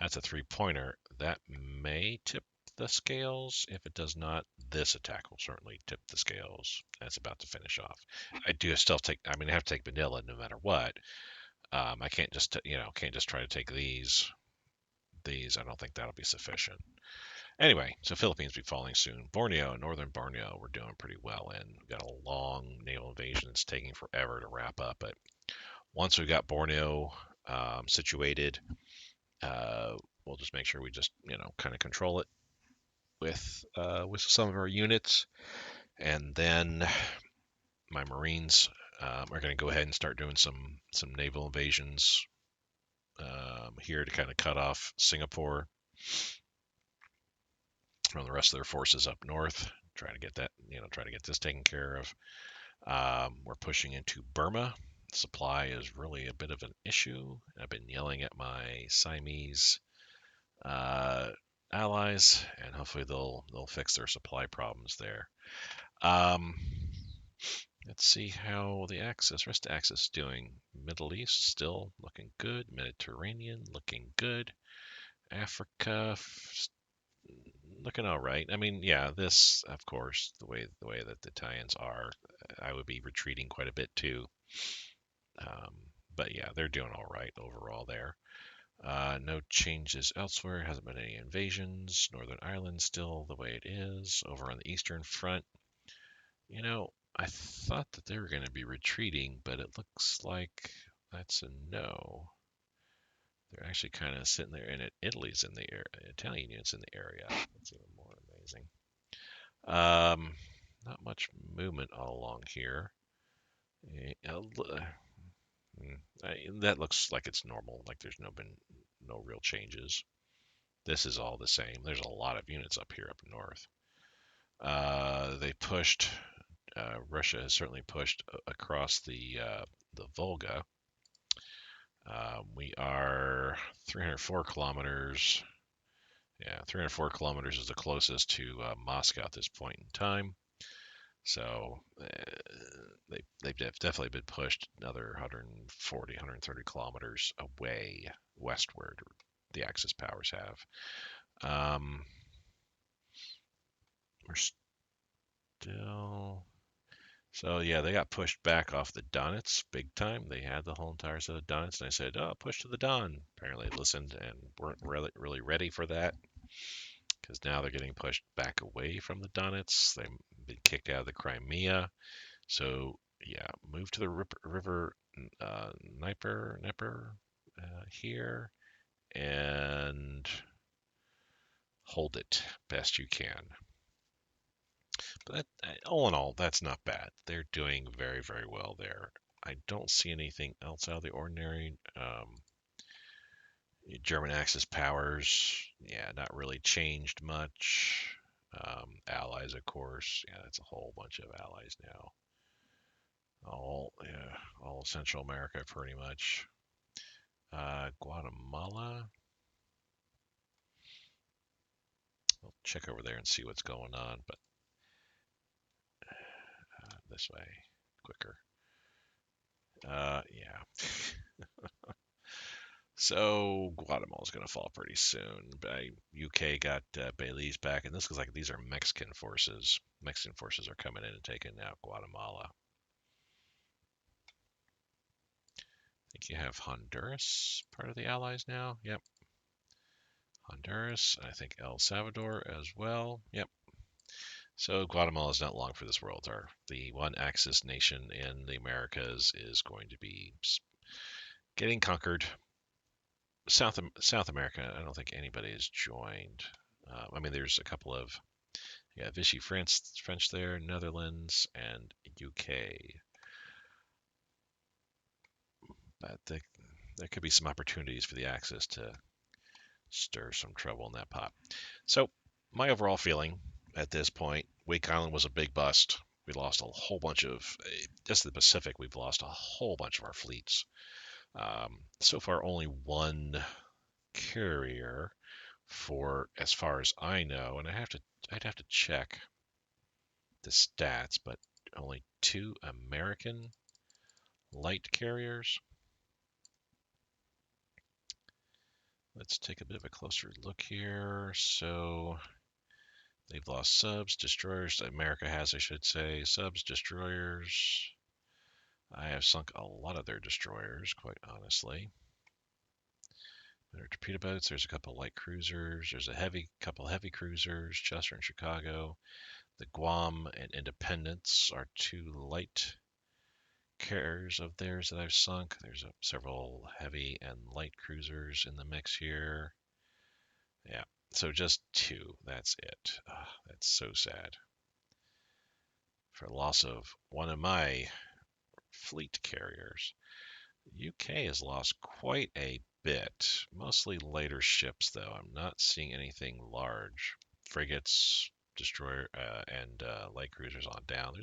that's a 3-pointer. That may tip the scales. If it does not, this attack will certainly tip the scales. That's about to finish off. I do still take. I mean, I have to take Manila no matter what. I can't just try to take these. I don't think that'll be sufficient. Anyway, so Philippines will be falling soon. Borneo, northern Borneo, we're doing pretty well in. We've got a long naval invasion. It's taking forever to wrap up, but once we've got Borneo situated, we'll just make sure we just kind of control it with some of our units, and then my Marines are going to go ahead and start doing some naval invasions here to kind of cut off Singapore from the rest of their forces up north. Trying to get that, try to get this taken care of. We're pushing into Burma. Supply is really a bit of an issue. I've been yelling at my Siamese uh, allies, and hopefully they'll fix their supply problems there. Um, let's see how the rest of Axis is doing. Middle East still looking good. Mediterranean looking good. Africa looking all right. I mean, yeah, this, of course, the way that the Italians are, I would be retreating quite a bit too. Um, but yeah, they're doing all right overall there. No changes elsewhere. Hasn't been any invasions. Northern Ireland still the way it is. Over on the Eastern Front, I thought that they were going to be retreating, but it looks like that's a no. They're actually kind of sitting there, and Italy's in the area. Italian units in the area. That's even more amazing. Not much movement all along here. That looks like it's normal. Like there's been no real changes. This is all the same. There's a lot of units up here up north. They pushed. Russia has certainly pushed across the Volga. We are 304 kilometers. Yeah, 304 kilometers is the closest to Moscow at this point in time. So they've definitely been pushed another 140, 130 kilometers away westward. The Axis powers have. We're still. So yeah, they got pushed back off the Donets big time. They had the whole entire set of Donets, and I said, "Oh, push to the Don." Apparently, they listened and weren't really ready for that because now they're getting pushed back away from the Donets. They've been kicked out of the Crimea. So yeah, move to the river Dnieper here and hold it best you can. But all in all, that's not bad. They're doing very, very well there. I don't see anything else out of the ordinary. German Axis powers, yeah, not really changed much. Allies, of course, yeah, that's a whole bunch of allies now. All Central America, pretty much. Guatemala. I'll check over there and see what's going on, but this way, quicker. Yeah. So Guatemala's going to fall pretty soon. UK got Belize back, and this looks like these are Mexican forces. Mexican forces are coming in and taking out Guatemala. I think you have Honduras, part of the Allies now. Yep. Honduras, I think El Salvador as well. Yep. So Guatemala is not long for this world. The one Axis nation in the Americas is going to be getting conquered. South America, I don't think anybody has joined. I mean, there's a couple of Vichy French there, Netherlands, and UK. But there could be some opportunities for the Axis to stir some trouble in that pot. So my overall feeling at this point, Wake Island was a big bust. We lost a whole bunch of, just the Pacific, we've lost a whole bunch of our fleets. So far, only one carrier for as far as I know, and I'd have to check the stats, but only 2 American light carriers. Let's take a bit of a closer look here. So they've lost subs, destroyers. America has, I should say, subs, destroyers. I have sunk a lot of their destroyers, quite honestly. There are torpedo boats. There's a couple light cruisers. There's a couple heavy cruisers, Chester and Chicago. The Guam and Independence are 2 light carriers of theirs that I've sunk. There's several heavy and light cruisers in the mix here. Yeah, so just 2. That's it. That's so sad. For loss of one of my fleet carriers. UK has lost quite a bit, mostly lighter ships, though. I'm not seeing anything large. Frigates, destroyer, and light cruisers on down.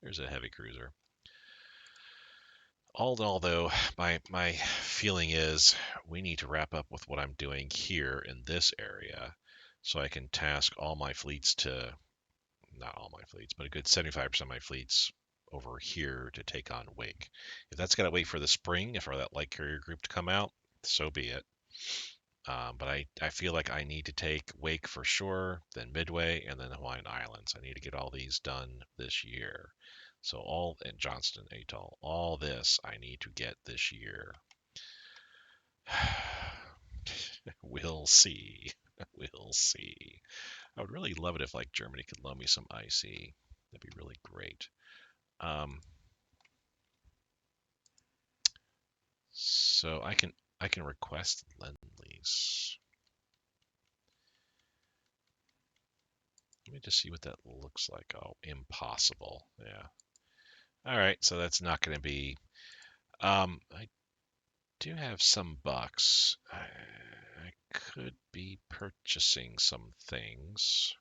There's a heavy cruiser. All in all, though, my feeling is we need to wrap up with what I'm doing here in this area, so I can task all my fleets to, not all my fleets, but a good 75% of my fleets over here to take on Wake. If that's got to wait for the spring, for that light carrier group to come out, so be it. But I feel like I need to take Wake for sure, then Midway, and then the Hawaiian Islands. I need to get all these done this year. So all, and Johnston, Atoll, all this I need to get this year. We'll see. We'll see. I would really love it if like Germany could loan me some IC. That'd be really great. So I can request Lend-Lease. Let me just see what that looks like. Oh, impossible. Yeah. All right, so that's not going to be. I do have some bucks. I could be purchasing some things.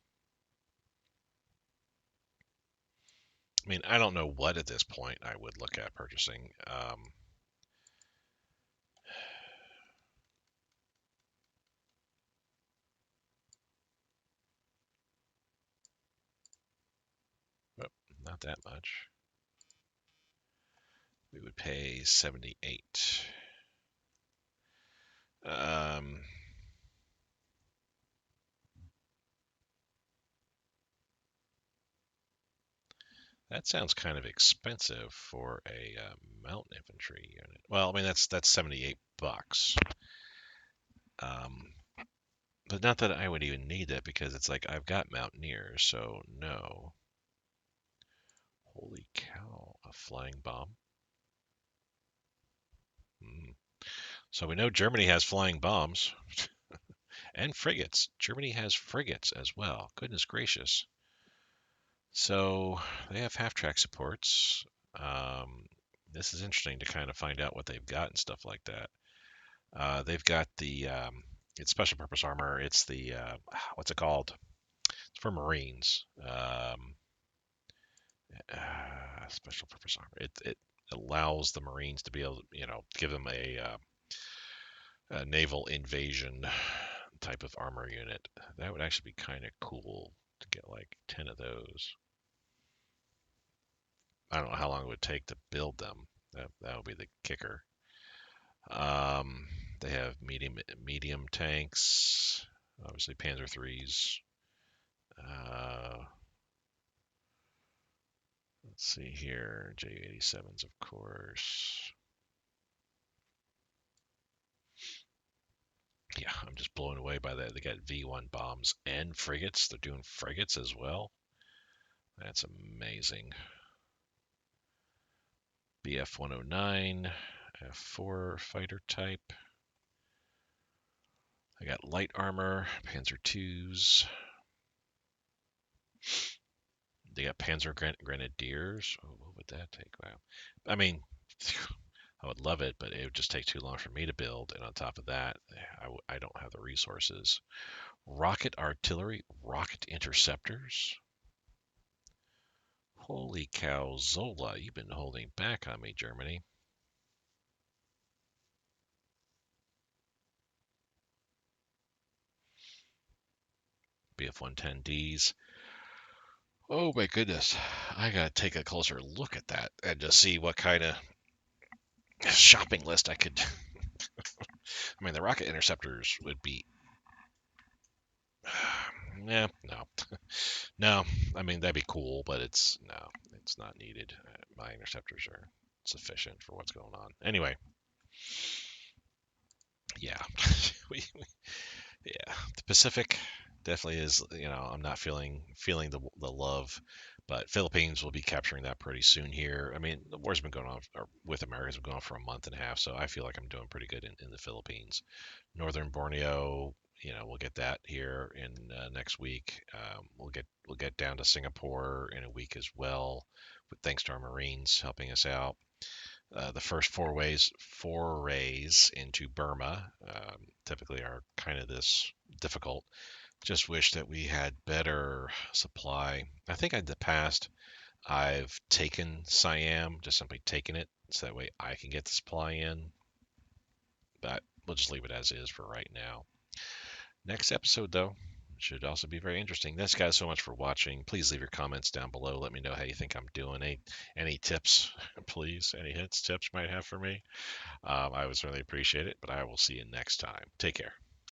I mean, I don't know what at this point I would look at purchasing. But not that much. We would pay 78. That sounds kind of expensive for a mountain infantry unit. Well, I mean that's 78 bucks. But not that I would even need it because it's like I've got mountaineers, so no. Holy cow, a flying bomb. Hmm. So we know Germany has flying bombs and frigates. Germany has frigates as well. Goodness gracious. So they have half-track supports. This is interesting to kind of find out what they've got and stuff like that. They've got the it's special purpose armor. It's the what's it called? It's for Marines. Special purpose armor. It allows the Marines to be able to, give them a naval invasion type of armor unit. That would actually be kind of cool to get like 10 of those. I don't know how long it would take to build them. That would be the kicker. They have medium tanks, obviously Panzer threes. Let's see here, J87s, of course. Yeah, I'm just blown away by that. They got V1 bombs and frigates. They're doing frigates as well. That's amazing. BF 109, F4 fighter type. I got light armor, Panzer 2s. They got Panzer Grenadiers. Oh, what would that take? Wow. I mean, I would love it, but it would just take too long for me to build. And on top of that, I don't have the resources. Rocket artillery, rocket interceptors. Holy cow, Zola, you've been holding back on me, Germany. BF-110Ds. Oh my goodness, I gotta take a closer look at that and just see what kind of shopping list I could. I mean, the rocket interceptors would be. Yeah, no, no. I mean, that'd be cool, but it's not needed. My interceptors are sufficient for what's going on. Anyway, yeah, yeah. The Pacific definitely is. I'm not feeling the love, but Philippines will be capturing that pretty soon here. I mean, the war's been going on, or with America's been going on for a month and a half, so I feel like I'm doing pretty good in the Philippines. Northern Borneo, we'll get that here in next week. We'll get down to Singapore in a week as well, with thanks to our Marines helping us out. The first forays into Burma typically are kind of this difficult. Just wish that we had better supply. I think in the past I've taken Siam, just simply taken it, so that way I can get the supply in. But we'll just leave it as is for right now. Next episode, though, should also be very interesting. Thanks, guys, so much for watching. Please leave your comments down below. Let me know how you think I'm doing. Any tips, please? Any tips you might have for me? I would certainly appreciate it. But I will see you next time. Take care.